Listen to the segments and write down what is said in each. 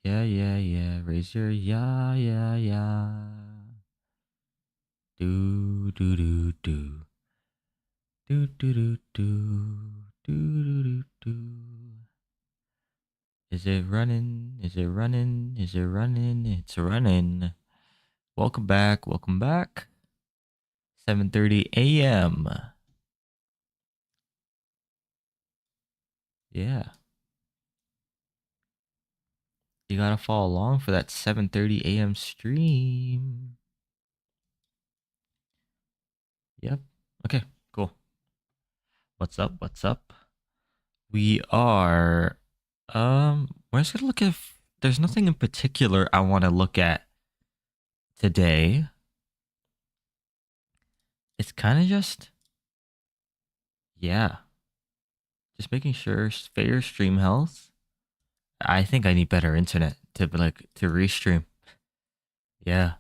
Yeah, yeah, yeah. Raise your yeah, yeah, yeah. Do, do, do, do. Do, do, do, do. Do, do, do, do. Is it running? Is it running? Is it running? It's running. Welcome back. Welcome back. 7:30 a.m. Yeah. You gotta follow along for that 7:30 a.m. stream. Yep. Okay, cool. What's up? What's up? We are we're just gonna look at there's nothing in particular I want to look at today. It's kind of just yeah, just making sure fair stream health. I think I need better internet to restream. Yeah.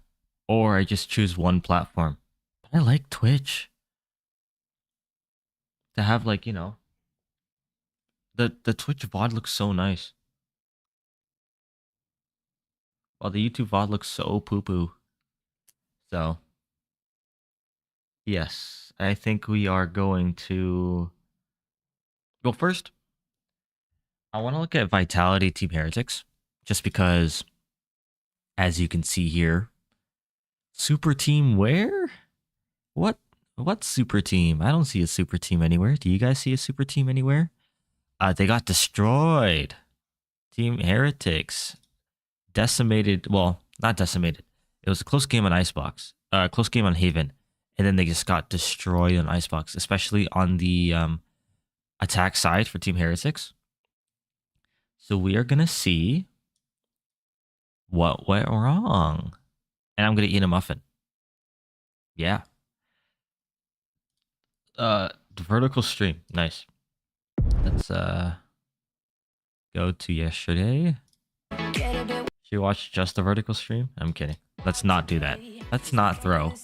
Or I just choose one platform. But I like Twitch. To have the Twitch VOD looks so nice. While the YouTube VOD looks so poo-poo. So yes, I think we are going to go first. I want to look at Vitality Team Heretics, just because, as you can see here, super team where? What? What super team? I don't see a super team anywhere. Do you guys see a super team anywhere? They got destroyed. Team Heretics decimated. Well, not decimated. It was a close game on Icebox. Close game on Haven, and then they just got destroyed on Icebox, especially on the attack side for Team Heretics. So we are gonna see what went wrong, and I'm gonna eat a muffin. Yeah. The vertical stream, nice. Let's go to yesterday. Should we watch just the vertical stream? I'm kidding. Let's not do that. Let's not throw.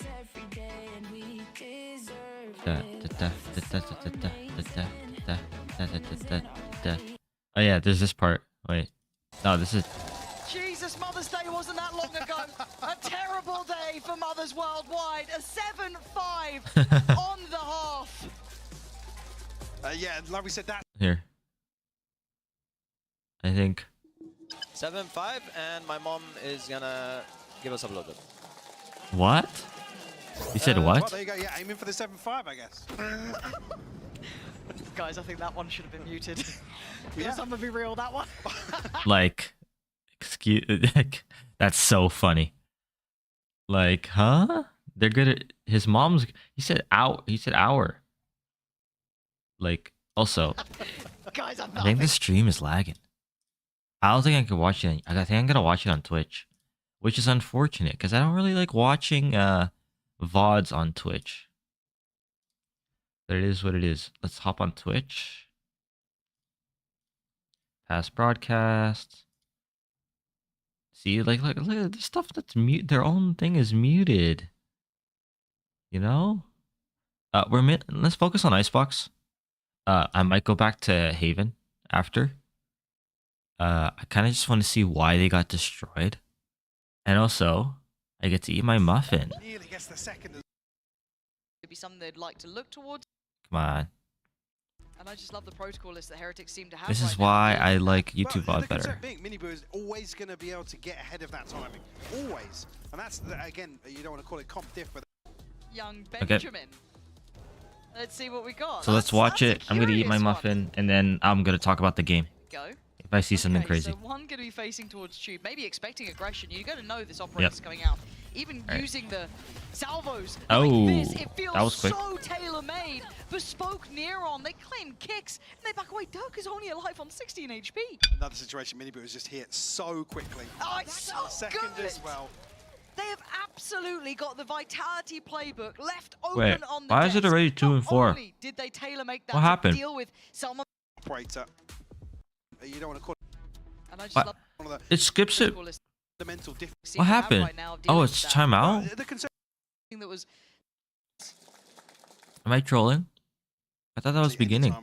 Oh yeah, there's this part. Wait. No, this is... Jesus, Mother's Day wasn't that long ago. A terrible day for mothers worldwide. A 7-5 on the half. Yeah, like we said, that. Here. I think. 7-5, and my mom is gonna give us a blow. What? You said what? Well, there you go. Yeah, aiming for the 7-5, I guess. Guys, I think that one should have been muted. Yeah, I'm gonna be real, that one. Like, excuse, that's so funny. Like, huh? They're good at his mom's. He said hour. He said hour. Like, also, Guys, I think the stream is lagging. I don't think I can watch it. I think I'm gonna watch it on Twitch, which is unfortunate because I don't really like watching VODs on Twitch. But it is what it is. Let's hop on Twitch. Past broadcast. See, look at the stuff that's mute. Their own thing is muted. You know? Let's focus on Icebox. I might go back to Haven after. I kind of just want to see why they got destroyed. And also, I get to eat my muffin. Nearly gets the second. It'd be something they'd like to look towards. Come on. And I just love the protocol list that Heretics seem to have. This is right why now. I like YouTube Well, VOD better. The concern being, Miniboo is always going to be able to get ahead of that timing. Always. And that's, again, you don't want to call it comp diff, but... Young Benjamin. Let's see what we got. So let's watch it. I'm going to eat my muffin, and then I'm going to talk about the game. Go. If I see something crazy. So one going to be facing towards Tube, maybe expecting aggression. You're going to know this operator's coming out. Even using the salvos like this, it feels that was quick. so tailor-made. Bespoke Neron, they claim kicks, and they back away. Dirk is only alive on 16 HP. Another situation, Miniboo is just hit so quickly. Oh, it's so Second good. as well. They have absolutely got the Vitality playbook left open Wait, on the why is it desk. already 2 and 4? Not only did they tailor-make that What to happened? deal with some Operator. You don't want to call and I just What? love one of It skips it. the fundamental differences. What happened? Oh, it's timeout? The concern That was Am I trolling? I thought that was beginning.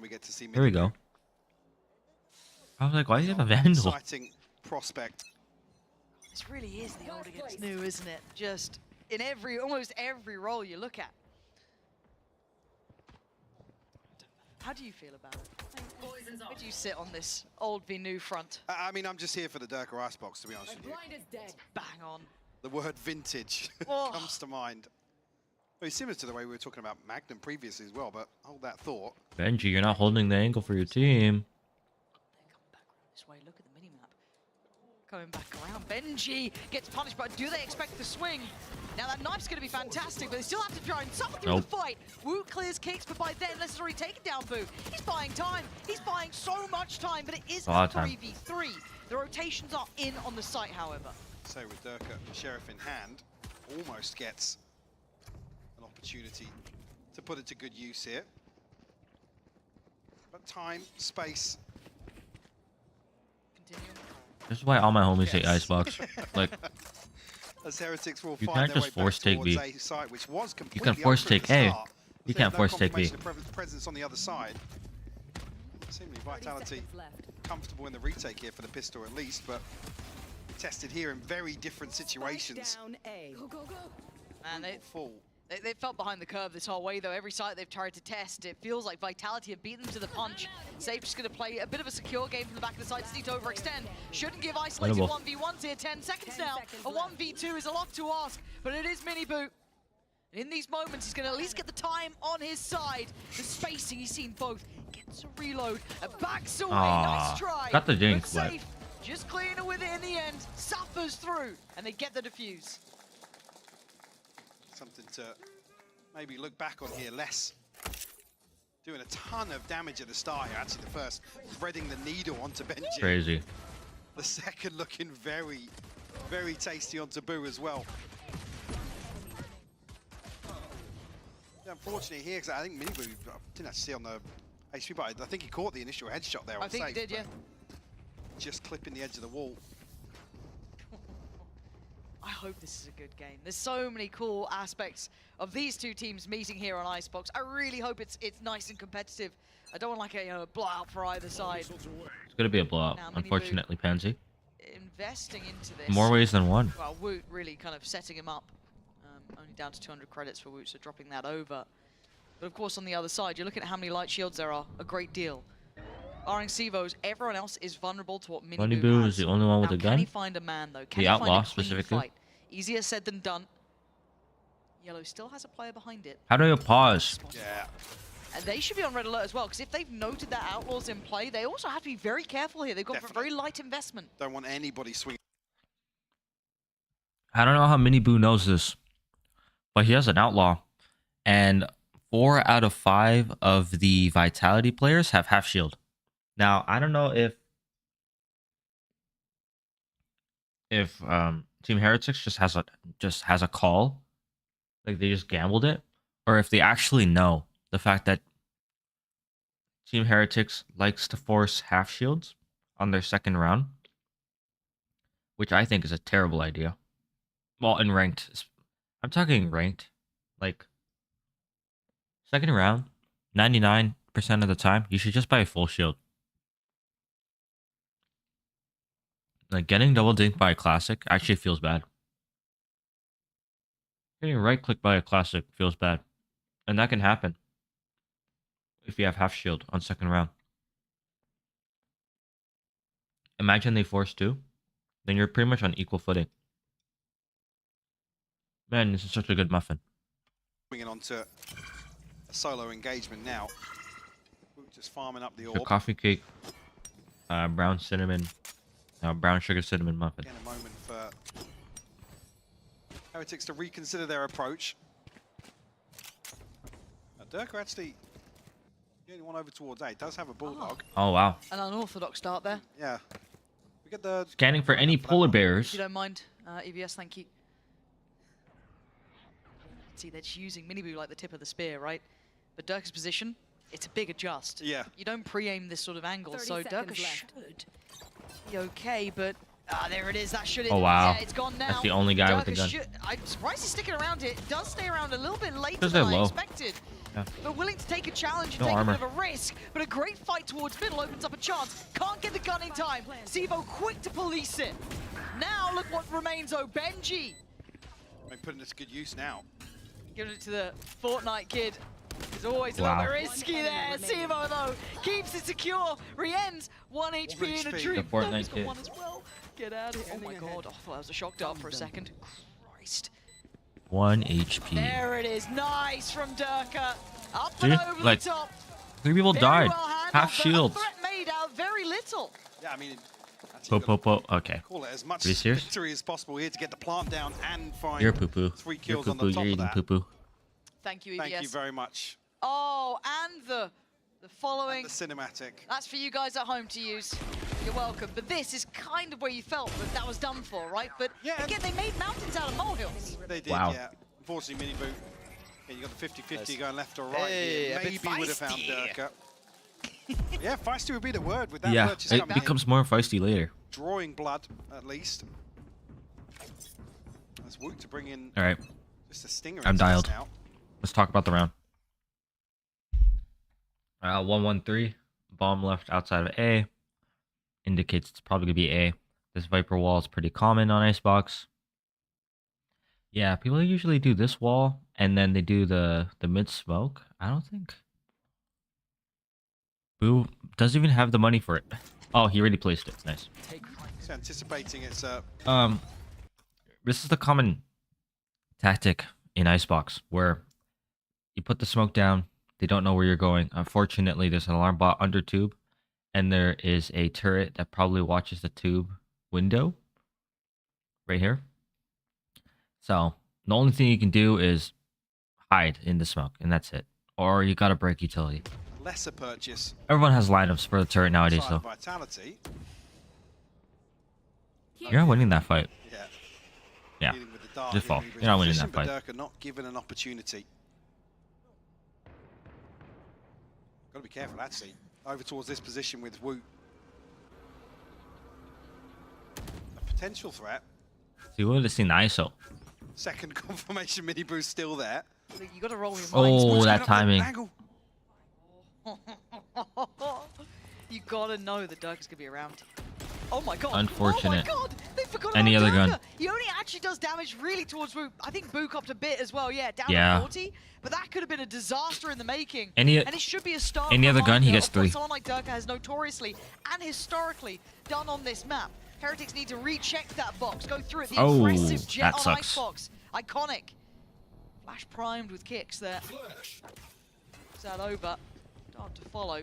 Here we go. I was like, why do you have a vandal? Exciting prospect. This really is the old against new, isn't it? Just in almost every role you look at. How do you feel about it? Where do you sit on this old v new front? I mean, I'm just here for the Durka Icebox, to be honest with you. Bang on. The word vintage Oh. comes to mind. Very similar to the way we were talking about Magnum previously as well, but hold that thought. Benji, you're not holding the angle for your team. They're coming back around this way. Look at the minimap. Coming back around. Benji gets punished, but do they expect the swing? Now that knife's going to be fantastic, but they still have to try and suffer through the fight. Woot clears kicks, but by then, Les has already taken down Boo. He's buying time. He's buying so much time, but it is a 3v3. The rotations are in on the site, however. So with Durka, Sheriff in hand, almost gets an opportunity to put it to good use here. But time, space. Continue. This is why all my homies hate Icebox. Like, As Heretics will you find can't their just way force back take towards B. A site, which was You completely can force open at take the A. start. You There's can't no force take B. confirmation of presence on the other side. Seemingly Vitality comfortable in the retake here for the pistol at least, but tested here in very different situations. Down A. Go, go, go. And Full. they felt behind the curve this whole way, though. Every site they've tried to test, it feels like Vitality have beaten them to the punch. Safe just going to play a bit of a secure game from the back of the side. Just need to overextend. Shouldn't give isolated Winnable. 1v1s here. 10 seconds 10 now. seconds A left. 1v2 is a lot to ask, but it is Mini Boot. In these moments, he's going to at least get the time on his side. The spacing, he's seen both. Gets a reload, backs away. Nice try. Got the jinx, but but Safe, just clearing it with it in the end. Suffers through, and they get the defuse. Something to maybe look back on here. Less doing a ton of damage at the start here. Actually, the first threading the needle onto Benji. crazy. The second looking very, very tasty onto Boo as well. Yeah, unfortunately here, 'cause I think Mini Boo didn't actually see on the HP, but I think he caught the initial headshot there on I think he safe, did, yeah. just clipping the edge of the wall. I hope this is a good game. There's so many cool aspects of these two teams meeting here on Icebox. I really hope it's nice and competitive. I don't want like a blowout for either side. It's gonna be a blowout, Now, Mini unfortunately, Pansy. Investing into this. More ways than one. Well, Woot really kind of setting him up. Only down to 200 credits for Woot, so dropping that over. But of course, on the other side, you're looking at how many light shields there are. A great deal. Barring Sivos, everyone else is vulnerable to what Money Mini Boo has. is the only one with Now, a can gun. he find a man, though? Can The he outlaw, find a clean specifically. fight? Easier said than done. Yellow still has a player behind it. How do you pause? Yeah, And they should be on red alert as well, because if they've noted that Outlaw's in play, they also have to be very careful here. They've gone for a very light investment. don't want anybody swinging. I don't know how Mini Boo knows this, but he has an outlaw, and 4 out of 5 of the Vitality players have half shield. Now I don't know if Team Heretics just has a call, like they just gambled it, or if they actually know the fact that Team Heretics likes to force half shields on their second round, which I think is a terrible idea. Well, in ranked, I'm talking ranked, like second round, 99% of the time, you should just buy a full shield. Like getting double dinked by a classic actually feels bad. Getting right clicked by a classic feels bad. And that can happen if you have half shield on second round. Imagine they force 2, then you're pretty much on equal footing. Man, this is such a good muffin. Swinging onto a solo engagement now. Just farming up the The orb. coffee cake, brown cinnamon, brown sugar cinnamon muffin. Again, a moment for Heretics to reconsider their approach. Now, Durka actually getting one over towards A. Does have a bulldog. Oh wow! An unorthodox start there. Yeah. We get the Scanning for any polar If bears. you don't mind, EVS, thank you. See, they're just using Mini Boo like the tip of the spear, right? But Durka's position, it's a big adjust. Yeah. You don't pre-aim this sort of angle, 30 so Durka seconds left. should be okay, but there it is. That should. Oh, wow. Yeah, it's gone now. That's the only guy with the Durka gun. I'm surprised he's sticking around here. It does stay around a little bit later 'Cause than they're I low. expected. Yeah. But willing to take a challenge and No take armor. a bit of a risk. But a great fight towards middle opens up a chance. Can't get the gun in time. Sivo quick to police it. Now look what remains, oh, Benji. They're putting it to good use now. Giving it to the Fortnite kid. He's always a Wow. little bit risky there. Simo, though, keeps it secure. Rien's 1 HP in a HP. dream. The Fortnite He's got kid. one as well. Get out of here. Oh my god. Oh, that was a shock dart for a second. Christ. 1 HP. There it is. Nice from Durka. Up Dude, and over like, the top. 3 people Very died. well handled, Half but a shields. threat made out very little. Yeah, I mean, that's Po po po. Okay. call it as much Are you serious? victory as possible here to get the plant down and find You're poo poo. 3 You're kills poo on poo. the top You're of eating that. poo poo. Thank you, EBS. Thank you very much. Oh, and the following. And the cinematic. That's for you guys at home to use. You're welcome. But this is kind of where you felt that was done for, right? But Yeah, again, they made mountains out of molehills. They did, Wow. yeah. Unfortunately, Mini Boot. Yeah, you got the 50-50 Nice. going left or right Hey, here. a bit Maybe would have found feisty. Durka. Yeah, feisty would be the word with that Yeah, purchase it coming in. becomes more feisty later. Drawing blood, at least. That's Woot to bring in All right, just a stinger. I'm into this dialed. now. let's talk about the round. 113. Bomb left outside of A. Indicates it's probably gonna be A. This Viper wall is pretty common on Icebox. Yeah, people usually do this wall and then they do the mid smoke. I don't think. Boo doesn't even have the money for it. Oh, he already placed it. Nice. He's anticipating it's This is the common tactic in Icebox where you put the smoke down. They don't know where you're going. Unfortunately, there's an alarm bot under tube, and there is a turret that probably watches the tube window right here. So the only thing you can do is hide in the smoke, and that's it. Or you gotta break utility. lesser purchase. Everyone has lineups for the turret nowadays, Side though. Vitality. You're not winning that fight. Yeah. Yeah. Dealing with the dart Just in fall. Reaver's You're not winning position, that but fight. Durka not given an opportunity. Got to be careful, actually. Over towards this position with Woot. A potential threat. So you would have seen the ISO. Second confirmation, Mini Boo's still there. You got to roll your minds. Oh, Woot's that going up the timing. angle. You gotta know that Durka's gonna be around. Oh my god. Unfortunate. Oh my god. They forgot Any about other Durka. gun. He only actually does damage really towards Boo. I think Boo copped a bit as well. Yeah, down Yeah. to 40. But that could have been a disaster in the making. Any- and it should be a start. any other gun, he gets 3. Someone like Durka has notoriously and historically done on this map. Heretics need to recheck that box. Go through it. The Oh, impressive jet that on sucks. Icebox. Iconic. Flash primed with kicks there. Is that over? Dart to follow.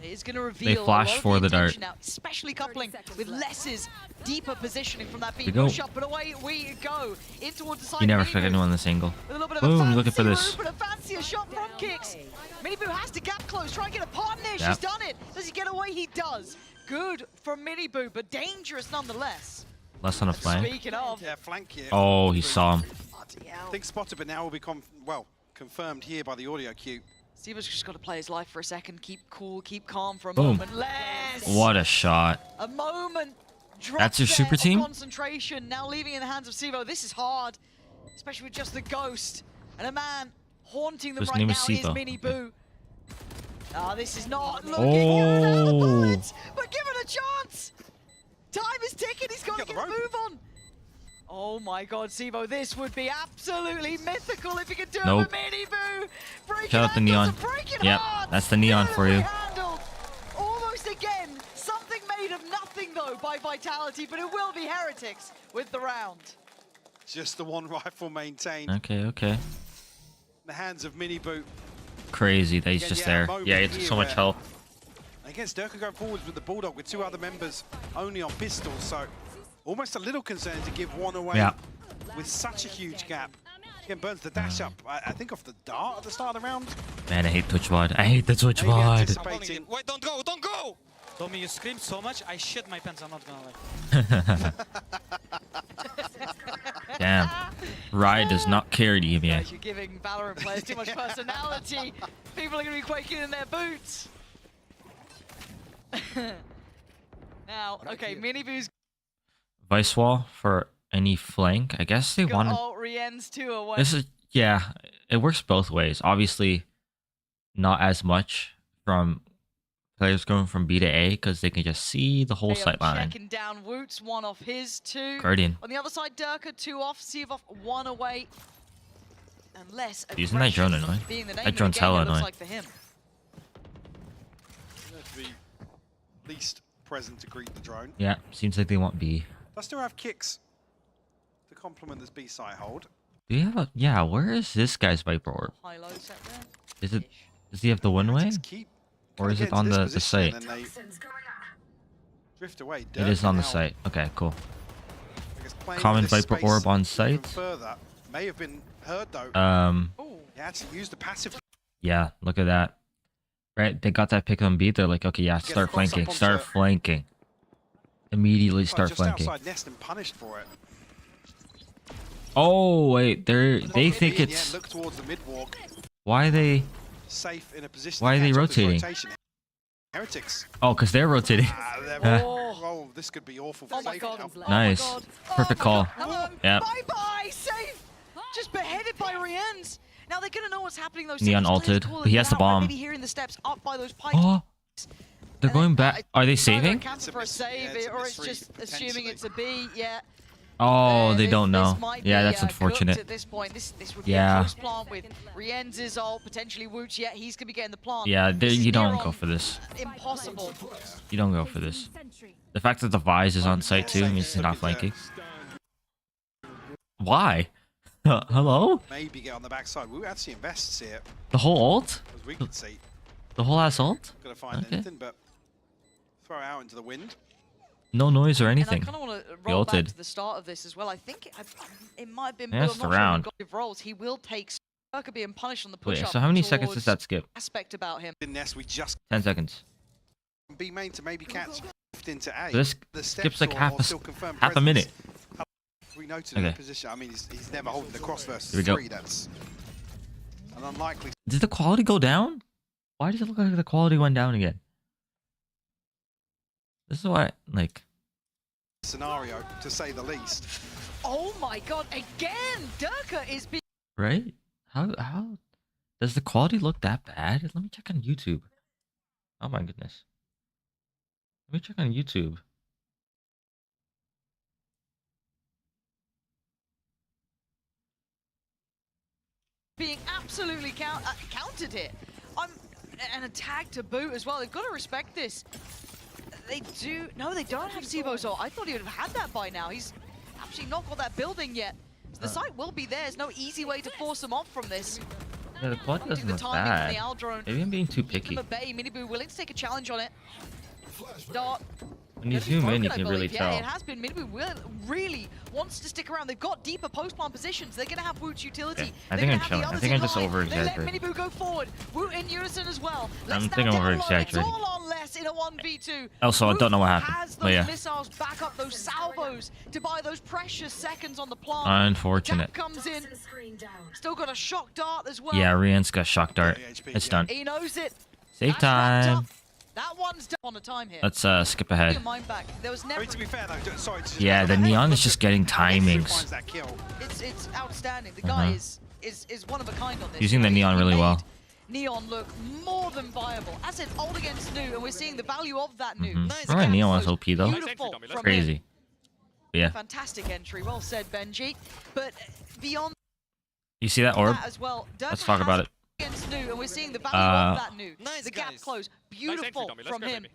It is going to reveal flash a lot of for the dart. intention now, especially coupling with Less's deeper positioning from that we beat go. shot. But away we go in towards the side. You never of expect Miniboo anyone in this angle. with a little bit of Boom, a looking for fancy this. move, but a fancier shot from kicks. Miniboo has to gap close, try and get a partner. Yep. She's done it. Does he get away? He does. Good from Miniboo, but dangerous nonetheless. Less on a flank. Speaking of, Yeah, flank here. Oh, he saw him. bloody hell. I think spotted, but now will be confirmed here by the audio cue. Stevo's just got to play his life for a second, keep cool, keep calm for a Boom. moment. Less. What a shot. A moment. Drop That's your there super of team? Concentration now leaving in the hands of Sivo. This is hard, especially with just the ghost and a man haunting them His right name now. is Is Sivo. Mini Boo. Ah, this is not looking good. Out of the Oh. bullets, but give it a chance. Time is ticking. He's got to Got the get a rope. move on. Oh my God, Sivo, this would be absolutely mythical if he could do Nope. it with Mini Boo. Breaking Shout out the ankles neon. and breaking Yep, hearts. that's the neon for you. Beautifully handled. Almost again, something made of nothing though by Vitality, but it will be Heretics with the round. Just the one rifle maintained. Okay, okay. In the hands of Mini Boot. Crazy that he's Yeah, just yeah, there. moment Yeah, he took here so much where- health. Against Durka going forwards with the Bulldog with 2 other members only on pistols, so almost a little concern to give one away Yeah. with such a huge gap. Again, burns the dash up, I think off the dart at the start of the round. Man, I hate Twitch VOD. I hate the Twitch Maybe VOD. anticipating. Wait, don't go, don't go! Tommy, you screamed so much, I shit my pants, I'm not gonna lie. Damn. Rye does not care to give you. Guys, you're giving Valorant players too much personality. People are going to be quaking in their boots. Now, okay, Mini Boo's Vice wall for any flank. I guess they got wanted. ult Rien's 2 away. This is, yeah, it works both ways. Obviously, not as much from players going from B to A because they can just see the whole Ayo sight line. checking down Woots, one off his two. Guardian. On the other side, Durka, two off, Sievov, one away. Unless Isn't that drone aggression annoying? being the name That of the drone's game, hella it looks annoying. like for him. To be least present to greet the drone. Yeah, seems like they want B. Does still have kicks to complement this B side hold. Do you have a... Yeah, where is this guy's Viper Orb? High-low set there. Is it... Does he have the one way? Heretics keep Or is kinda it on getting to the this position site? and then they drift away. It is Durka on the now, site. Okay, cool. I guess playing Common with this Viper space Orb on even site. Further. May have been heard though. Ooh. He actually used the passive. Yeah, look at that. Right, they got that pick on B. They're like, okay, yeah, start cross up flanking. onto- Start flanking. Immediately start just flanking. outside nest and punished for it. Oh, wait, they think Yeah, it's... look towards the mid walk. Why are they... Safe in a position. Why to are they catch up this rotating? rotation. Heretics. Oh, because they're rotating. Oh, this could be awful for Oh my safe. god. now. Oh Nice. my god. Perfect Oh my call. god. Hello. Yep. Bye-bye. Safe. Just beheaded by Rienz. Now they're going to know what's happening. Those Neon seconds players ulted, calling but he it has the out, right? bomb. Maybe hearing the steps up by those pikes. Oh, they're And going then, back. Are they either a saving? cancel for a It's a miss- save, yeah, it's a or it's misread, just assuming potentially. it's a B. Yeah. Oh, they This- don't know. this might Yeah, be, that's cooked unfortunate. At this point, this would Yeah. be a close plant with Rienz's ult, potentially Wooch. Yeah, he's gonna be getting the plant. Yeah, This is you don't near go on for this. Impossible. You don't go for this. The fact that the Vise is on site too means he's not flanking. Why? Hello? Maybe get on the backside. We actually invests here, The whole ult? as we can see. The whole ass ult? Gonna find Okay. anything, but throw it out into the wind. No noise or And I anything. kind of want to roll back ulted. to the start of this as well. I think it might have been Yeah, Bill. it's I'm the not sure round. if he got rolls. He will take Circa being punished on the Wait, push-up. so how many seconds towards does that skip? Aspect about him. In nest, we just 10 seconds. B main to maybe catch shift into A. So this The skips steps like or half a still confirmed half a presence. minute. We noted in the Okay. position. I mean, he's never holding the cross Here we versus go. 3. That's an unlikely Did the quality go down? Why does it look like the quality went down again? This is why, like... scenario, to say the least. Oh my god! Again, Durka is being. Right? How... Does the quality look that bad? Let me check on YouTube. Oh my goodness. Let me check on YouTube. Being absolutely countered here. And a tag to boot as well. They've got to respect this. They do. No, they don't have Sivo's ult. I thought he would have had that by now. He's actually not got that building yet. So the site will be there. There's no easy way to force him off from this. Yeah, the quality doesn't the look timing bad. from the Al drone. Maybe I'm being too picky. Number Bay, Miniboo willing to take a challenge on it. Dart. When you Gonna be zoom in, broken, you I can really believe. Yeah, tell. it has been. Miniboo really wants to stick around. They've got deeper post-plant positions. They're going to have Woot's utility. Okay, I They're think gonna I'm have chilling. the I others think in I'm just line. over-exaggerating. They let Miniboo go forward. Woot in unison as well. I Let's think now I'm down low. over-exaggerating. It's all on less in a 1v2. Also, I don't know what happened, Has but those yeah. missiles back up, those salvos to buy those precious seconds on the plant. Unfortunate. Tap comes in. Still got a shock dart as well. Yeah, Rian's got shock dart. HP, It's yeah. done. He knows it. Save That's wrapped time. up. That one's done on a time here. Let's skip Put your ahead. mind back. There was I never. mean, to be fair though, sorry. To just Yeah, go the back, Neon look is just at getting how X3 timings. finds that kill. It's outstanding. The guy is one of a kind on this. Using the He Neon really made well. Neon look more than viable. As an old against new, and we're seeing the value of that new. Mm-hmm. Remember Neon was OP though? Beautiful from him. Crazy. But yeah. Fantastic entry. Well said, Benji. But beyond You see that orb? that as well, Let's talk about it. against new, and we're seeing the value of that new. Nice, the gap guys. close. Beautiful from him.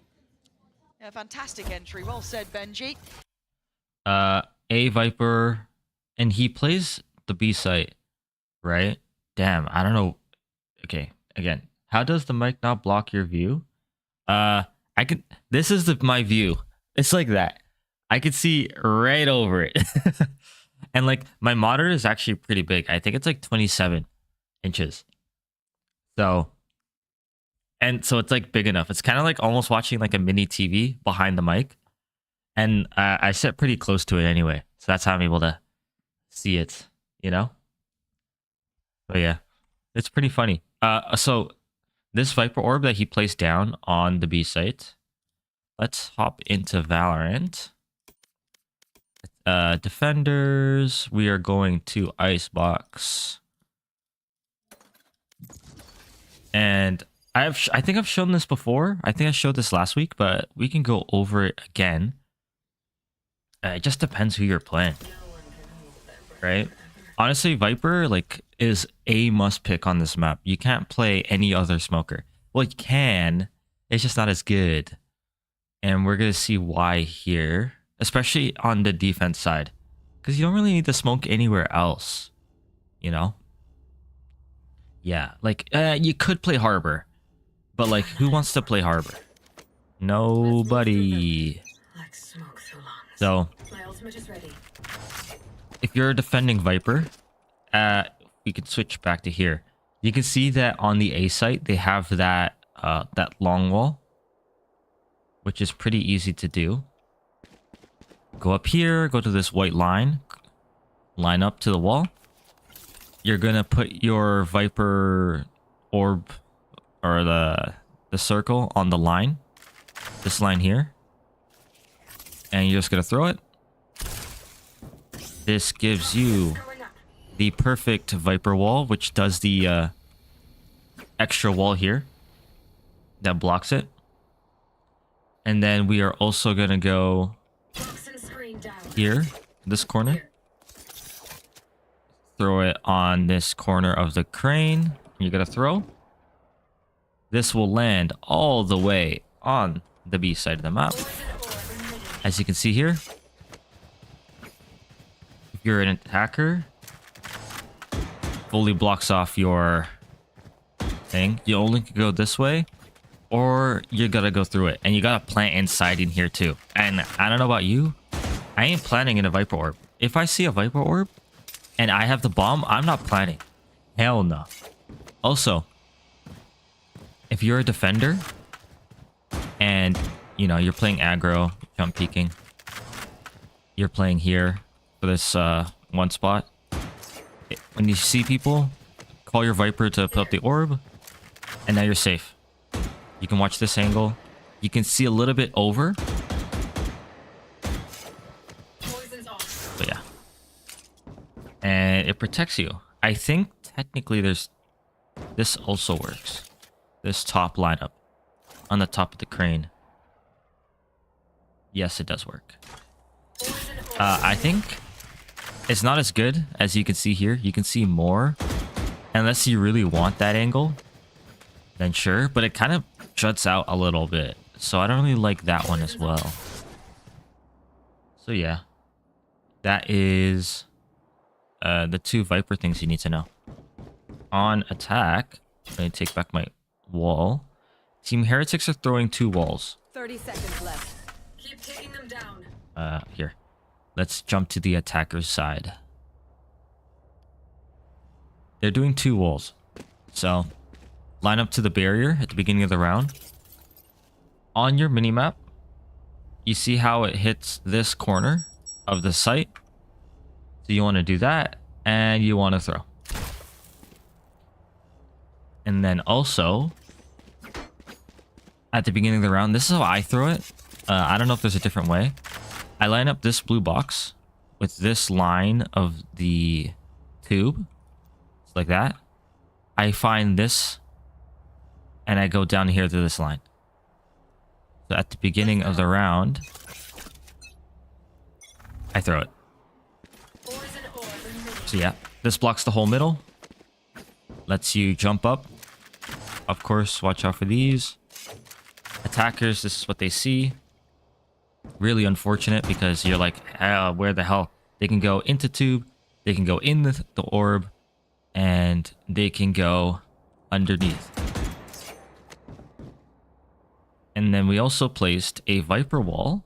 Yeah, fantastic entry. Well said, Benji. A Viper, and he plays the B site, right? Damn, I don't know. Okay, again, how does the mic not block your view? I can. This is my view. It's like that. I could see right over it, and like my monitor is actually pretty big. I think it's like 27 inches. So it's like big enough. It's kind of like almost watching like a mini TV behind the mic. And I sit pretty close to it anyway. So that's how I'm able to see it, you know? But yeah, it's pretty funny. So this Viper Orb that he placed down on the B site, let's hop into Valorant. Defenders, we are going to Icebox. And I think I've shown this before. I think I showed this last week, but we can go over it again. It just depends who you're playing, right? Honestly, Viper like is a must pick on this map. You can't play any other smoker. Well, you can. It's just not as good. And we're going to see why here, especially on the defense side. Because you don't really need to smoke anywhere else, you know? Yeah, like, you could play Harbor. But, like, who wants to play Harbor? Nobody. So, if you're defending Viper, we could switch back to here. You can see that on the A site, they have that long wall, which is pretty easy to do. Go up here, go to this white line, line up to the wall. You're gonna put your Viper orb or the circle on the line, this line here, and you're just gonna throw it. This gives you the perfect Viper wall, which does the extra wall here that blocks it. And then we are also going to go here, this corner. Throw it on this corner of the crane. You're going to throw. This will land all the way on the B side of the map. As you can see here, if you're an attacker, fully blocks off your thing. You only can go this way, or you gotta go through it, and you gotta plant inside in here too. And I don't know about you, I ain't planting in a Viper orb. If I see a Viper orb and I have the bomb, I'm not planting. Hell no. Also, if you're a defender and you know you're playing aggro, jump peeking, you're playing here for this one spot. When you see people, call your Viper to put up the orb, and now you're safe. You can watch this angle. You can see a little bit over. But yeah. And it protects you. I think technically this also works. This top lineup on the top of the crane. Yes, it does work. I think it's not as good as you can see here. You can see more. Unless you really want that angle, then sure. But it kind of juts out a little bit. So I don't really like that one as well. So yeah. That is the two Viper things you need to know. On attack, let me take back my wall. Team Heretics are throwing 2 walls. 30 seconds left. Keep taking them down. Here. Let's jump to the attacker's side. They're doing 2 walls. So, line up to the barrier at the beginning of the round. On your minimap, you see how it hits this corner of the site. So you want to do that, and you want to throw. And then also, at the beginning of the round, this is how I throw it. I don't know if there's a different way. I line up this blue box with this line of the tube. It's like that. I find this, and I go down here to this line. So at the beginning of the round, I throw it. So yeah, this blocks the whole middle. Lets you jump up. Of course, watch out for these. Attackers, this is what they see. Really unfortunate because you're like, where the hell? They can go into tube, they can go in the orb, and they can go underneath. And then we also placed a Viper wall.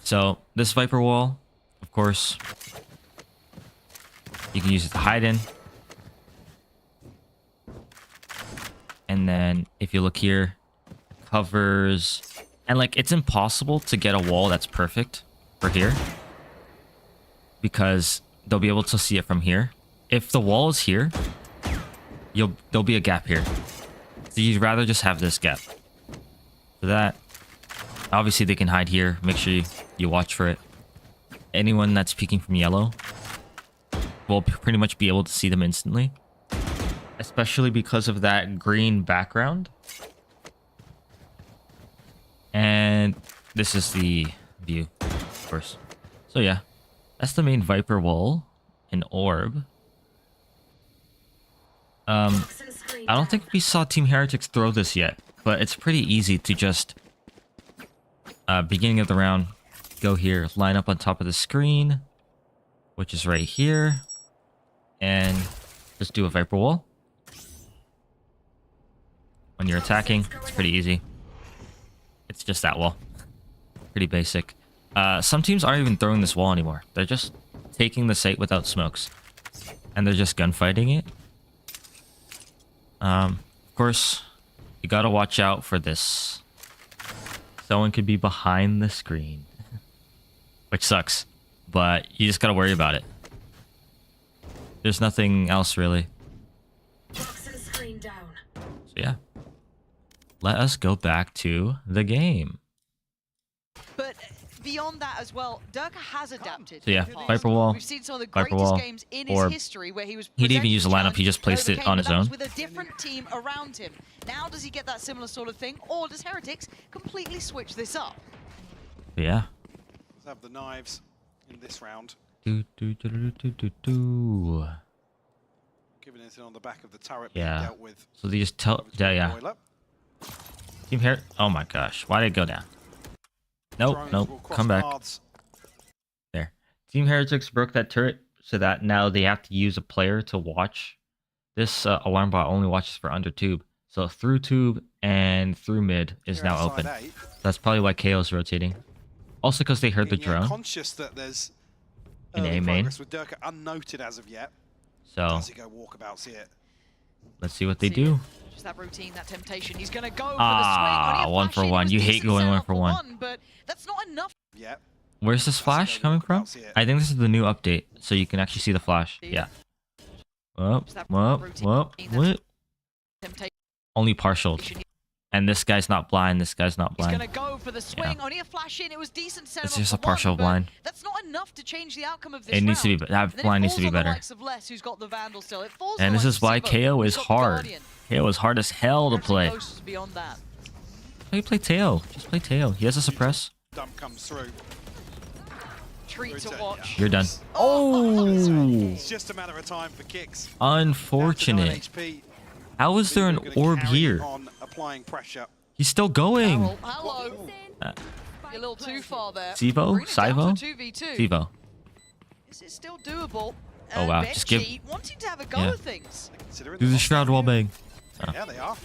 So this Viper wall, of course, you can use it to hide in. And then if you look here, covers, and like it's impossible to get a wall that's perfect for here because they'll be able to see it from here. If the wall is here, there'll be a gap here. So you'd rather just have this gap. For that, obviously they can hide here. Make sure you watch for it. Anyone that's peeking from yellow will pretty much be able to see them instantly. especially because of that green background. And this is the view, of course. So yeah, that's the main Viper wall and orb. I don't think we saw Team Heretics throw this yet, but it's pretty easy to just beginning of the round, go here, line up on top of the screen, which is right here, and just do a Viper wall. When you're attacking, it's pretty easy. It's just that wall. Pretty basic. Some teams aren't even throwing this wall anymore. They're just taking the site without smokes. And they're just gunfighting it. Of course, you gotta watch out for this. Someone could be behind the screen. Which sucks. But you just gotta worry about it. There's nothing else really. So yeah. Let us go back to the game. But beyond that as well, Durka has adapted. So yeah, in the past. Viper wall, We've seen some of the Viper greatest wall, games in his orb. history where he was. He didn't even presented use the the lineup, he just challenge, placed it overcame, on but his that was own. with a different team around him. Now does he get that similar sort of thing, or does Heretics completely switch this up? But yeah. Let's have the knives in this round. Do. Giving it on the back of the turret Yeah. being dealt with. So they just tell. Yeah. Boiler. Team Her. Oh my gosh. Why did it go down? Nope. Drones will Nope. cross Come back. paths. There. Team Heretics broke that turret so that now they have to use a player to watch. This alarm bot only watches for under tube. So through tube and through mid is Here now outside open. A. That's probably why KO is rotating. Also because they heard the Being, drone. conscious that there's In early A main. progress with Durka unnoted as of yet. So Does he go walkabouts here? let's see what they See, do. Just that routine, that temptation. He's going to go for Ah, the swing. Only a 1 flash for in 1. was You hate decent going 1 setup for 1. but that's not enough. Yeah. Where's this flash coming from? I think this is the new update, so you can actually see the flash. Yeah. Whoop, whoop, whoop, whoop. Temptation. Only partial. And this guy's not blind. This guy's not He's going blind. to go for the swing. Only a flash in. It was decent setup. It's just for a partial one, but blind. That's not enough to change the outcome of this It needs to be. round. That Then blind it needs to falls be on the better. likes of Les, who's got the Vandal still. It falls And on this the is why likes of Sivo, KO who's is got the hard. Guardian. KO is hard as hell to Heretics play. goes beyond that. How you play Teo? Just play Teo. He has a suppress. Dump comes through. Treat to Rotate, watch. You're done. Oh! Oh! It's just a matter of time for kicks. Unfortunate. HP. How is there an Gonna orb carry here? on applying pressure. He's still going. Carol, hello. Uh, You're a little too far there. Sivo? Bring it down Sivo? to a 2v2. Sivo. This is still doable. Oh, And wow. Just give- Benji wanting to have a go Yeah. at things. Considering Do they're the not shroud there wall yet. bang. Yeah, they are.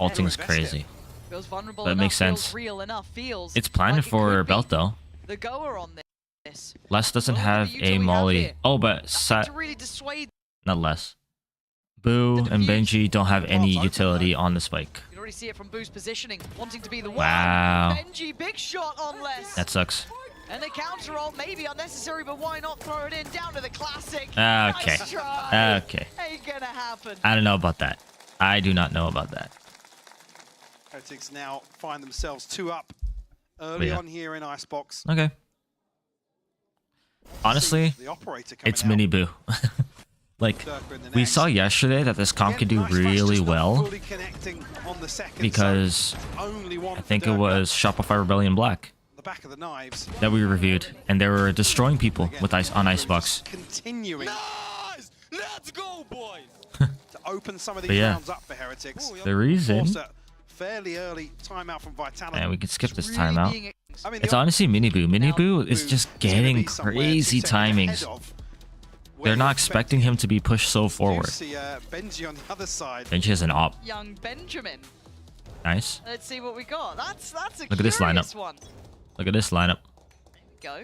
Ulting is Invested. crazy. Feels vulnerable That enough, makes feels sense. real enough, feels It's planted like it for could be belt though. the goer on this. Les doesn't Well, have the a utility we have molly. here. Oh, but Nothing to really dissuade. not less. Boo and Benji don't have any utility on the spike. You can already see it from Boo's positioning, wanting to be the Wow. one. Benji, big shot on Les. That sucks. And the counter roll may be unnecessary, but why not throw it in? Down to the classic. Okay. Nice try. Okay. Ain't gonna happen. I don't know about that. I do not know about that. Heretics now find themselves 2 up early Yeah. on here in Icebox. Okay. Honestly, See the operator coming it's out. mini boo. Like, Durka in the we next. saw yesterday that this comp Again, could do nice flash, really just not well fully connecting on the second, because so only one I for think it Durka. was Shopify Rebellion Black The back of the knives. that we reviewed, and they were destroying people Again, with ice on Durka Icebox. just continuing Nice! Let's go, boys! to open some of these But yeah. rounds up for Heretics. The reason, Force a fairly early timeout from Vitality. and we can skip this Really timeout. being I mean, It's the honestly mini boo. Mini boo is Boo just is gonna getting be somewhere crazy 2 seconds ahead timings. of where They're you're not expecting him to be pushed so You forward. see Benji on the other side. Benji has an op. young Benjamin. Nice. Let's see what we got. That's a Look at this curious lineup. one. Look at this lineup. Go.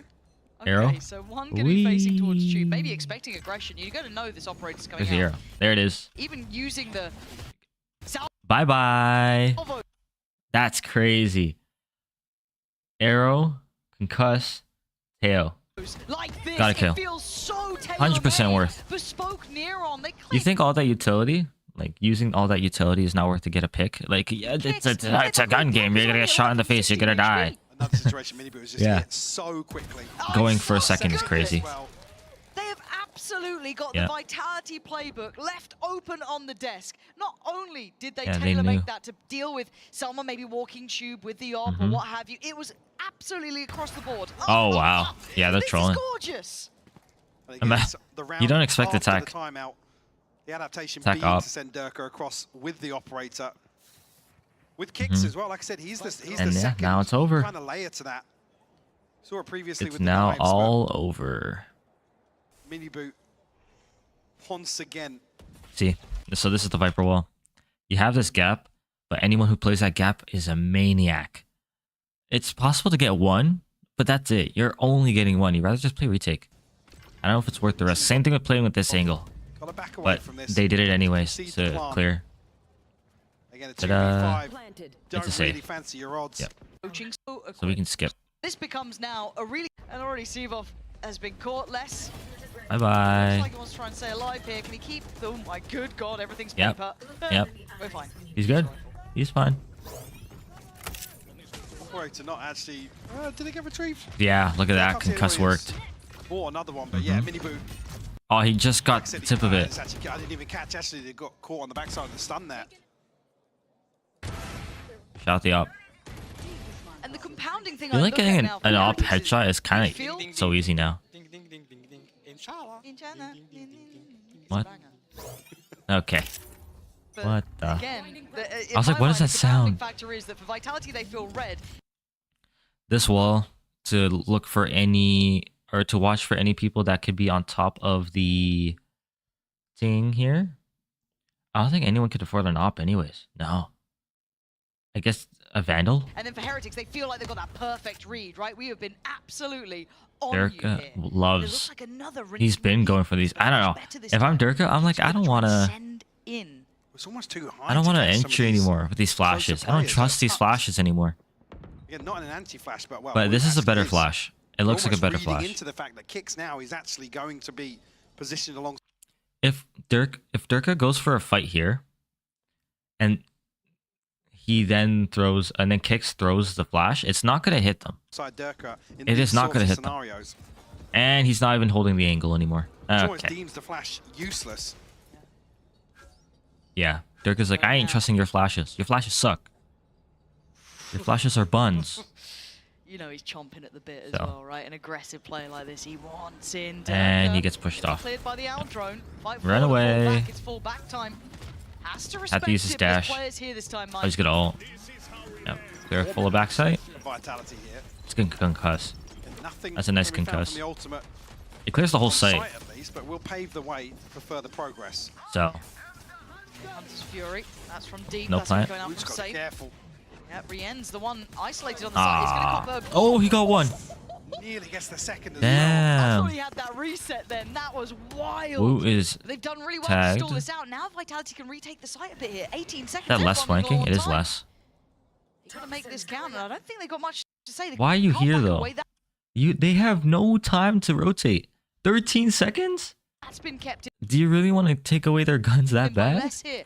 Arrow. Okay, so one going to be facing towards Whee! tube, maybe expecting aggression. You got to know this operator's coming There's the out. arrow. There it is. Even using the Bye bye. salvo. That's crazy. Arrow, concuss, tail. Like this, Gotta kill. it feels so 100% worth. Bespoke Neuron, they You think all that utility, like using all that utility, is not worth to get a pick? Like, yeah, it's a gun game. You're gonna get shot in the face. You're gonna die. Another situation, Minibu was just Yeah. hit so quickly. Going for a second is crazy. Well, They have absolutely got Yeah. the Vitality playbook left open on the desk. Not only did they Yeah, they tailor knew. make that to deal with someone maybe walking tube with the op or what have you, it was absolutely across the board. Oh, wow. Yeah, they're this trolling. is gorgeous. And I'm again, a- it's the you don't round expect after attack. The timeout. The adaptation Attack being up. to send Durka across with the operator. With kicks as well. Like I said, he's the And yeah, second now it's over. kind of layer to that. Saw it previously It's with the now knives, but all over. Mini boot once again. See, so this is the Viper wall. You have this gap, but anyone who plays that gap is a maniac. It's possible to get one, but that's it. You're only getting one. You'd rather just play retake. I don't know if it's worth the rest. Same thing with playing with this angle. Gotta back away But from this. they did it anyways Seed to plant. clear. Again, a Ta-da. 2v5. Planted. Don't a save. really fancy your odds. Yep. Coaching so So we can skip. This becomes now a really... And already Sivov has been caught less. Bye Looks bye. like he wants to try and stay alive here. Can he keep... Oh my good god, everything's Yep. paper. Yep. We're fine. He's good. He's fine. Operator not actually... did it get retrieved? Yeah, look at I that. can't see Concuss who it is. worked. Or another one, but yeah, mini boot. Oh, he just Like I got said, the he- tip of it. it's actually- I didn't even catch. Actually, they got caught on the backside of the stun there. Shout the op. And the compounding thing I feel like look at getting now an for op Heretics is headshot is you kind feel- of so easy now. Ding ding ding ding ding. Inshallah. In China. What? Banger. Okay. But What the? Again, I was like, what does that sound? Factor is that for Vitality they feel red. This wall to look for any or to watch for any people that could be on top of the thing here. I don't think anyone could afford an op anyways. No. I guess a Vandal? And then for Heretics, they feel like they've got that perfect read, right? We have been absolutely on Durka you here. It loves. looks like another He's been going for these. I don't know. If I'm Durka, I'm like, I don't want to. Send in. It's almost too high. I don't want to catch some of entry these anymore with these flashes. I don't players. trust these flashes anymore. Again, not an anti-flash, but well. But this is a actually better flash. It looks like a Almost better reading flash. into the fact that Kicks now is actually going to be positioned along. If Durka goes for a fight here, and he then throws and then Kicks throws the flash, it's not gonna hit them. Side Durka in It these is not sorts gonna of hit them. scenarios. And he's not even holding the angle anymore. He almost Okay. deems the flash useless. Yeah. Durka's like, I ain't trusting your flashes. Your flashes suck. Your flashes are buns. You know he's chomping at the bit as So. well, right? An aggressive player like this, he wants in. And he Durka. gets pushed off. Cleared by the owl drone. Fight Run forward, fall away. back, it's full back time. Has to Have respect to use his it, but his dash. players here this time, Oh, Mike. he's gonna ult. Yep. Clear full of backside. Vitality here. It's gonna concuss. And nothing That's a nice can be found concuss. From the ultimate It clears the whole on site. at least, but will pave the way for further progress. So Hunter's Fury. That's from deep. No That's plant. going out Who's from got to be safe. careful. Yeah, Rien's the one isolated on the side. He's ah. going to cop a... Oh, he got one. Nearly gets the second as I Damn. thought he had that reset then. That was wild. Woo is They've done really well tagged. to stall this out. Now Vitality can retake the site a bit here. 18 seconds. that left less on the flanking? Lord It is time. less. He's got to make this count, and I don't think they got much to say. They Why are you can't here back though? away. They have no time to rotate. 13 seconds? That's been kept in Do you really want to take away their guns that by bad? less here.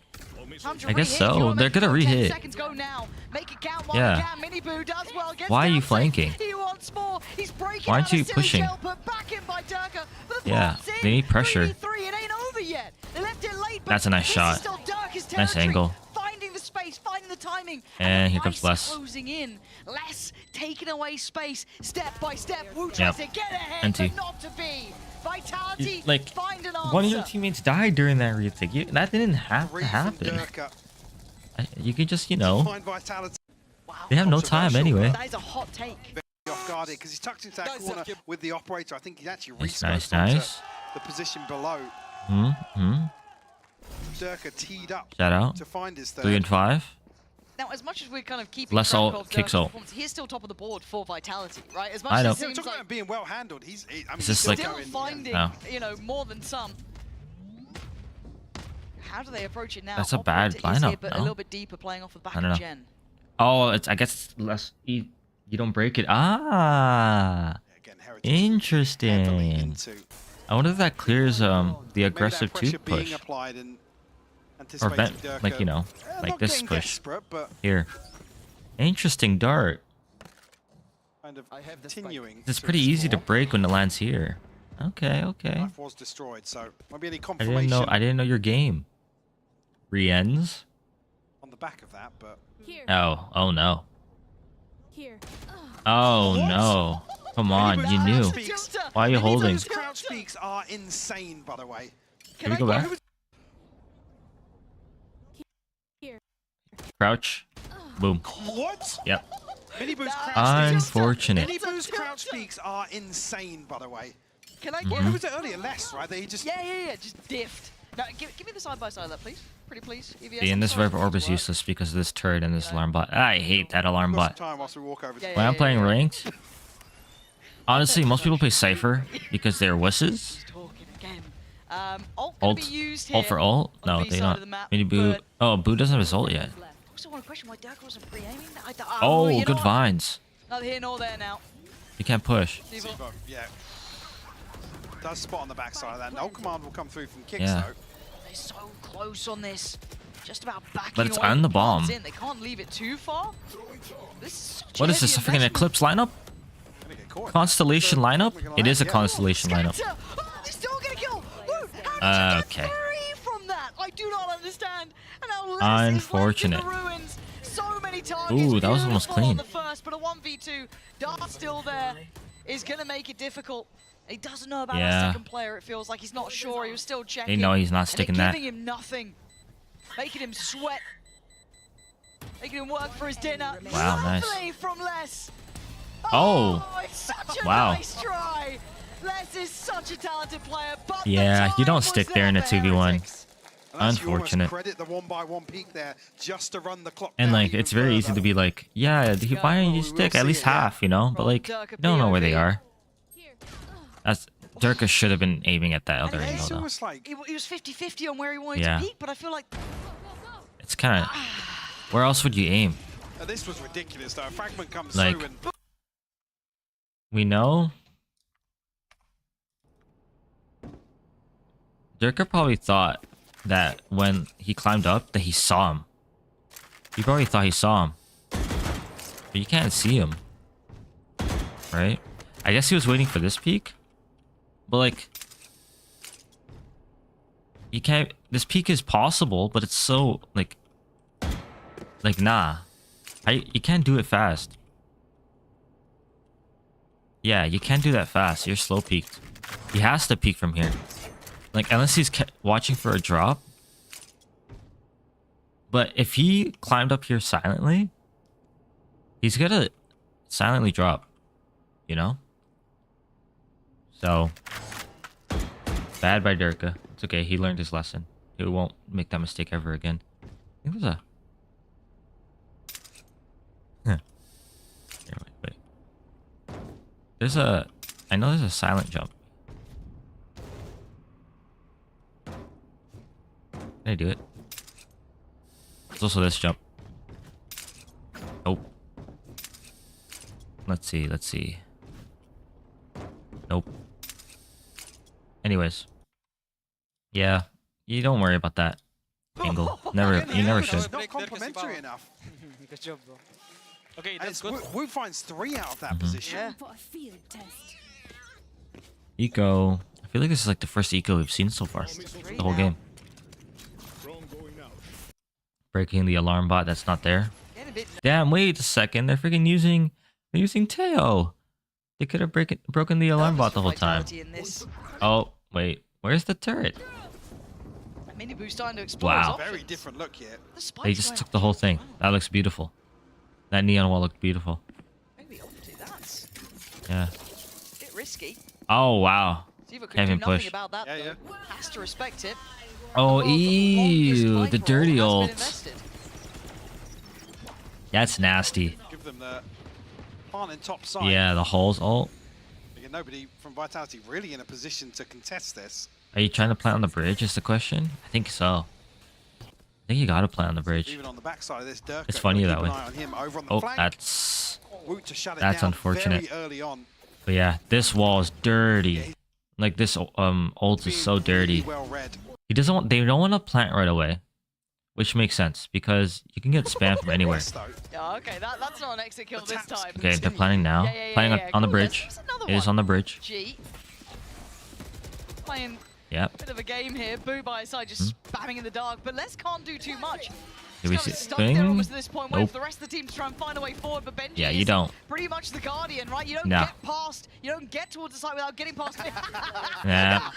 Time to I guess re-hit. so. If you wanna They're make it gonna go, 10 re-hit. seconds go now. Make it count while Yeah. you can. Mini Boo does well. Gets Why are you down safe. flanking? He wants more. He's breaking Why aren't out of you silly pushing? shell, put back in by Durka. But the Yeah, plant's in. they need pressure. 3v3. It ain't over yet. They left it late, but That's a nice this is shot. still Durka's Nice territory. angle. Finding the space, finding the timing. And the here comes Ice Les. closing in. Les taking away space, step by step. Wu Yep. tries to get ahead, Empty. but not to be. Vitality Like, find an answer. one of your teammates died during that retake. That didn't have to Three from happen. Durka. You could just, you know, Find Vitality Wow. they have no time Controversial, anyway. That is a hot take. off guard because he's tucked into that Nice, corner Zach. with the operator. I think he's actually Nice, rescoped nice, onto nice. the position below. Durka teed up Shout out. to find his 3 and third. 5. Now, as much as we're kind of keeping Less track ult, of kicks Durka's ult. performance, he is still top of the board for Vitality, right? As much I as know. it So seems talking like about being well handled, I mean, It's he's just still like- still going, finding, No. you know, more than some. How do they approach it now? That's a bad Operator is here, lineup, but no? a little bit deeper, playing off the back I don't of know. Gen. Oh, it's, I guess it's less. You don't break it. Ah, Again, Heritage heavily interesting. into I wonder if that clears the maybe aggressive that pressure two being push. applied and Or anticipating vent, Durka, like, you know, like not this getting push. desperate, but Here. Interesting dart. kind of continuing. It's to pretty easy to explore. break when it lands here. Okay, okay. Life was destroyed, so won't be any I confirmation didn't know your game. Re-ends? on the back of that, but Here. Oh no. Here. Oh What? no. Come on, Mini you Boo's knew. crouch peaks. Why are you Mini holding? Boo's crouch peaks are insane, by the way. Can we go back? Here. Crouch. Boom. What? Yep. Mini Boo's crouch peaks. Unfortunate. Mini Boo's crouch peaks are insane, by the way. Can I Mm-hmm. get? Who was it earlier? Less, right? They just Yeah. Just diffed. Now, give me the side by side there, please. Pretty please. EVS, See, and I'm this sorry. Rev Orb is useless because of this turret and this alarm bot. I hate that alarm got some bot. time whilst we walk over. Yeah, To When I'm playing ranked, honestly, most people play Cypher because they're wusses. Talking again. Ult gonna Ult. be used here. Ult for ult? on the No, B they side don't. of the map, Mini Boo. but Oh, Boo doesn't have his ult yet. I also want to question why Dirk wasn't pre-aiming that. Oh, you know good what? vines. Neither here nor there now. You can't push. Steve, But, yeah. Does spot on the backside of that. No command will come through from kicks Yeah. though. they're so close on this. Just about backing But it's away on the from plants bomb. in. They can't leave it too far. This is such What a is this? A heavy freaking investment. Eclipse lineup? Gonna get caught. Constellation lineup? It is a constellation lineup. Scatter! Oh, he's still gonna kill! Woo! How did you Okay. get three from that? I do not understand. And now Les Unfortunate. is left in the ruins. So many targets. Ooh, that was almost Beautiful on clean. the first, but a 1v2. Dart still there is gonna make it difficult. He doesn't know about Yeah. the second player. It feels like he's not sure. He was still checking. They know he's not and sticking they're that. giving him nothing, making him sweat, making him work for his dinner. Wow, nice. Lovely from Les. Oh. It's such a Wow. nice try. Les is such a talented player, but Yeah, the you time don't was stick there in a for 2v1. Heretics. And that's you almost Unfortunate. credit the 1-by-1 peak there just to run the clock And down like, even it's very easy further. to be like, yeah, why don't well, you we stick will at see least it, yeah. half, you know? But From like, Durka you don't know where they POV. are. Here. That's Durka should have been aiming at that other And angle it's though. almost like He was 50-50 on where he wanted Yeah. to peak, but I feel like It's kind of. Where else would you aim? this was ridiculous though. A fragment comes Like- through and We know. Durka probably thought that when he climbed up that he saw him. He probably thought he saw him. But you can't see him. Right? I guess he was waiting for this peak. But like, you can't, this peak is possible, but it's so like nah. You can't do it fast. Yeah, you can't do that fast. You're slow peaked. He has to peak from here. Like, unless he's watching for a drop. But if he climbed up here silently, he's gonna silently drop. You know? So, bad by Durka. It's okay. He learned his lesson. He won't make that mistake ever again. I think there's a... Huh. Here, wait. There's a... I know there's a silent jump. Can I do it? There's also this jump. Nope. Let's see. Nope. Anyways. Yeah. You don't worry about that angle. Never. You never should. It's not complimentary enough. Good job, bro. Okay, And that's it's good. Wu finds 3 out of that Mm-hmm. position. Yeah. For a field test. Eco. I feel like this is like the first eco we've seen so far. The whole game. Breaking the alarm bot that's not there. getting a bit Damn, wait a second. They're freaking using... They're using Teo. They could have broken the alarm bot the whole time. vitality in this. Oh, wait. Where's the turret? Mini Boo's starting to explore Wow. his Very options. different look here. The spike's They just going took up the whole as thing. well. That looks beautiful. That neon wall looked beautiful. Maybe I'll do that. Yeah. Bit risky. Oh, wow. Ziva could Can't do even nothing push. about that, Yeah, though. Has to respect it. Oh, The longest ew. fight The for all dirty has been ult. invested. That's nasty. Give them the plant in top side. Yeah, the holes ult. Again, nobody from Vitality really in a position to contest this. Are you trying to plant on the bridge is the question? I think so. I think you gotta plant on the bridge. Even on the backside of this, Durka. It's funnier keep that an way. eye on him over on the Oh, flank. that's... Woot to shut it that's down unfortunate. very early on. But yeah, this wall is dirty. Like, this ult is Being so dirty. Really well read. He doesn't want... They don't want to plant right away. Which makes sense, because you can get spam from anywhere. Yes, though. Yeah, okay, that's not an exit kill this taps time. Okay, they're planning now. Yeah, Planning on the cool, bridge. there's another It is one. on the bridge. G. playing Yep. a bit of a game here. Boo by his side, just spamming in the dark. But Les can't do too much. Do we He's see kind of stuck there thing? almost at this point, waiting Nope. for the rest of the team to try and find a way forward. But Benji Yeah, you is don't. pretty much the guardian, right? You don't No. get past, you don't get towards the side without getting past. Yeah.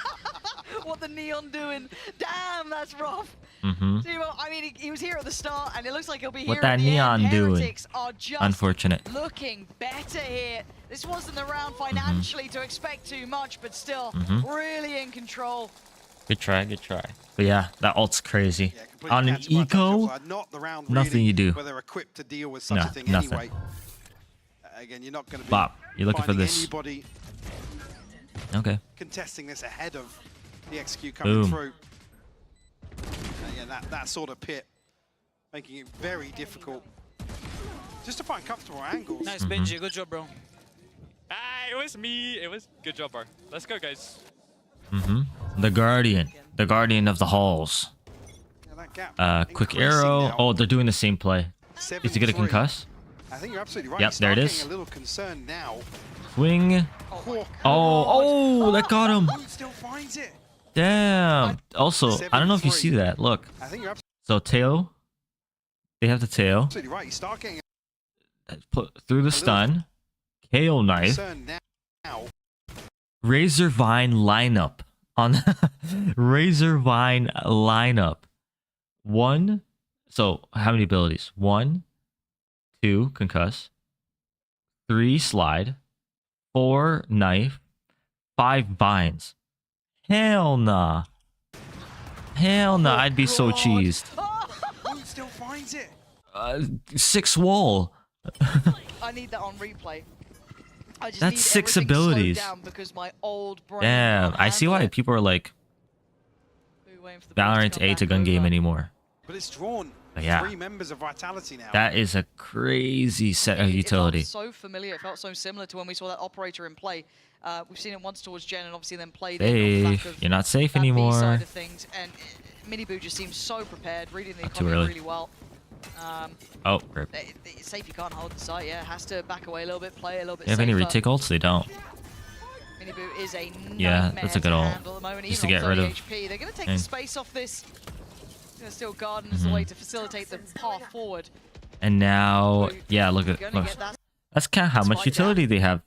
What the Neon doing? Damn, that's rough. Mm-hmm. Timo, I mean, he was here at the start, and it looks like he'll be What here that at the Neon end. doing? Heretics are just Unfortunate. looking better here. This wasn't the round financially to expect too much, but still really in control. Good try, good try. But yeah, that ult's crazy. Yeah, completely On an catch by touch eco, offside. Not the round nothing really you do. where they're equipped to deal with such No, a thing nothing. anyway. Again, you're not going to be Bop. You're looking for finding this. anybody Okay. contesting this ahead of the execute coming Boom. through. Yeah, that sort of pit, making it very difficult just to find comfortable angles. Nice, Benji. Good job, bro. Ah, it was me. It was good job, bro. Let's go, guys. The Guardian of the halls. Yeah, that gap Quick increasing arrow. now. Oh, they're doing the same play. Is he gonna 73. concuss? I think you're absolutely right. Yep, You there it start is. getting a little concerned now. Swing. Oh, that got him. Boot still finds it. Damn. Also, I don't know if you see that. Look. I think you're So tail. They have the tail. absolutely right. You start getting Put through the stun. KO knife. concerned now. Razor Vine lineup. On Razor Vine lineup. One. So how many abilities? 1, 2 concuss. 3 slide. 4 knife. 5 vines. Hell nah. Hell nah. I'd be so cheesed. Boot still finds it. 6 wall. I need that on replay. I just That's need 6 everything slowed abilities. down because my old brain Damn. can't I see handle why it. people are like We're waiting for the boys Valorant come ain't a back gun game over. anymore. But it's drawn But yeah. 3 members of Vitality now. That is a crazy set of It utility. felt so familiar. It felt so similar to when we saw that operator in play. We've seen it once towards Gen and obviously then played it off the back Safe. of You're not safe that B anymore. side of things. And Miniboo just seems so prepared, reading the Not too economy early. really well. Oh, rip. Safe, you can't hold the site. Yeah, has to back away a little bit, play a little bit They have any safer. retake ults? They don't. Miniboo is a Yeah, nightmare that's a good to ult. handle at the moment, Just even to on get rid 30 of HP. They're going to take thing. the space off this. Gonna still garden Mm-hmm. as a way to facilitate the path forward. And now, yeah, look at Gonna look. get that That's kind of how much spike utility they have.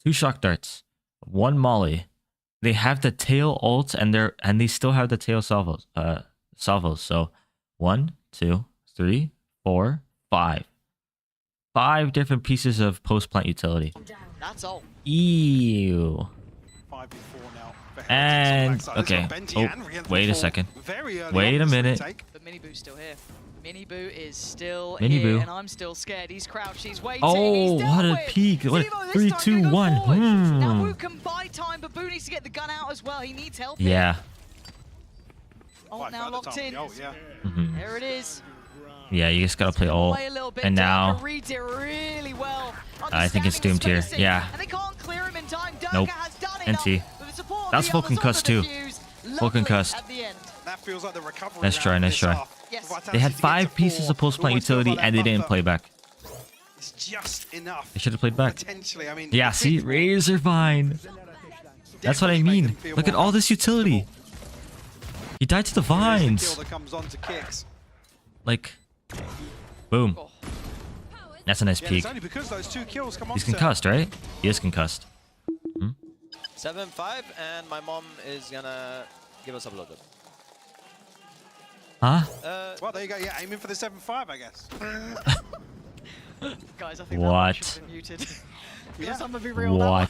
2 shock darts, 1 molly. They have the tail ult and they still have the tail salvos. Salvos. So 1, 2, 3, 4, 5. 5 different pieces of post plant utility. That's all. Ew. 5v4 now. for Heretics And- on the backside. This okay. one, Benji Oh, and Rian wait a fall second. very early Wait on a this minute. retake. But Miniboo's still here. Miniboo is still Miniboo. here, and I'm still scared. He's crouched, he's waiting. Oh, he's dealt what a with. peek. What a Timo, this 3, time 2, gonna go 1. forward. Now Hmm. Wu can buy time, but Boo needs to get the gun out as well. He needs help here. Yeah. Oh, Five now at a locked time. in. Oh, yeah. Mhm. There it is. Yeah, you just gotta play ult. Play a little bit. And Durka now, reads it really well. I think it's Understanding doomed the here. spacing, Yeah. And they can't clear him in time. Durka Nope. has done NT. enough with the support of That's the full others on concussed the too. defuse. Full Lovely concussed. At the end. That feels like the recovery Nice round try, of nice this try. half. Yes. For Vitality They had to get 5 to pieces 4, of post plant almost feels utility like that and they didn't buffer play back. It's just enough. They should have played back. Potentially, I mean. Yeah, the see, fifth Razor Vine. That's what I definitely make mean. them feel Look at more all this utility. He died to the Here's the vines. kill that comes on to kicks. Like, boom. Oh. That's a nice Yeah, peek. it's only because those 2 kills come on He's to concussed, right? He is concussed. 7-5, and my mom is gonna give us a blow. Huh? Well, there you go. Yeah, aiming for the 7-5, I guess. Guys, I think What? that should have been muted. Yeah. I'm gonna be real What?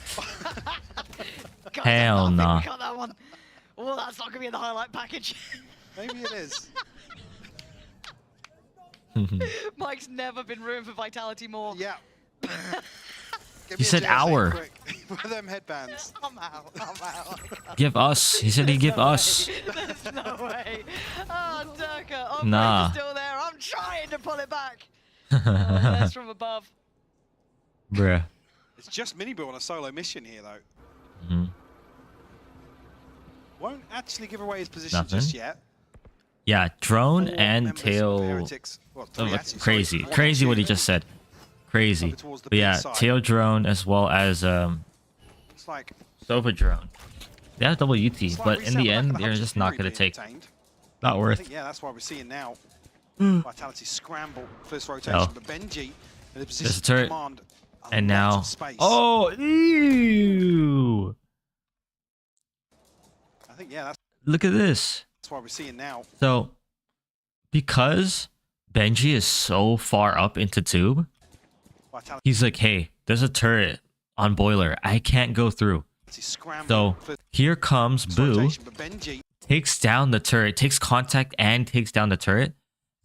Guys, Hell I think nah. we got that one. Oh, that's not gonna be in the highlight package. Maybe it is. Mike's never been ruined for Vitality more. Yeah. Give He me a said jail save hour. quick. With them headbands. I'm out. I'm out. Give us. He said he'd give us. There's no way. Oh, Durka. Oh, Nah. still there. I'm trying to pull it back. Oh, that's from above. Bruh. It's just Miniboo on a solo mission here, though. Mhm. Won't actually give away his position Nothing. just yet. Yeah, drone 4 and members of tail. Heretics. Well, Oh, 3 actually, crazy. sorry. Crazy what he 1 just said. Crazy. Over towards the But yeah, B side. tail drone as well as It's like Sova drone. They have double UT, Slight but in reset the on back of end, the they're Hudson just not Fury going to being take. obtained. Not I worth. think, yeah, that's why we're seeing now. Vitality scramble first rotation, No. but Benji in a There's position a to turret. command a And lot now, of space. oh, ew. I think, yeah, that's Look at this. why we're seeing now. So, because Benji is so far up into tube, Vitality he's like, hey, there's a turret on boiler. I can't go through. scramble So first here comes Boo, rotation, but Benji takes down the turret, takes contact and takes down the turret.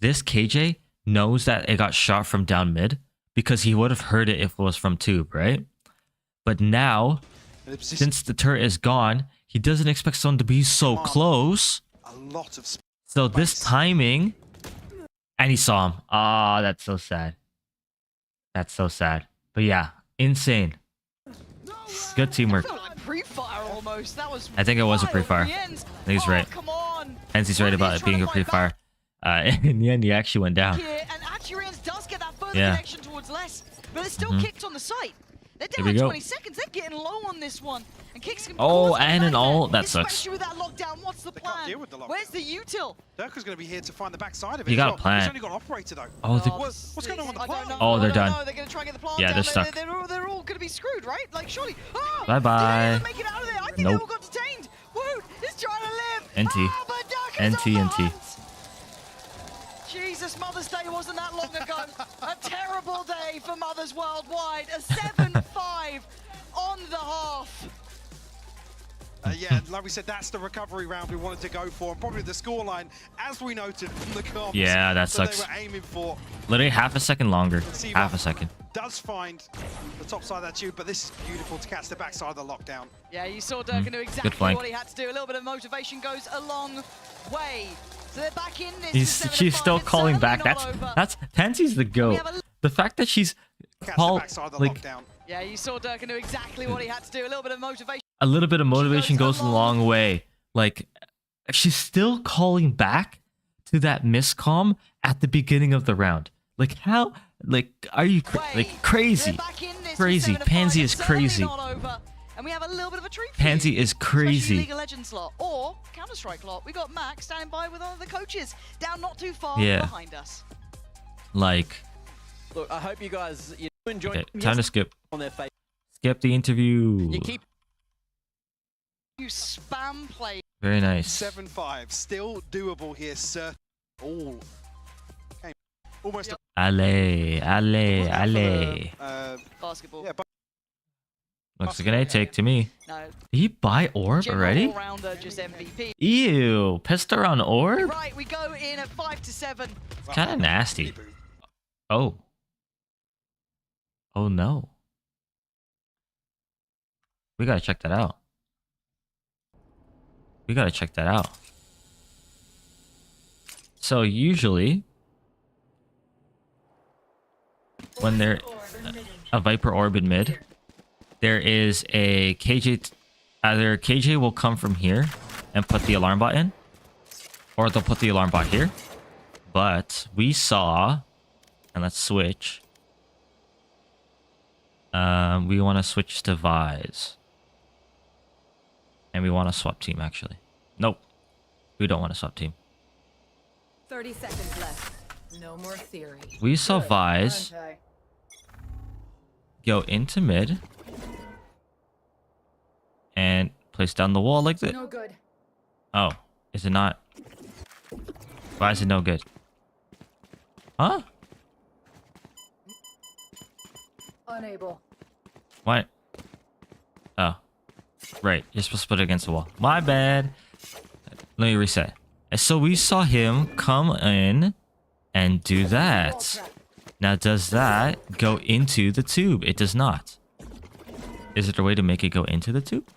This KJ knows that it got shot from down mid because he would have heard it if it was from tube, right? But now, in a position since the turret is gone, he doesn't expect someone to be so close. a lot of space. So this timing, and he saw him. Ah, that's so sad. That's so sad. But yeah, insane. Good teamwork. Felt like pre-fire almost. That was. I think it was a wild pre-fire. in the end. I think he's Oh, right. Come on. Hence he's right about it being a pre-fire. In the end, he actually went down. Here, and Acturians does get that further Yeah. connection towards less, but they're still kicked on the site. They're Here down we at go. 20 seconds. They're getting low on this one. And Kicks can Oh, cause a and an nightmare, ult. That sucks. Especially with that lockdown. What's the They can't plan? deal with the lockdown. Where's the util? Durka's going to be here to find the backside of it. You as got a well. plan. He's only got an operator though. Oh, the, What's going on with the I don't plant? know. Oh, I they're don't done. know. They're going to try and get the plant Yeah, down. they're stuck. They're all going to be screwed, right? Like, surely. Oh, Bye-bye. Did they even make it out of there? I think they Nope. all got detained. Woot is trying to live. NT. Oh, but Durka's NT, on the NT. hunt. Jesus, Mother's Day wasn't that long ago. A terrible day for mothers worldwide. A 7-5 on the half. Yeah, like we said, that's the recovery round we wanted to go for, and probably the scoreline, as we noted from the comms. Yeah, that They sucks. were aiming for. Literally half a second longer. See Half what a second. Does find the top side of that tube, but this is beautiful to catch the backside of the lockdown. Yeah, you saw Durkin do exactly flank. what he had to do. A little bit of motivation goes a long way. So they're back in this. She's still calling back. That's Pansy's the goat. The fact that she's Catch the called backside of the like lockdown. Yeah, you saw Durkin do exactly what he had to do. A little bit of motivation. a little bit of motivation goes a long way. Like she's still calling back to that miscomm at the beginning of the round. Like how? Like are you like crazy? They're back in this with Crazy. 7-5. Pansy It's is certainly crazy. not over. And we have a little bit of a treat for Pansy you. is Especially crazy. League of Legends slot or Counter-Strike lot. We got Max standing by with one of the coaches down not too far Yeah. behind us. Like Look, I hope you guys enjoyed okay, time to skip. on their face. Skip the interview. You keep You spam play. Very nice. 7-5, still doable here, sir. Oh, okay. Almost. Ale, ale, ale. Basketball. Yeah, but Looks like an A take to me. No. Did he buy orb General already? all-rounder, just MVP. Ew, pissed her on orb? Right, we go in at 5-7. It's kind of nasty. Oh. Oh no. We gotta check that out. We gotta check that out. So usually, when there a Viper orb in mid, there is a KJ. Either KJ will come from here and put the alarm bot in, or they'll put the alarm bot here. But we saw, and let's switch. We want to switch to Vise. And we want to swap team, actually. Nope. We don't want to swap team. 30 seconds left. No more theory. We saw Vise go into mid. And place down the wall like this. No good. Oh, is it not? Why is it no good? Huh? Unable. What? Oh. Right, you're supposed to put it against the wall. My bad. Let me reset. So we saw him come in and do that. Now does that go into the tube? It does not. Is there a way to make it go into the tube?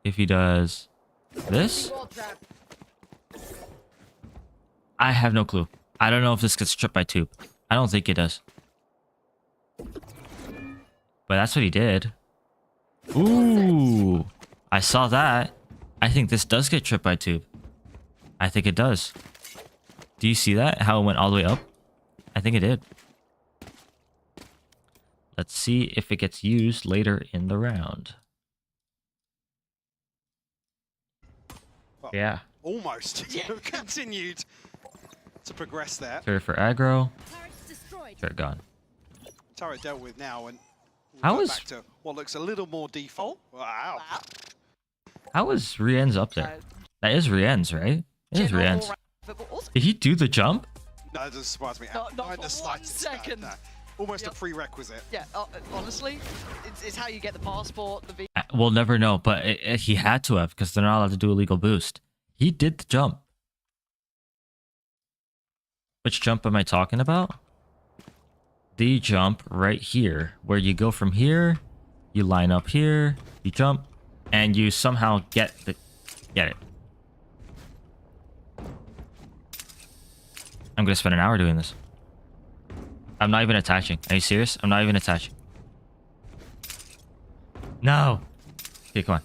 If he does this? I have no clue. I don't know if this gets tripped by tube. I don't think it does. But that's what he did. Ooh. I saw that. I think this does get tripped by tube. I think it does. Do you see that? How it went all the way up? I think it did. Let's see if it gets used later in the round. Yeah. almost Yeah. continued to progress there. Turret for aggro. Turret's destroyed. Turret gone. Turret dealt with now, and we'll How go is- back to what looks a little more default. Wow. Wow. How is Rien's up there? That is Rien's, right? It is General Rien's. all-round football. Also, Did he do the jump? No, that doesn't surprise me. Not in for the one slightest. second. No. Almost Yep. a prerequisite. yeah, honestly, it's how you get the passport, the We'll never know, but he had to have because they're not allowed to do a legal boost. He did the jump. Which jump am I talking about? The jump right here, where you go from here, you line up here, you jump, and you somehow get it. I'm gonna spend an hour doing this. I'm not even attaching. Are you serious? I'm not even attaching. No. Okay, come on.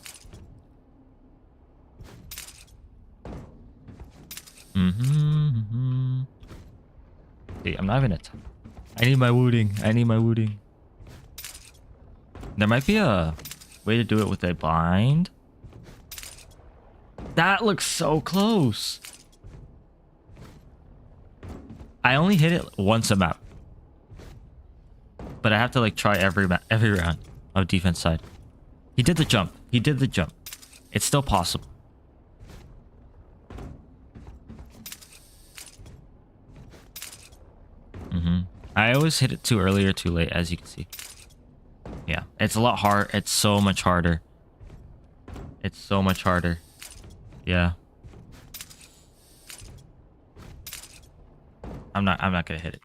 See, I'm not even attaching. I need my wooting. I need my wooting. There might be a way to do it with a bind. That looks so close. I only hit it once a map. But I have to like try every round of defense side. He did the jump. He did the jump. It's still possible. I always hit it too early or too late, as you can see. Yeah, it's a lot hard. It's so much harder. It's so much harder. Yeah. I'm not gonna hit it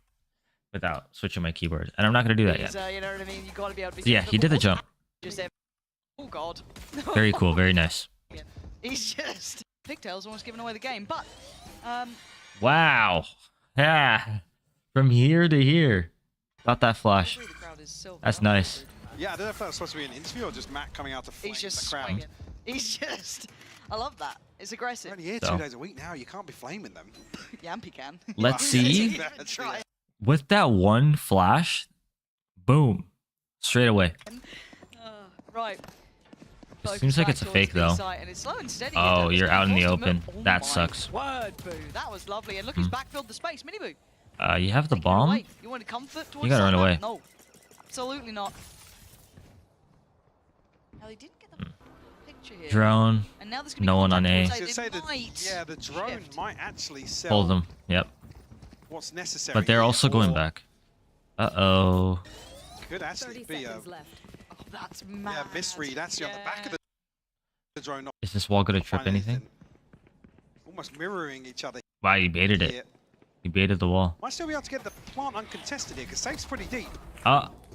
without switching my keyboard, and I'm not gonna do that yet. you know what I mean? You gotta be able to be Yeah, he did the jump. Just there. Oh god. Very cool. Very nice. He's just pigtails almost giving away the game, but Wow. Yeah. From here to here. Got that flash. the crowd is so That's phenomenal. nice. Yeah, I don't know if that was supposed to be an interview or just Matt coming out to flame He's just the crowd. swinging. He's just I love that. It's aggressive. They're only here So. 2 days a week now. You can't be flaming them. Yampy can. Let's Yeah, see. that's- Try. With that one flash, boom. Straight away. Right. Seems like Focus it's a back fake, towards though. B site, and it's slow and steady Oh, here, you're Devastator. out in the Forced to open. move. Oh That my sucks. Word, Boo. That was lovely. And look, he's backfilled the space. Mini Boo. You have the Taking it bomb? away. You want to comfort towards You gotta run Sunmap? away. No. Absolutely not. Now, they didn't get the picture here. Drone. And now there's gonna be No one on contact A. towards I was They gonna say might yeah, the drone shift. might actually sell Hold them. Yep. what's necessary. But they're here, also going or back. Uh-oh. Could actually 30 be a seconds left. Oh, that's mad. misread actually on the back of the drone. Not Is this wall gonna trip find anything? Almost mirroring each other Wow, you baited it. here. You baited the wall. Might still be able to get the plant uncontested here because safe's pretty deep.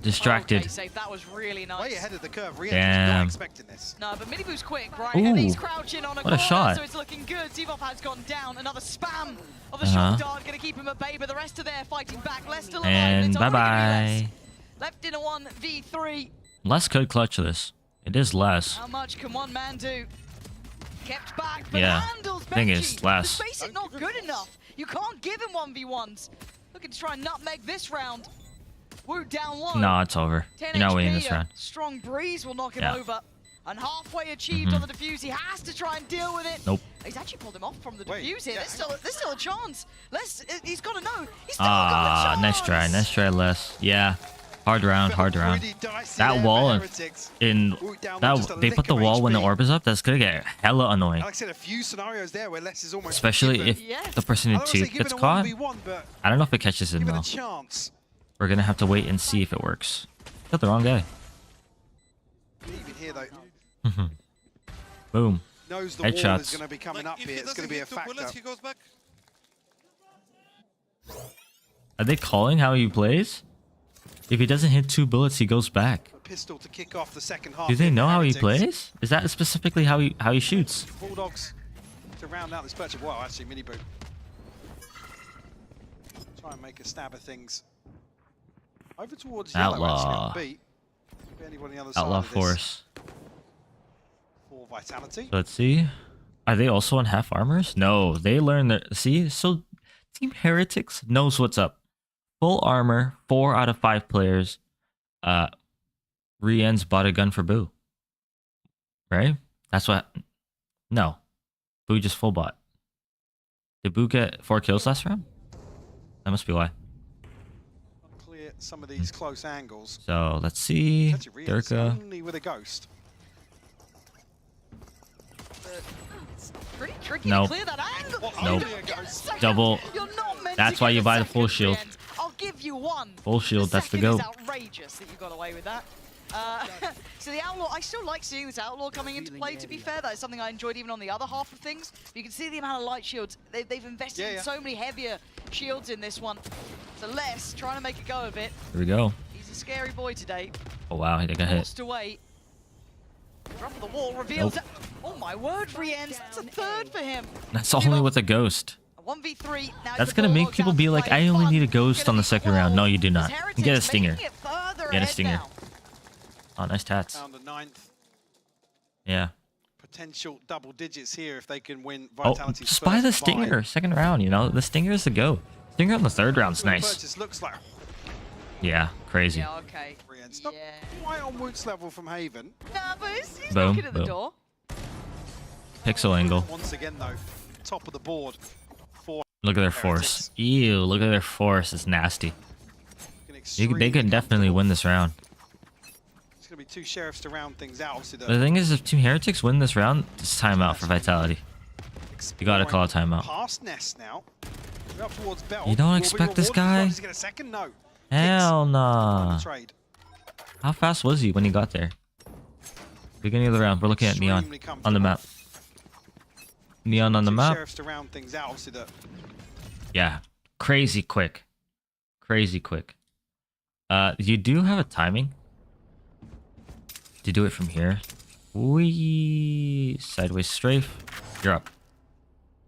Distracted. Okay, safe. That was really nice. Way ahead of the curve. Rien's Damn. not expecting this. No, but Miniboo's quick, right? Ooh. And he's crouching on a What a corner, shot. so it's looking good. Zivov has gone down. Another spam of the Uh-huh. shock dart, going to keep him at bay, but the rest are there fighting back. Less still alive. And it's only gonna be bye-bye. Left in a 1v3. Les could clutch this. It is Les. How much can one man do? Kept back, but Yeah. handles Thing Benji. is, Les. The space is not good enough. You can't give him 1v1s. Looking to try and nutmeg this round. Woo down low. No, it's over. 10 You're not winning HP, this a round. strong breeze will knock him Yeah. over. And halfway achieved on the defuse. He has to try and deal with it. Nope. He's actually pulled him off from the Wait, defuse here. yeah, There's still a chance. He's got to know. He's still got a chance. Nice try. Nice try, Les. Yeah. Hard round, hard round. Pretty dicey That there wall for and- Heretics. In Ooh, down that just a they put lick the of wall when the HP. orb is up, that's gonna get hella annoying. Like I said, a few scenarios there where Les is almost Especially given, if Yeah. the person I in don't wanna say tube given gets a caught. 1v1, but I don't know if it catches him given though. a chance. We're gonna have to wait and see if it works. Got the wrong guy. Even here though, Boom. knows the wall is Headshots. going to be coming up here. It's going to be a factor. he goes back. Are they calling how he plays? If he doesn't hit 2 bullets, he goes back. A pistol to kick off the second half. Do they here for know how he Heretics. plays? Is that specifically how he shoots? Bulldogs to round out this purchase. Well, actually, mini boot. Try and make a stab at things. Over towards yellow, Outlaw. actually, on B. Could be anyone on the other Outlaw side of this Force. for Vitality. Let's see. Are they also on half armors? No, they learn that. See, so Team Heretics knows what's up. Full armor, 4 out of 5 players. Rien's bought a gun for Boo. Right? That's what. No. Boo just full bot. Did Boo get 4 kills last round? That must be why. Clear some of these close angles. So let's see. That's Rien's Durka. only with a ghost. But it's pretty tricky Nope. to clear that angle. What, Nope. only a ghost? Double. You're not meant That's to why get you a buy the second full shield. Rien's. I'll give you one. Full shield, that's the second go. is outrageous that you got away with that. So the Outlaw, I still like seeing this Outlaw coming into play, to be fair. That is something I enjoyed even on the other half of things. You can see the amount of light shields. They've invested in so many heavier shields in this one. So Les trying to make a go of it. Here we go. He's a scary boy today. Oh wow, he got hit. Forced to wait. Drop of the wall reveals. Oh my word, Rien's. That's a third for him. That's only with a ghost. A 1v3. Now That's gonna make people be like, I only need a ghost on the second round. No, you do not. You get a stinger. Get a stinger. Oh, nice tats. Down to 9th. Yeah. Potential double digits here if they can win Oh, Vitality's just buy the first buy. stinger. Second round, you know? The stinger is the go. Stinger on the third round's nice. Purchase looks like Yeah, crazy. Yeah, okay. Rien's not Yeah. quite on Woot's level from Haven. Nah, but he's Boom, knocking at the boom. door. Pixel angle. Once again though, top of the board for Look at their force. Ew, look at their force. It's nasty. They extremely could definitely win this round. It's going to be 2 sheriffs to round things out. Obviously, The thing is, if Team Heretics win this round, it's timeout for Vitality. You gotta call a timeout. Past Nest now. We're up towards Bell. You don't Will be expect this rewarded as well. guy? Does he get a second? No. Hell Kicks. nah. Trade. How fast was he when he got there? Beginning of the round, we're looking at Neon Extremely on the map. Neon on the 2 map. sheriffs to round things out. Obviously, the Yeah, crazy quick. Crazy quick. You do have a timing to do it from here. Wee sideways strafe. You're up.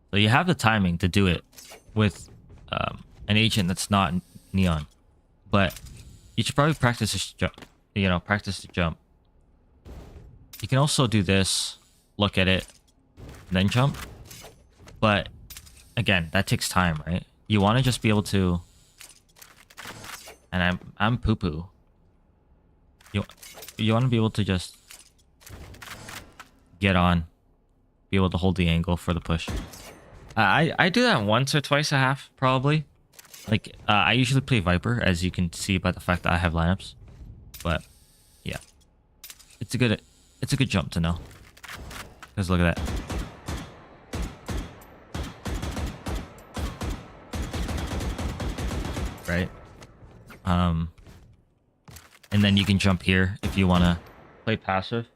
So you have the timing to do it with an agent that's not Neon, but you should probably practice this jump. You know, practice the jump. You can also do this, look at it, then jump. But again, that takes time, right? You want to just be able to. And I'm poo poo. You want to be able to just get on, be able to hold the angle for the push. I do that once or twice a half probably. Like I usually play Viper, as you can see by the fact that I have lineups. But yeah, it's a good jump to know. Because look at that. Right. And then you can jump here if you want to play passive.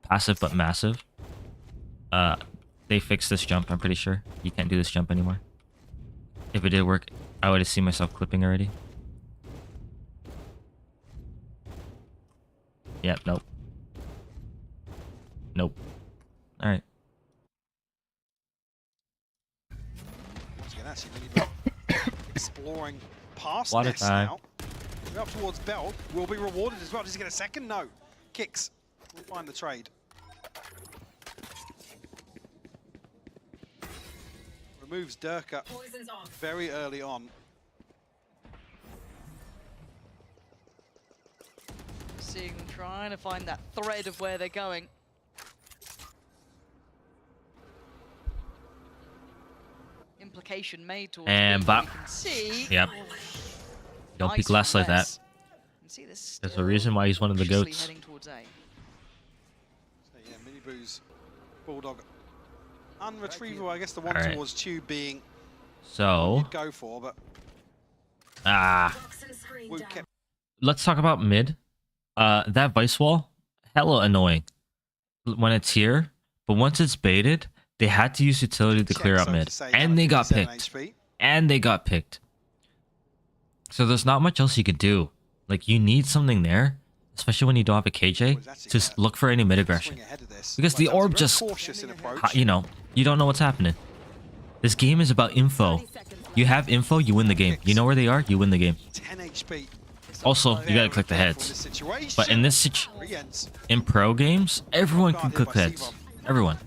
Passive but massive. They fixed this jump, I'm pretty sure. You can't do this jump anymore. If it did work, I would have seen myself clipping already. Yep, nope. Nope. Alright. once again, actually, really exploring past Water Nest time. now. We're up towards Bell. Will be rewarded as well. Does he get a second? No. Kicks. We'll find the trade. Removes Durka very early on. Seeing them trying to find that thread of where they're going. Implication made towards And B, but bop. you can see. Yep. Don't Nice peek less from like that. Les. You can see this There's a still reason why he's one of the cautiously goats. heading towards A. So yeah, Mini Boo's Bulldog. Unretrievable, I guess the one Alright. towards Tube being So, you'd go for, but Woot kept let's talk about mid. That Vice Wall, hella annoying when it's here, but once it's baited, they had to use utility to clear checks out over mid, to say and they got 57 picked. HP. And they got picked. So there's not much else you could do. Like, you need something there, especially when you don't have a KJ, to look for any mid aggression. Swing ahead of this. Because the Vitality orb very just, cautious in approach. you know, you don't know what's happening. This game is about info. You have info, you win the game. You know where they are, you win the game. 10 HP. Also, you gotta click the heads. But in this in pro games, everyone can click heads. Everyone.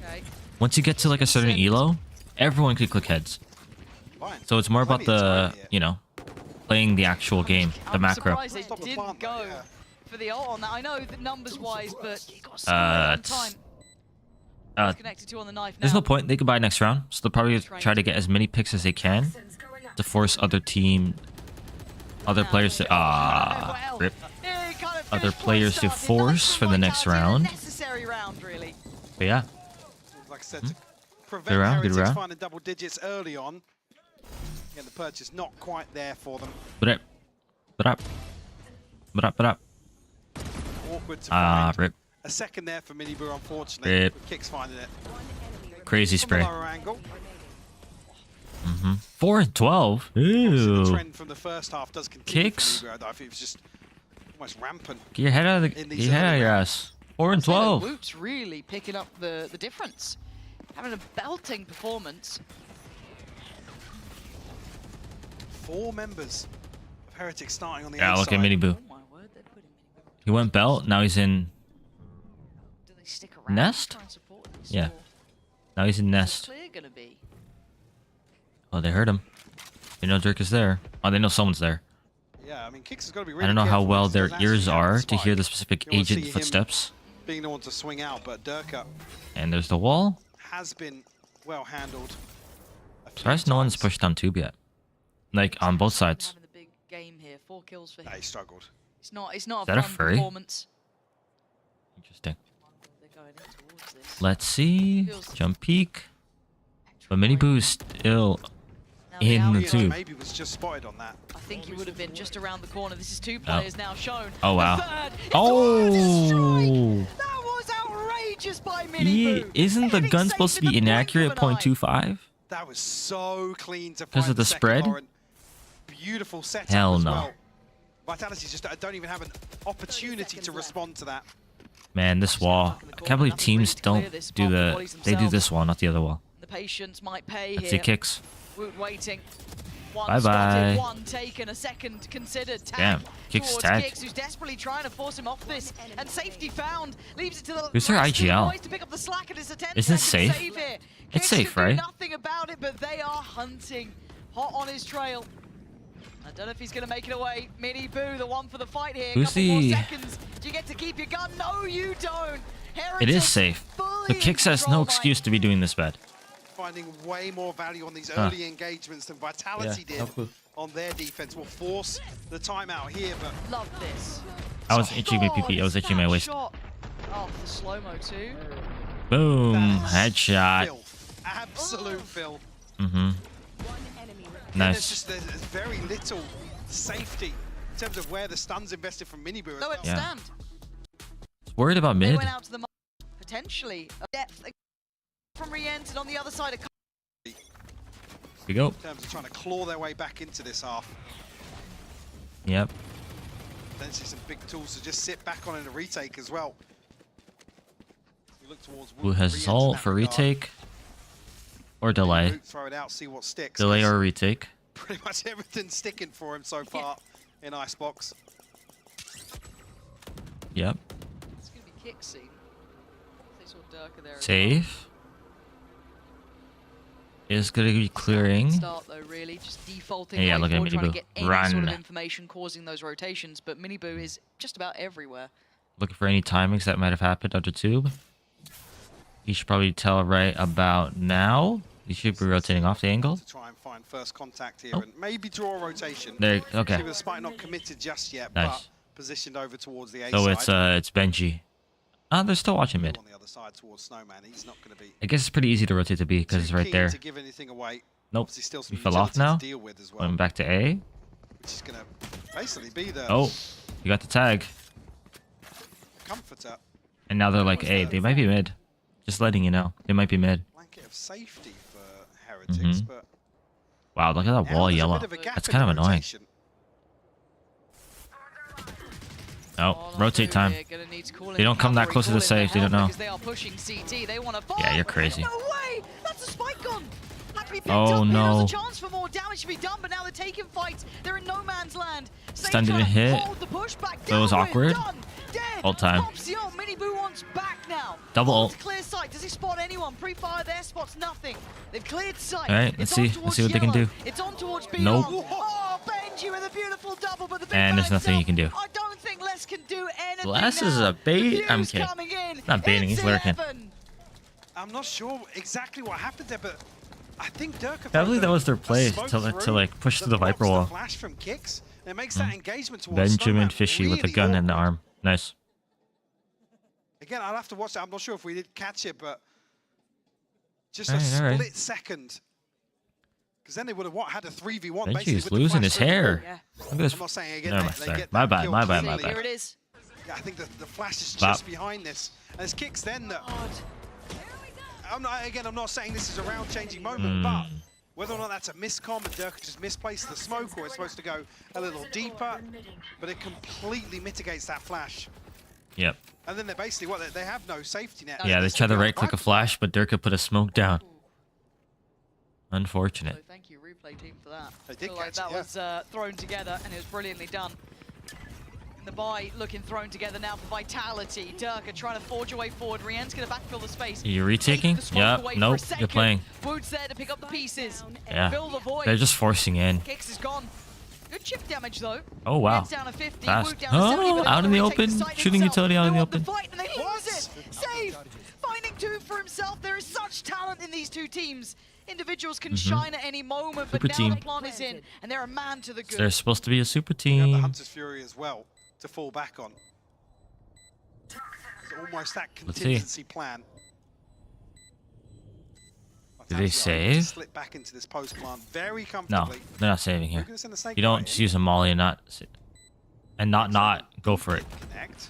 Okay. Once you get to like a certain elo, everyone can click heads. So it's more about the, you know, playing the actual game, the I'm macro. surprised they Stop the didn't plant, go yeah. for the ult on that. I know that numbers wise, but he got so on time. Connected to on the knife now. There's no point. They could buy next round, so they'll probably try to get as many picks as they can to force other players to rip. Other players to force for the next round. Necessary round, really. But yeah, Like I said, to prevent Good round, good Heretics round. finding double digits early on. Again, the purchase not quite there for them. but up. Awkward to find Rip. a second there for Miniboo, unfortunately. Rip. But Kicks finding it Crazy from the spray. lower angle. 4 and 12. Obviously, the Ooh. trend from the first half does continue. Kicks. For Miniboo. I think it was just almost rampant. Get your head out of In the these get your head out of early your rounds. ass. 4 and I'd say that 12. Whoop's really picking up the difference. Having a belting performance. 4 members of Heretics starting on the Yeah, look at outside. Miniboo. Oh my word, they're putting Miniboo. He went belt. Now he's in. Do they stick around? Nest? Try and support this, Yeah. or Now he's in what's nest. clear gonna be? Oh, they heard him. They know Dirk is there. Oh, they know someone's there. Yeah, I mean, Kicks has got to be really I don't know how careful well because their there's actually ears a are to spike. hear the specific You wanna see agent him footsteps. Being the one to swing out, but Durka And there's the wall. has been well handled. a few Surprised no one's times. pushed on tube yet. Like on both sides. Having the big game here. 4 kills for him. They struggled. It's not that a a fun furry? performance. Interesting. They're going in towards this. Let's see. Jump peek. But Miniboo's still Now in out the here, tube. Maybe was just spotted on that. I think he would have been just around the corner. This is 2 players now shown. Oh, The wow. third. It's Oh! That was outrageous by He, Miniboo. isn't the Heading gun safe supposed to in be the blink inaccurate of an eye. 0.25? That was so clean to 'Cause find of the second spread? Lauren. Beautiful setup Hell as no. well. Vitality just don't even have an opportunity to respond to that. Man, this wall. I can't believe teams don't do they do this wall, not the other wall. The patience might pay Let's see here. kicks. Woot waiting. One Bye-bye. spotted, one taken, a second considered. Tag Damn, Kicks towards tagged. Kicks, who's desperately trying to force him off this, and safety found. Leaves it to the Who's their rest of the IGL? boys to pick up the slack at his attempt. Isn't it Second safe? save here. It's Kicks safe, can do right? Nothing about it, but they are hunting. Hot on his trail. I don't know if he's going to make it away. Miniboo, the one for the fight here. Who's Couple more the- seconds. Do you get to keep your gun? No, you don't. It Heretics is safe. fully The in kicks has control no by- excuse to be doing this bad. Finding way more value on these early engagements than Vitality did on their defense. Will force the timeout here, but Love this. I was itching my PP. I was itching my waist. Shot. Oh, the slow-mo too. Boom. that's Headshot. filth. Absolute filth. Mm-hmm. There's Nice. just there's very little safety in terms of where the stuns invested from Miniboo. No, it's Yeah. stand. Worried about They mid. went out to the potentially a depth from re-entered on the other side of. Here we go. In terms of trying to claw their way back into this half. Yep. Potentially some big tools to just sit back on in a retake as well. We look towards Who Woot has re-enter assault that for regard. retake? Or delay? Woot throw it out, see what sticks. Delay 'cause or retake? pretty much everything's sticking for him so far in Icebox. Yep. It's gonna be kick scene. They saw Durka there. as well. Safe. Is going to be clearing. Start though, really, just defaulting. Yeah, way look at forward, trying to Miniboo. get any sort Run. of information causing those rotations, but Miniboo is just about everywhere. Looking for any timings that might have happened under tube. You should probably tell right about now. You should be rotating off the angle. To try and find first contact here Oh. and maybe draw a rotation. There. Okay. See, the spike not committed just yet, Nice. but positioned over towards the A So side. it's Benji. Ah, they're still watching mid. On the other side towards Snowman, he's not going to be I guess it's pretty easy to rotate to B because it's too right keen there. to give anything away. Nope. Obviously still some We fell off utility now. to deal with as well, Going back to A. which is going to basically be the Oh, you got the tag. comforter, And now they're like, hey, they might be mid. Just letting you know. They might be mid. blanket of safety for Heretics, Mhm. but Wow, look at that now wall there's a yellow. bit of a gap That's in kind the of annoying. rotation. Oh, rotate time. They don't come that close to the safe, they don't know. Because they are pushing CT. They want to bomb. Yeah, you're crazy. No way! That's a spike gun. Had to be picked Oh, up. Here, there no. was a chance for more damage to be done, but now they're taking fights. They're in no man's land. Stun didn't hit. Hold the push back That was down. awkward. Done. Dead. Ult time. Pops the ult. Miniboo wants back now. Double Ult ult. Clear sight. Does he spot anyone? Pre-fire their spots. Nothing. They've cleared sight. All right, let's It's on see. Let's towards see what they can yellow. do. It's on towards Nope. beyond. Oh, Benji with a beautiful double, but the big And man there's nothing you himself, can do. I don't think Les can do anything Les now. is a bait? The I'm view's kidding. coming in. Not baiting, It's he's lurking. 11. I'm not sure exactly what happened there, but I think Dirk. I believe that was their play to like push to the Viper wall. Flash from Kicks. It makes that engagement towards Benjamin Snowman Fishy with a really gun in the awkward. arm. Nice. Again, I'll have to watch that. I'm not sure if we did catch it, but just a Alright. split second. Because then they would have had a 3v1 Benji's basically with the losing flash his through the hair. Yeah. Look at this. I'm not saying again, Never mind, they sorry. get My that bad, kill my bad, cleanly. my bad. Here it is. Yeah, I think the flash is Bop. just behind this. And it's Kicks then that... I'm not saying this is a round-changing moment, but whether or not that's a miscom and Dirk just misplaced the smoke or it's supposed to go a little deeper, but it completely mitigates that flash. Yep. And then they're basically, they have no safety net. Yeah, they tried to right-click a flash, but Dirk put a smoke down. Unfortunate. So thank you, replay team, for that. They did Feel like catch that it, yeah. was thrown together, and it was brilliantly done. And the buy looking thrown together now for Vitality. Dirk are trying to forge a way forward. Rien's going to backfill the space. Are you Take retaking? the smoke Yep. away for a Nope. second. You're playing. Wood's there to pick up the pieces. Yeah. Fill the void. They're just forcing in. Kicks is gone. Good chip damage though. Oh, wow. Rien's down to 50. Fast. Wood down to 70, Oh, but out in they the retake open. site Shooting himself. utility out in They the want open. fight and they lose it. Save. Finding two for himself. There is such talent in these two teams. Individuals can shine at any moment, but Super now team. the plant is in, and they're a man to the good. They're supposed to be a super You have the team. Hunter's Fury as well to fall back on. It's almost that Let's see. contingency plan. Do they Vitality are able to save? Slip back into this post plant very No, comfortably. they're not saving We're here. gonna send the snake You don't right just in. use a molly and not go for it. Connect.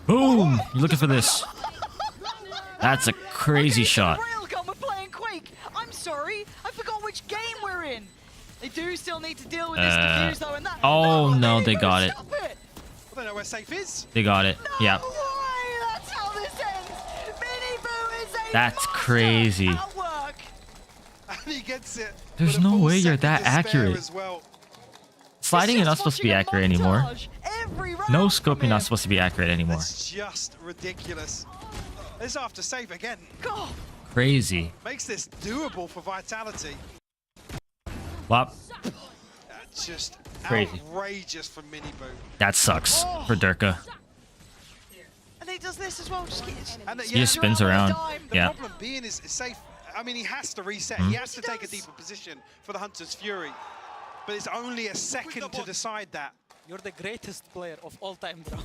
Boom! You're looking for this. That's a crazy shot. Railgun, we're playing Quake. I'm sorry, I forgot which game we're in. They do still need to deal with this defuse though, and that. Oh, no, Miniboot, they got it. stop it. I don't know where safe is. They got it. No Yeah. way, that's how this ends. Miniboo is a That's monster crazy. at work. And he gets it. There's with a no full way you're second that to spare accurate. As well. Sliding It's is not just supposed to be watching a accurate anymore. montage every round No from scoping not him. supposed to be accurate anymore. It's just ridiculous. This after save again God, Crazy. makes this doable for Vitality. Wop. Just Crazy. outrageous from Miniboo. That sucks for Durka. and he does this as well. Just And He just spins around. The Yeah. problem being is safe. I mean, he has to reset. He has to take a deeper position for the Hunter's Fury. But it's only a second to decide that. You're the greatest player of all time, bro.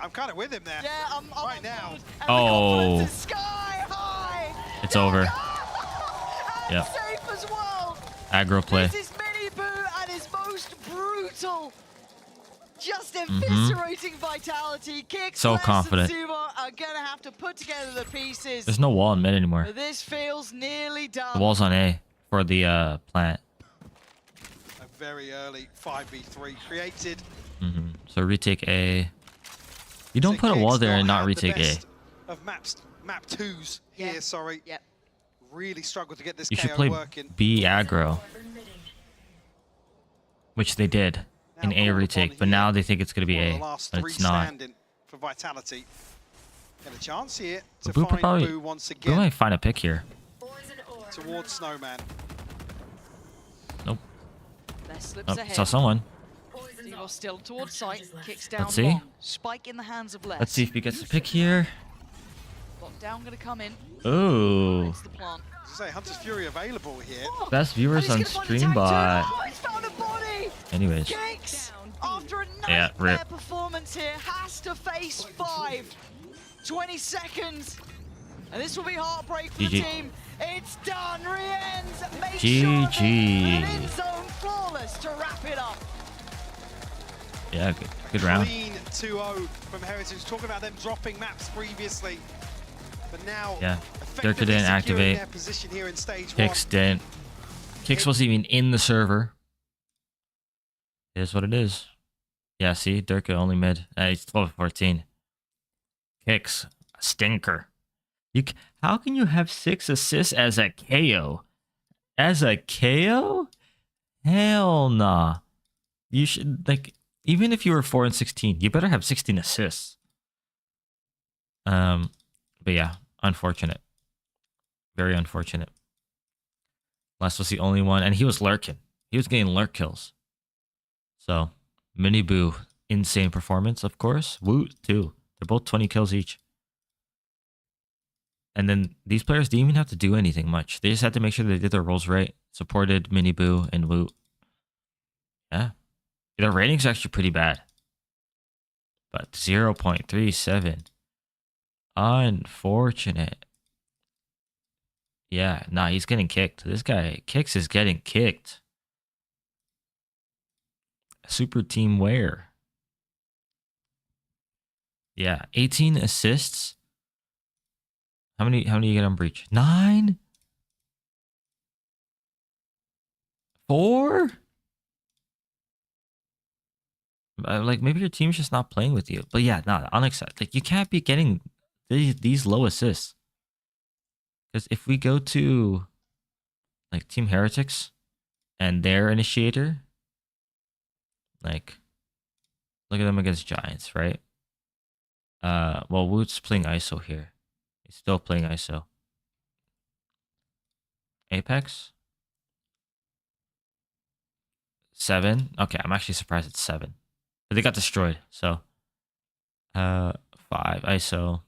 I'm kind of with him there. Yeah, I'm right on now. board. And Oh. the confidence is sky high. It's over. And Yep. safe as well. Aggro play. This is Miniboo at his most brutal. Just eviscerating Vitality. Kicks So Les confident. and Sumo are going to have to put together the pieces. There's no wall in mid anymore. This feels nearly done. The wall's on A for the plant. A very early 5v3 created. So retake A. You don't So put a wall Kicks there and not had the retake A. best Of map twos Yeah. here, sorry. Yep. Really struggled to get this You should KO play working. B aggro, which they did in Now A called retake, upon but here. now they think it's going to be One of A, the last but three it's not. standing for Vitality. Get a chance here to But Boo find probably- Boo once We again might find a pick here. towards Snowman. Nope. Les slips Oh, ahead. saw someone. Zero still towards sight. Kicks down Let's see. long. Spike in the hands of Les. Let's see if he gets a pick here. Lockdown going to come in. Ooh. It's the plant. As I say, Hunter's Fury available here. Best viewers And on he's gonna find a stream tag bot. too. Oh, he's found a body. Anyways. Kicks, after a Yeah, nightmare rip. performance here, has to face 5. 20 seconds. And this will be heartbreak for the GG. team. It's done. Rien's make GG. sure an end zone flawless to wrap it up. Yeah, good round. Clean 2-0 from Heritage. Talking about them dropping maps previously. But now, Yeah. effectively Dirk didn't securing activate. their position here in stage Kicks one. didn't. Kicks wasn't even in the server. It is what it is. Yeah, see, Durka only mid. He's 12-14. Kicks, a stinker. How can you have 6 assists as a KO? As a KO? Hell nah. You should, like, even if you were 4-16, you better have 16 assists. But yeah, unfortunate. Very unfortunate. Les was the only one, and he was lurking. He was getting lurk kills. So, Miniboo, insane performance, of course. Woot, too. They're both 20 kills each. And then these players didn't even have to do anything much. They just had to make sure they did their roles right. Supported Mini Boo and Woot. Yeah. Their rating's actually pretty bad. But 0.37. Unfortunate. Yeah, nah, he's getting kicked. This guy, Kicks, is getting kicked. Super team wear. Yeah, 18 assists. How many you get on Breach? 9? 4? Like, maybe your team's just not playing with you. But yeah, nah, unacceptable. Like, you can't be getting these low assists. Because if we go to, like, Team Heretics and their initiator, like, look at them against Giants, right? Well, Woot's playing ISO here. He's still playing ISO. Apex? 7? Okay, I'm actually surprised it's 7. But they got destroyed, so. 5 ISO.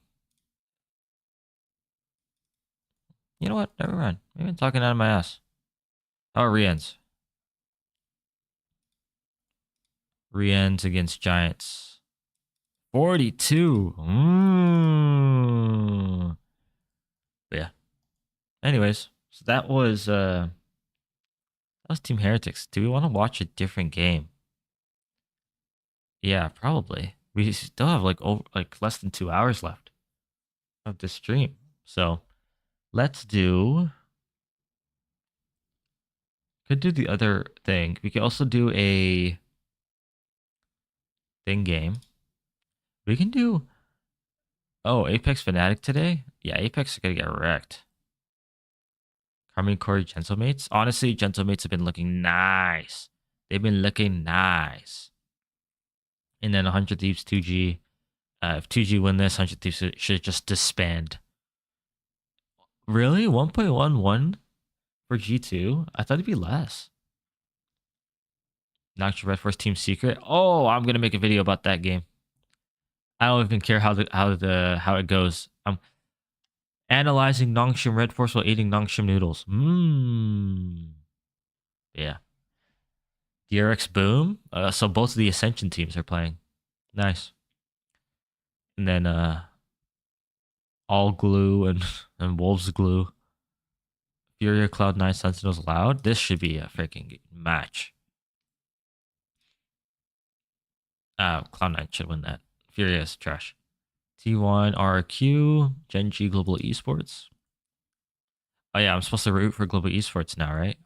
You know what? Never mind. Maybe I'm talking out of my ass. How are Riens? Riens against Giants. 42. But yeah. Anyways, so that was Team Heretics. Do we want to watch a different game? Yeah, probably. We still have like less than 2 hours left of the stream. So let's do. Could do the other thing. We could also do a thing game. We can do. Oh, Apex Fnatic today? Yeah, Apex is gonna get wrecked. Carmine Corey Gentlemates. Honestly, Gentlemates have been looking nice. They've been looking nice. And then 100 Thieves 2G. If 2G win this, 100 Thieves should just disband. Really? 1.11 for G2? I thought it'd be less. Nocturne Red Force Team Secret. Oh, I'm gonna make a video about that game. I don't even care how it goes. I'm analyzing Nongshim Red Force while eating Nongshim noodles. Yeah. DRX Boom. So both of the Ascension teams are playing. Nice. And then All Glue and Wolves Glue. Furia Cloud9 Sentinels Loud. This should be a freaking match. Cloud9 should win that. Furia is trash. T1 RQ. Gen G Global Esports. Oh yeah, I'm supposed to root for Global Esports now, right?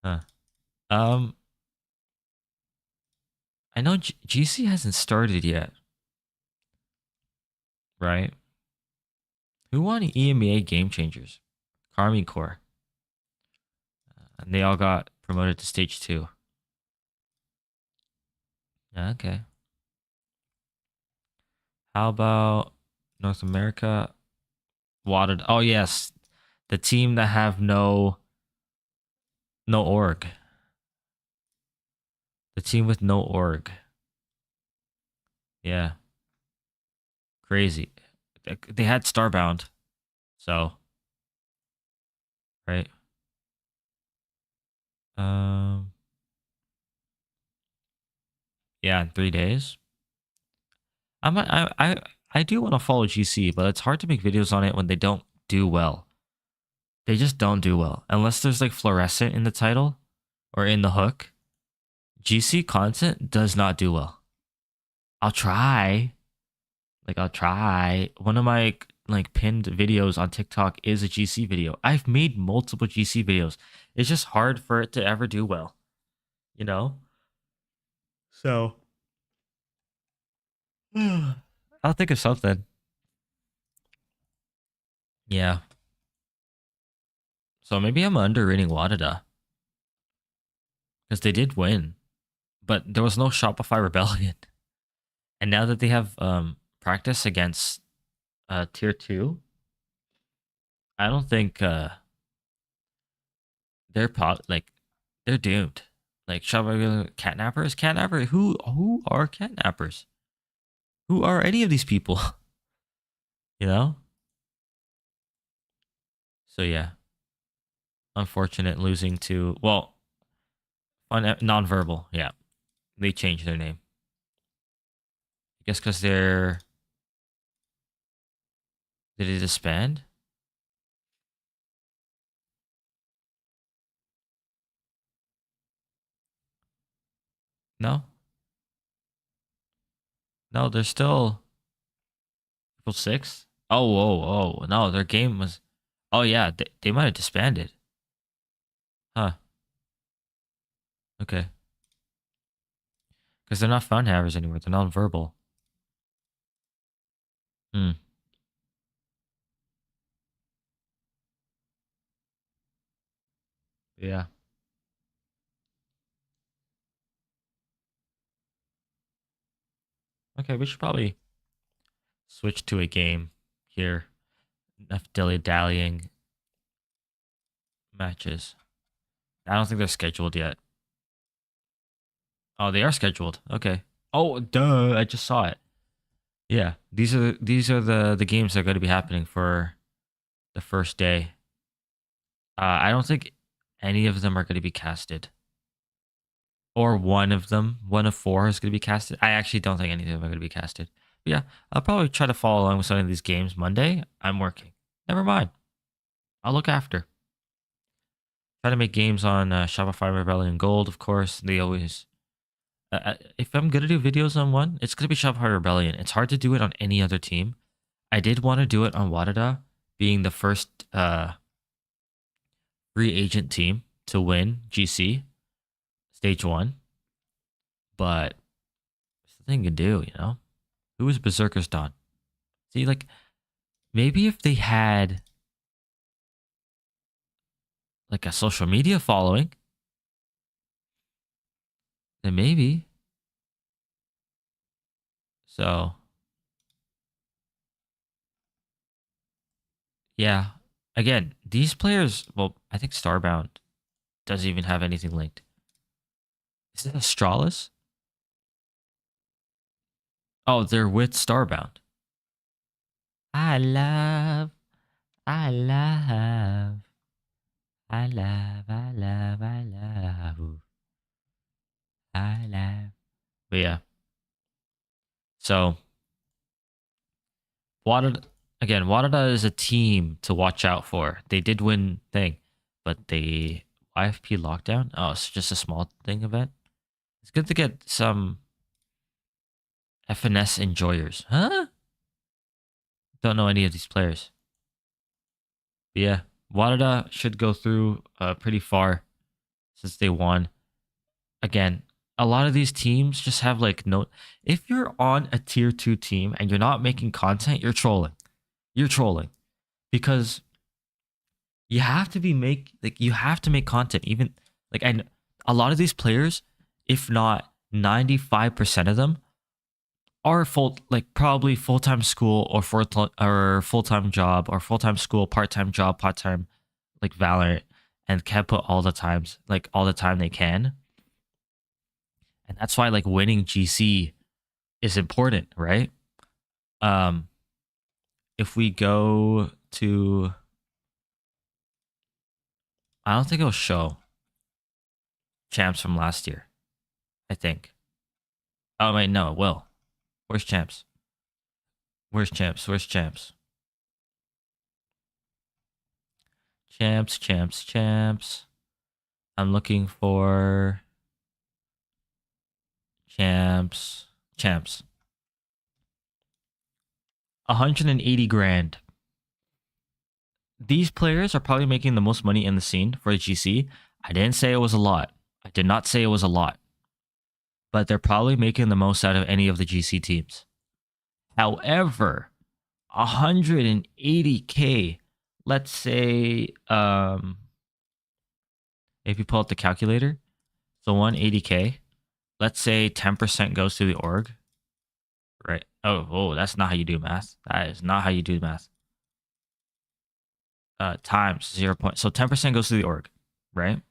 Huh. I know GC hasn't started yet. Right? Who won EMEA Game Changers? Carmine Corps. And they all got promoted to stage 2. Okay. How about North America? Wadded. Oh yes, the team that have no org. The team with no org. Yeah. Crazy. They had Starbound. So. Right. Yeah, in 3 days. I do want to follow GC, but it's hard to make videos on it when they don't do well. They just don't do well. Unless there's like fluorescent in the title or in the hook. GC content does not do well. I'll try. I'll try. One of my pinned videos on TikTok is a GC video. I've made multiple GC videos. It's just hard for it to ever do well. You know? So I'll think of something. Yeah. So maybe I'm underrating Wadada. Because they did win. But there was no Shopify Rebellion. And now that they have practice against tier 2, I don't think they're doomed. Like Shopify Catnappers? Catnapper? Who are Catnappers? Who are any of these people? You know? So yeah, unfortunate losing to, well, nonverbal. Yeah, they changed their name. I guess because they're, did it disband? No, no, they're still April 6th. Oh, whoa, oh, no, their game was, oh yeah, they might have disbanded. Huh. Okay. Because they're not fun havers anymore. They're non-verbal. Hmm. Yeah. Okay, we should probably switch to a game here. Enough dilly-dallying matches. I don't think they're scheduled yet. Oh, they are scheduled. Okay. Oh, duh! I just saw it. Yeah, these are the games that are going to be happening for the first day. I don't think any of them are going to be casted, or one of them, one of four, is going to be casted. I actually don't think any of them are going to be casted. But yeah, I'll probably try to follow along with some of these games. Monday, I'm working. Never mind. I'll look after. Try to make games on Shopify Rebellion Gold, of course. They always. If I'm gonna do videos on one, it's gonna be Shopify Rebellion. It's hard to do it on any other team. I did want to do it on Wadada, being the first free agent team to win GC Stage 1. But there's nothing to do, you know? Who is Berserker's Dawn? See, like, maybe if they had like a social media following, then maybe. So, yeah. Again, these players, well, I think Starbound doesn't even have anything linked. Is it Astralis? Oh, they're with Starbound. I love, I love, I love, I love, I love, I love. But yeah. So, Wadada is a team to watch out for. They did win thing, but the YFP lockdown, oh, it's just a small thing event. It's good to get some FNS enjoyers. Huh? Don't know any of these players. But yeah, Wadada should go through pretty far since they won. Again, a lot of these teams just have like no. If you're on a tier 2 team and you're not making content, you're trolling. You're trolling because you have to you have to make content. Even like a lot of these players, if not 95% of them, are probably full-time school or full-time job or full-time school, part-time job, part-time like Valorant, and can put all the time they can. And that's why like winning GC is important, right? If we go to, I don't think it'll show champs from last year. I think. Oh wait, no, it will. Where's champs? Where's champs? Where's champs? Champs. I'm looking for champs. 180 grand. These players are probably making the most money in the scene for a GC. I didn't say it was a lot. I did not say it was a lot. But they're probably making the most out of any of the GC teams. However, 180k, let's say, if you pull out the calculator, so 180k, let's say 10% goes to the org, right? Oh, that's not how you do math. That is not how you do math. Times 0. So 10% goes to the org, right?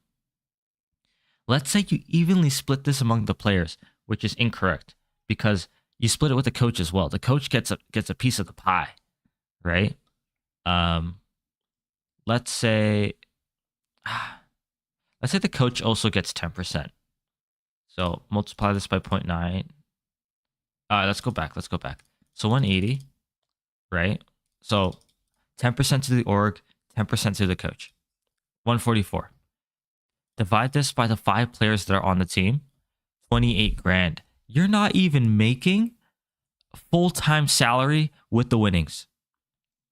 Let's say you evenly split this among the players, which is incorrect because you split it with the coach as well. The coach gets a piece of the pie, right? let's say the coach also gets 10%. So multiply this by 0.9. Let's go back. So 180, right? So 10% to the org, 10% to the coach. 144. Divide this by the 5 players that are on the team. 28 grand. You're not even making full-time salary with the winnings.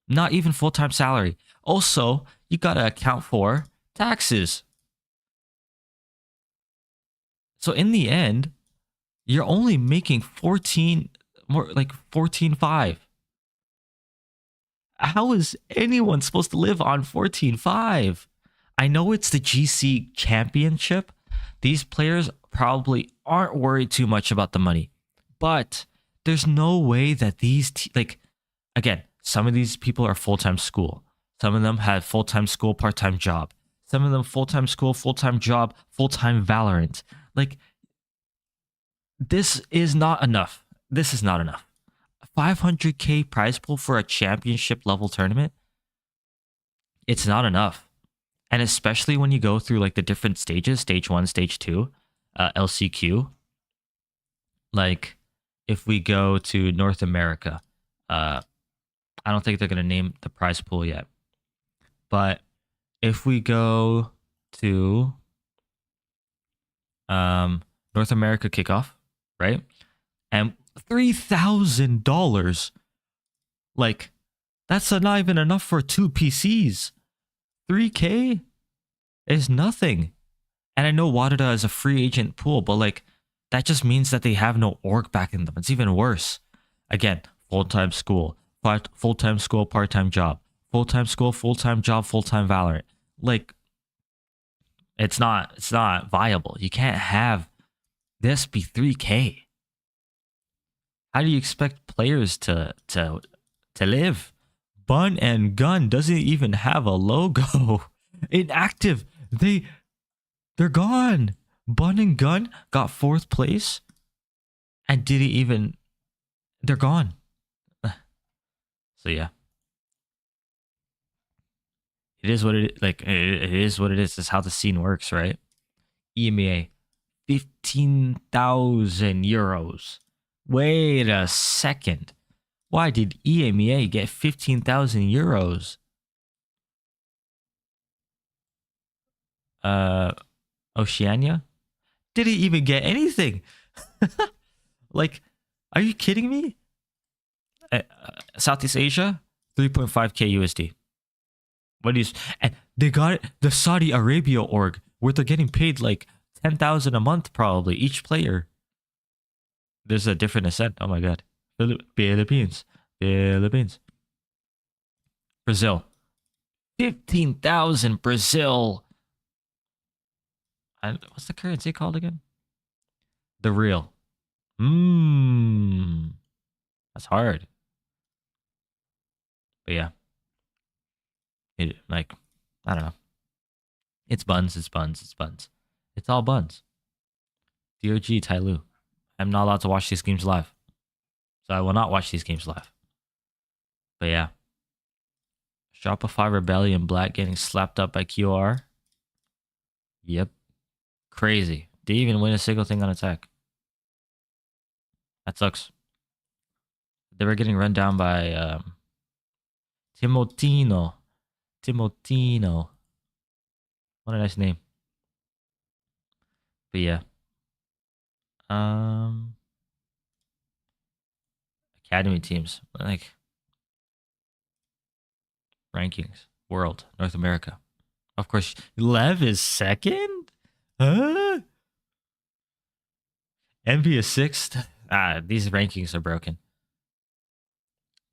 Not even full-time salary. Also, you got to account for taxes. So in the end, you're only making 14.5. How is anyone supposed to live on 14.5? I know it's the GC championship. These players probably aren't worried too much about the money, but there's no way that these again, some of these people are full-time school. Some of them have full-time school, part-time job. Some of them full-time school, full-time job, full-time Valorant. Like, this is not enough. 500k prize pool for a championship level tournament. It's not enough. And especially when you go through like the different stages, stage 1, stage 2, LCQ. Like, if we go to North America, I don't think they're going to name the prize pool yet. But if we go to North America kickoff, right? And $3,000. Like, that's not even enough for 2 PCs. 3K is nothing. And I know Wadada is a free agent pool, but like, that just means that they have no org backing them. It's even worse. Again, full-time school, full-time school, part-time job, full-time school, full-time job, full-time Valorant. Like, it's not viable. You can't have this be 3K. How do you expect players to live? Bun and Gun doesn't even have a logo. Inactive. They're gone. Bun and Gun got 4th place and didn't even. They're gone. So yeah, it is what it like. It is what it is. It's how the scene works, right? EMEA, 15,000 euros. Wait a second. Why did EMEA get 15,000 euros? Oceania didn't even get anything. Like, are you kidding me? Southeast Asia, 3.5k USD. What is, and they got the Saudi Arabia org where they're getting paid like 10,000 a month probably each player. There's a different ascent. Oh my god. Philippines. Brazil. 15,000 Brazil. And what's the currency called again? The real. That's hard. But yeah. I don't know. It's buns. It's all buns. DOG Tai Lu. I'm not allowed to watch these games live. So I will not watch these games live. But yeah. Shopify Rebellion Black getting slapped up by QR. Yep. Crazy. Didn't even win a single thing on attack. That sucks. They were getting run down by Timotino. What a nice name. But yeah. Academy teams. Like, rankings. World. North America. Of course, Lev is 2nd? Huh? Envy is 6th? These rankings are broken.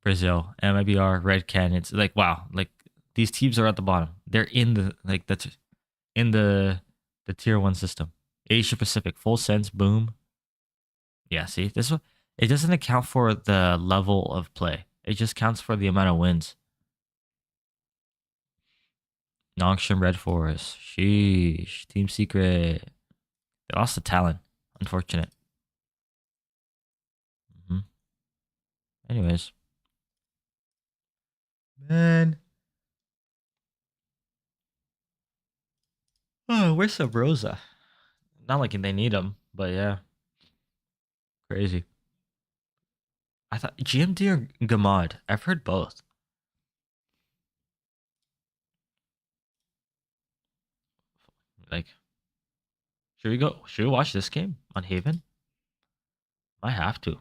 Brazil, MIBR, Red Canyons. Like, wow. Like, these teams are at the bottom. They're in the, like, that's in the tier 1 system. Asia Pacific, Full Sense, Boom. Yeah, see? This one, it doesn't account for the level of play. It just counts for the amount of wins. Nongshim Red Forest. Sheesh. Team Secret. They lost the talent. Unfortunate. Anyways. Man. Oh, where's Sub Rosa? Not like they need him, but yeah. Crazy. I thought GMD or Gamad. I've heard both. Like, should we go? Should we watch this game on Haven? I have to.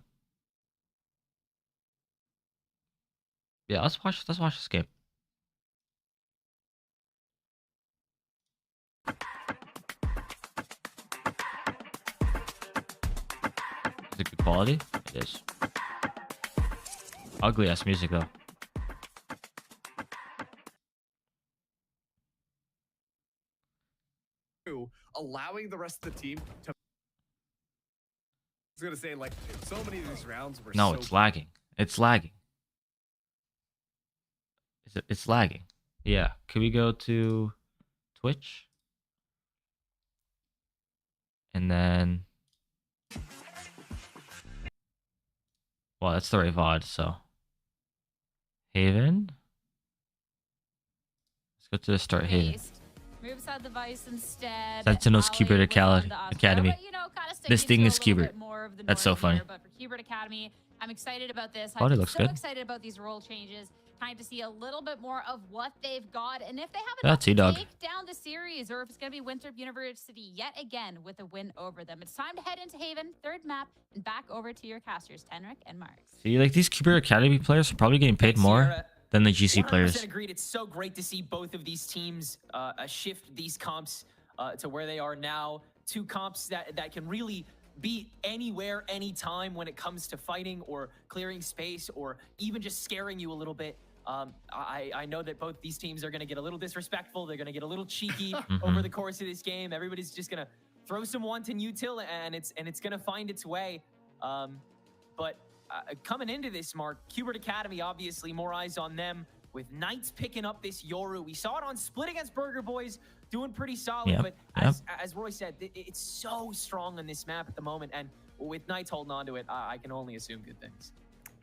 Yeah, let's watch this game. Is it good quality? It is. Ugly ass music though. Allowing the rest of the team to. I was gonna say, like, so many of these rounds were. No, so it's lagging. It's lagging. It's lagging. Yeah. Can we go to Twitch? And then, well, that's the right VOD. So Haven. Let's go to the start Haven. Moves out the Vice instead. Sentinel's Cubert Academy. But, you know, kind of This thing is Cubert. Cubert. That's so funny. But for Cubert Academy, I'm excited about this. Oh, it I'm looks so good. excited about these role changes. Kind to see a little bit more of what they've got, and if they have That's enough T-Dog. to take down the series, or if it's going to be Winthrop University yet again with a win over them. It's time to head into Haven, third map, and back over to your casters, Tenric and Marks. See, like these Cubert Academy players are probably getting paid more than the GC 100% players. agreed. It's so great to see both of these teams shift these comps to where they are now. Two comps that can really be anywhere, anytime when it comes to fighting or clearing space or even just scaring you a little bit. I know that both these teams are going to get a little disrespectful. They're going to get a little cheeky over the course of this game. Everybody's just going to throw some wanton util, and it's going to find its way. But coming into this, Mark, Cubert Academy, obviously more eyes on them with Knights picking up this Yoru. We saw it on Split against Burger Boys, doing pretty solid. Yep, But as Roy said, it's so strong on this map at the moment. And with Knights holding on to it, I can only assume good things.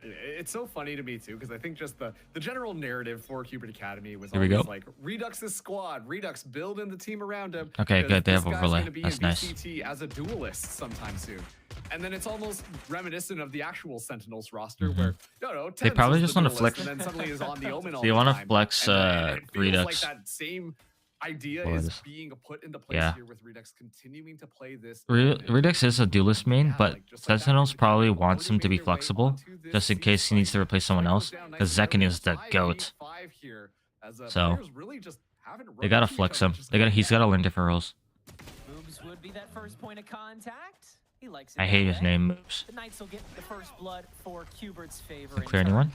It's so funny to me too, because I think just the general narrative for Cubert Academy was Here we always go. like Redux's squad, Redux building the team around him. Okay, because good. They this have guy's overlay. gonna be That's in nice. VCT as a duelist sometime soon. And then it's almost reminiscent of the actual Sentinels roster where no, They Tebs probably is just the wanna duelist, flex- and then suddenly is on the Omen all So you the wanna time. flex, And it feels Redux. like that same idea Or is this. being put into place Yeah. here with Redux continuing to play this. Redux is a duelist main, Yeah, but like, just like that, Sentinels they probably already wants him to be made their way flexible, onto this just in case he needs to replace someone else. Because Zekin is the GOAT. So they gotta flex him. He's gotta learn different roles. Moves would be that first point of contact. He likes it I hate that his way. name, Moves. The Knights will get the first blood for Cubert's favor. Can in clear turn. anyone?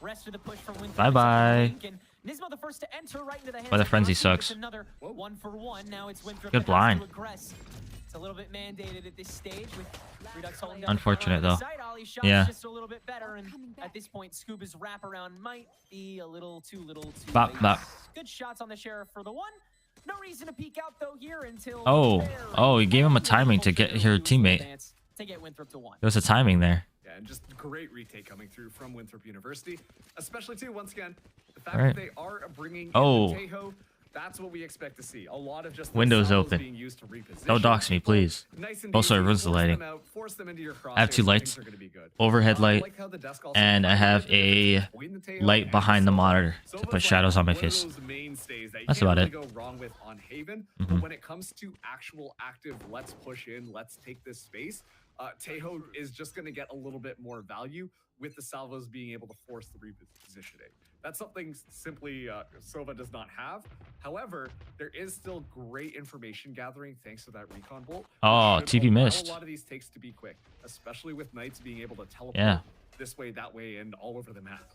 Rest of the push from Winthrop Bye-bye. is on the link, and Nismo the first to enter right into the hands But the of frenzy Marcy. sucks. It's another 1-for-1. Now it's Winthrop Good that has blind. to aggress. It's a little bit mandated at this stage with Redux holding down Unfortunate, the though. side. Ollie's shot Yeah. is just a little bit better, and at this point, Scuba's wraparound might be a little too Bop, late. bop. Good shots on the Sheriff for the one. No reason to peek out though here until Oh, he gave him a timing to get your teammate. to get Winthrop to 1. There was a timing there. Yeah, and just great retake coming through from Winthrop University, especially too, once again, the fact Right. that they are bringing Oh. in Tejo, that's what we expect to see. A lot of just the Windows salvos open. being used to reposition Don't dox me, people. please. Nice and Also, it easy, ruins the force them lighting. out, force them into your I have two crosshairs, lights, things are gonna be good. overhead I light, like how the desk also and I have a avoid the Tejo light and behind the Sova. monitor to Sova's put shadows on my one of face. those mainstays that you That's can't about really it. go wrong with on Haven, Mhm. but when it comes to actual active, let's push in, let's take this space, Tejo is just going to get a little bit more value with the salvos being able to force the repositioning. That's something simply Sova does not have. However, there is still great information gathering thanks to that recon bolt. which Oh, should TP allow missed. A lot of these takes to be quick, especially with Knights being able to teleport Yeah. this way, that way, and all over the map.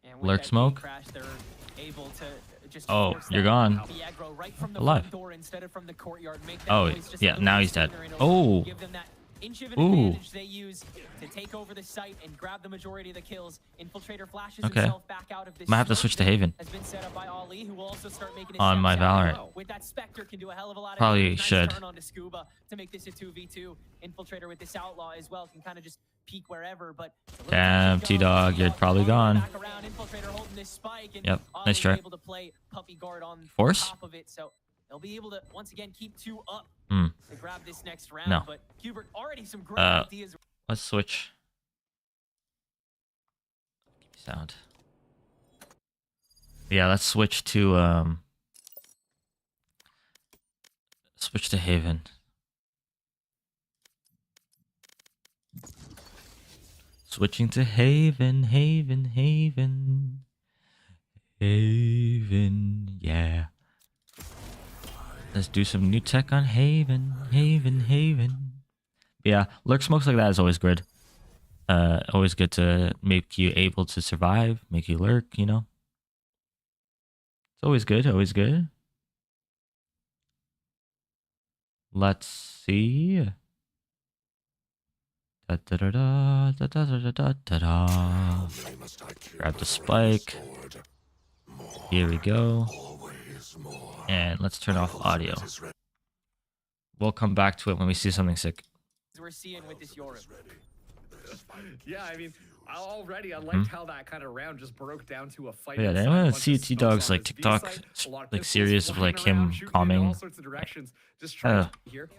And Alert that smoke. Crash, they're able to just Oh, force you're that gone. the aggro right from the Alive. front door instead of from the courtyard. Make that Oh, noise just yeah, a little now bit he's dead. sooner and Oh. give them that inch of an Ooh. advantage they use to take over the site and grab the majority of the kills. Infiltrator flashes Okay. himself back out of this. Might have to smoke switch to that Haven. Has been set up by Ali, who will also start making his On my steps out. Valorant. With that Spectre can do a hell of a lot of Probably damage. Nice should. turn onto Scuba to make this a 2v2. Infiltrator with this Outlaw as well can kind of just peek wherever, but it's a little Damn, touch and go. T-Dog, you're probably gone. Back around, Infiltrator holding this spike, and Yep, Ollie nice try. able to play puppy guard on Force? top of it. So they'll be able to once again keep 2 up Hmm. to grab this next round. No. But Hubert already some great ideas. Let's switch. Sound. Yeah, let's switch to Haven. Switching to Haven, Haven. Yeah. Let's do some new tech on Haven. Yeah, lurk smokes like that is always good. Always good to make you able to survive, make you lurk, you know. It's always good, Let's see. Da-da-da-da, da-da-da-da-da-da. Grab the spike. Here we go. And let's turn off audio. We'll come back to it when we see something sick. We're seeing with this Europe. Yeah, I mean, already I liked how that kind of round just broke down to a fight. Yeah, anyone CT Dog's like TikTok, like series of like him calming.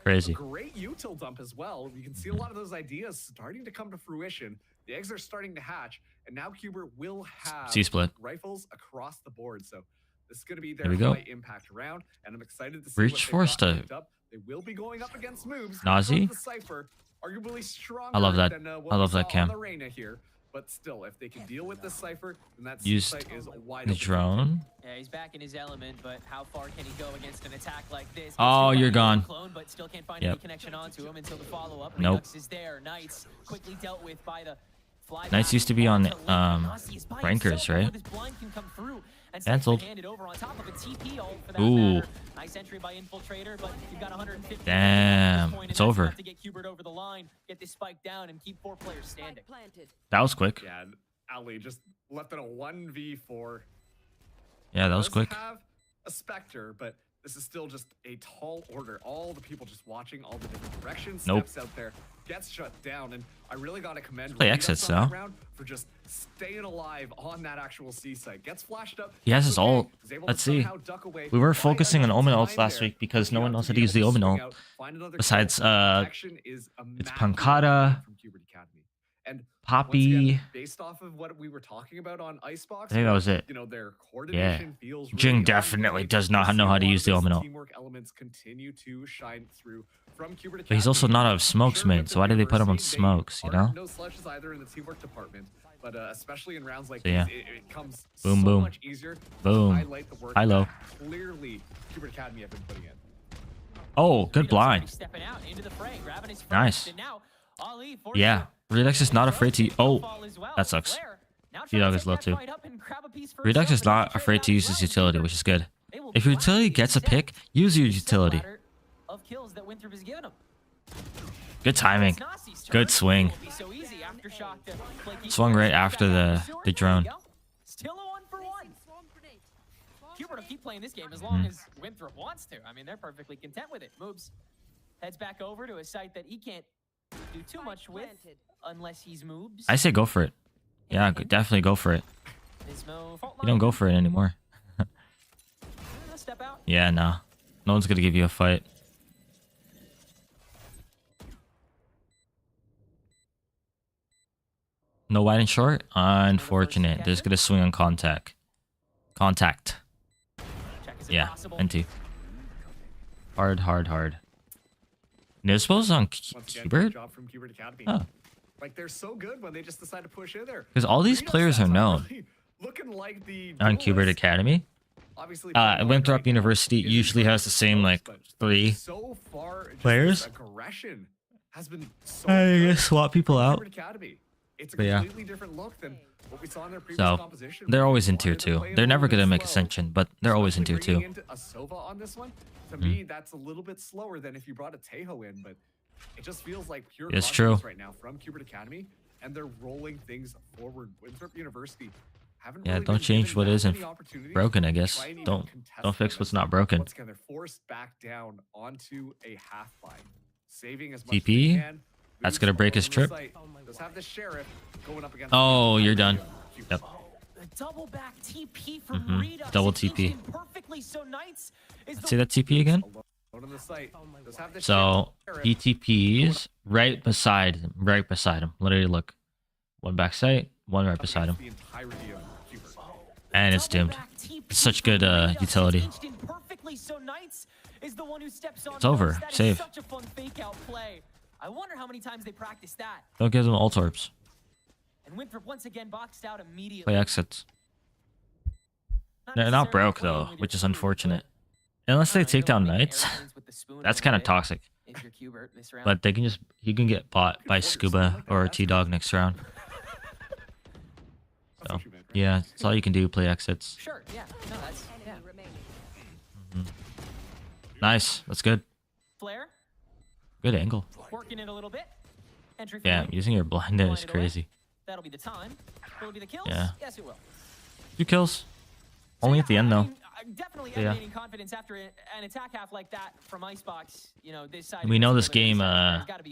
Crazy. Great util dump as well. You can see a lot of those ideas starting to come to fruition. The eggs are starting to hatch, and now Hubert will have C-split. rifles across the board. So this is going to be There their we go. high impact round, and I'm excited to see Reach what they've force got to picked up. They will be going up against moves. Nazi? The Cypher, arguably stronger I love that. than, I love that on cam. the Reyna here. But still, if they can deal with the Cypher, then that Used site is wide the open. drone. Yeah, he's back in his element, but how far can he go against an attack like this? Oh, you're gone. Clone, but still can't find Yep. any connection onto him until the follow-up. Nope. Redux is there. Knights quickly dealt with by the flyback. Knights used to be on Nazi is by rankers, himself, right? but his blind can come through and Cancelled. handed over on top of a TP ult for that Ooh. matter. Nice entry by Infiltrator, but you've got 150. Damn, point, and it's that's over. enough to get Hubert over the line, get this spike down, and keep 4 players standing. That was quick. Yeah, and Ali just left it a 1v4. Yeah, that was Does quick. have a Spectre, but this is still just a tall order. All the people just watching all the different directions. Nope. Steps out there, gets shut down, and I really got to commend Play Redux exits, on that though. round for just staying alive on that actual C site. Gets flashed up. He has It's his okay. ult. He's able Let's to see. somehow duck away. We were Why focusing on enough Omen time ults last there week because for no you one to knows how be to use the able Omen swing ult. out, find another Besides, kill. Protection is it's immaculate Pancata, from Hubert Academy. And Poppy. once again, based off of what we were talking about on Icebox, I think that was it. you know, their coordination Yeah. feels Jing really definitely great. does not We see know how a to lot use of the those Omen ult. Teamwork elements continue to shine through from Hubert But he's also Academy. not out of smokes, Sure, man. with So the why did they put him on diversity, smokes, you are know? no slouches either in the teamwork department, but especially in rounds like So, yeah. this, it comes Boom, so boom. much easier Boom. to highlight the work High low. that clearly Hubert Academy have been putting in. Oh, good Redux already blind. stepping out into the fray, grabbing his first, Nice. and now Ali Yeah. Redux is not afraid to. Oh, that sucks. T-Dog is low too. Redux is not afraid to use his utility, which is good. If your utility gets a pick, use your utility. Good timing. Good swing. Swung right after the drone. Still a 1-for-1. Hubert will keep playing this game as long as Winthrop wants to. I mean, they're perfectly content with it. Moves, heads back over to a site that he can't do too much with unless he's moves. I say go for it. Yeah, definitely go for it. You don't go for it anymore. Step out. Yeah, nah. No one's gonna give you a fight. No wide and short? Unfortunate. They're just gonna swing on contact. Contact. Yeah, NT. Hard. Nispo's on Once again, Hubert? good job from Hubert Academy. Oh. Like, they're so good when they just decide to push in there. Because all these Redux players are stats known really looking like the on Hubert duelists. Academy. Obviously, Winthrop University usually has the same, like, 3 so far, just players. this aggression has been so I good just swap people from out. Hubert Academy. It's a But yeah. completely different look than what we saw in their previous So, composition. they're always in Wanted tier to 2. play it They're a never little gonna bit make slow. Ascension, but they're always in tier Especially 2. bringing into a Sova on this one, to me, that's a little bit slower than if you brought a Tejo in, but it just feels like pure It's confidence true. right now from Hubert Academy, and they're rolling things forward. Winthrop University haven't Yeah, really don't been change given what that isn't many opportunities broken, I to guess. try and even Don't contest fix them. what's not broken. Once again, they're forced back down onto a half bind, saving as much TP? as they can. That's Boots gonna break his on the trip. site. Does have the sheriff going up against Oh, you're done. Hubert. Yep. double back TP from Redux. Double It TP. inched in perfectly, so Knights is Let's the see that TP again. Alone on the site. Does have the So ship. he TPs right beside him. Right beside him. Literally, look. One back sight, one right beside him. The entirety of Hubert. And it's dimmed. It's such good utility. It's over. Save. Such a fun fake out play. I wonder how many times they practice that. Don't give them ult orbs. And Winthrop once again boxed out immediately. Play exits. They're not broke though, which is unfortunate. Unless they take down Knights, that's kind of toxic. But they can just he can get bought by Scuba or T-Dog next round. So yeah, that's all you can do. Play exits. Sure, yeah. No, that's yeah. Nice. That's good. Flare. Good angle. Working it a little bit. Entry Yeah, using your blind is crazy. That'll be the time. Will it be the kills? Yeah. Yes, it will. 2 kills. Only at the end though. Definitely Yeah. emanating confidence after an attack half like that from Icebox. You know, this side. We know this game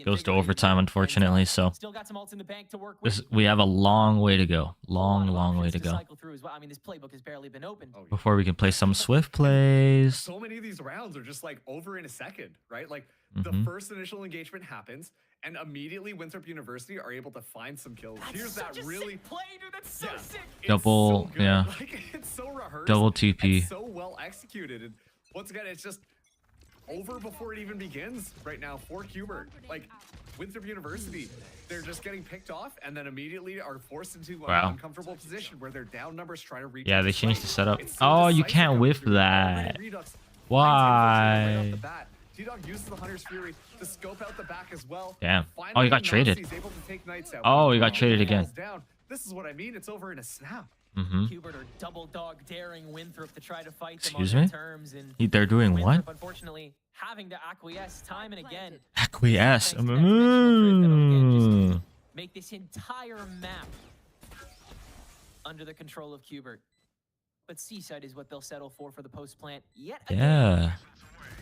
goes to overtime, unfortunately. So Still got some ults in the bank to work with. this we have a long way to go. Long way to go cycle through as well. I mean, this playbook has barely been opened. before we can play some Swift plays. So many of these rounds are just like over in a second, right? Like Mm-hmm. the first initial engagement happens, and immediately Winthrop University are able to find some kills. Here's that such a really sick play, dude. That's so sick. It's Double, so good. yeah. Like, it's so rehearsed. Double TP. and so well executed. And once again, it's just over before it even begins right now for Hubert. Like Winthrop University, they're just getting picked off and then immediately are forced into an Wow. uncomfortable position where their down numbers try to reach. Yeah, out they to changed the site. setup. It's so Oh, you decisive can't coming whiff through. that. Already Redux Why? T-Dog uses the Hunter's Fury to scope out the back as well. Damn. Finally, Oh, he got now traded. he's able to take Knights out. Oh, he got Falls traded again. down. This is what I mean. It's over in a snap. Hubert are double dog daring Winthrop to try to fight them Excuse on me? their terms, and They're doing Winthrop, what? unfortunately, having to acquiesce time and again. Acquiesce. Thanks to that dimensional drift that'll again just make this entire map under the control of Hubert. But Seaside is what they'll settle for the post plant yet again. Yeah.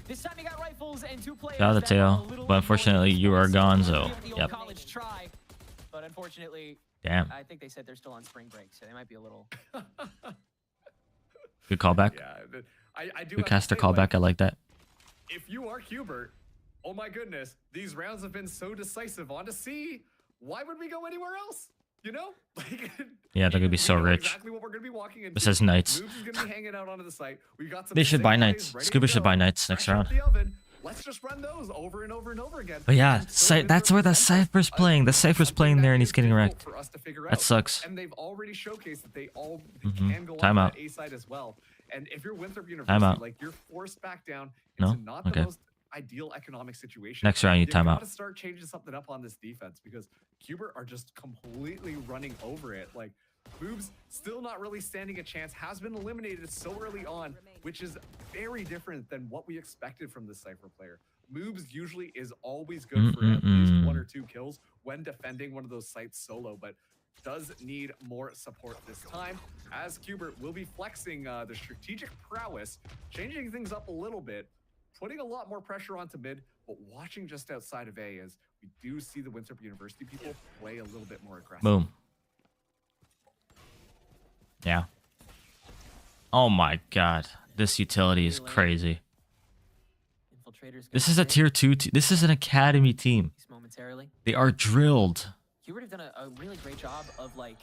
This time you got rifles and 2 players. Shout out to that are a Tail. little But unfortunately, more you are gone, responsible. so Give it the old yep. college try, but unfortunately, Damn. I think they said they're still on spring break, so they might be a little. Good callback. Yeah, I do. Good have to caster say, callback. like, I like that. if you are Hubert, oh my goodness, these rounds have been so decisive. On to C. Why would we go anywhere else? You know, like Yeah, they're gonna be so we know rich. Exactly what we're gonna be walking into. This says Knights. Moves is gonna be hanging out onto the site. We've got some They should sick buy plays Knights. ready Scuba to should buy go. Knights next Fresh out round. the oven. Let's just run those over and over and over again. But yeah, until that's where the Winthrop Cypher's presents playing. The Cypher's something playing that there and is he's getting difficult wrecked. for us to figure That out. sucks. And they've already showcased that they all Mhm. can go Time on out. that A side as well. And if you're Winthrop Time University, out. like you're forced back down No? into not the Okay. most ideal economic situation. Next round, you time out. gotta start changing something up on this defense because Hubert are just completely running over it. Like Boobs still not really standing a chance, has been eliminated so early on, which is very different than what we expected from this Cypher player. Moobs usually is always good for at least 1 or 2 kills when defending one of those sites solo, but does need more support this time, as Hubert will be flexing the strategic prowess, changing things up a little bit, putting a lot more pressure onto mid, but watching just outside of A as we do see the Winthrop University people play a little bit more aggressive. Boom. Yeah. Oh my god. This utility is crazy. This is a tier 2. This is an academy team. Momentarily. They are drilled. Hubert have done a really great job of like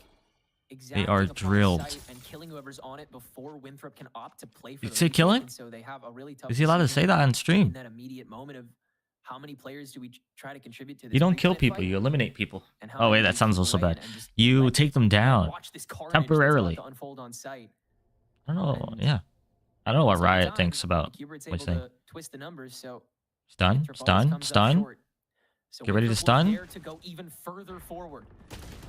They are exacting upon drilled. site and killing whoever's on it before Winthrop can opt to play for You the say retake, killing? and so they have a really tough Is he allowed to decision say that on in stream? that immediate moment of how many players do we try to contribute to this You don't kill pre-plant people, fight, you eliminate people. and how Oh wait, many that sounds people also away bad. and just You let- take them down watch this carnage that's about temporarily. to unfold on site. I don't know. And Yeah. I don't know what most of the Riot time, thinks about Hubert's what he's able saying. to twist the numbers, so Stun, Winthrop always stun, comes up stun. short. So Get ready to Winthrop will stun. dare to go even further forward.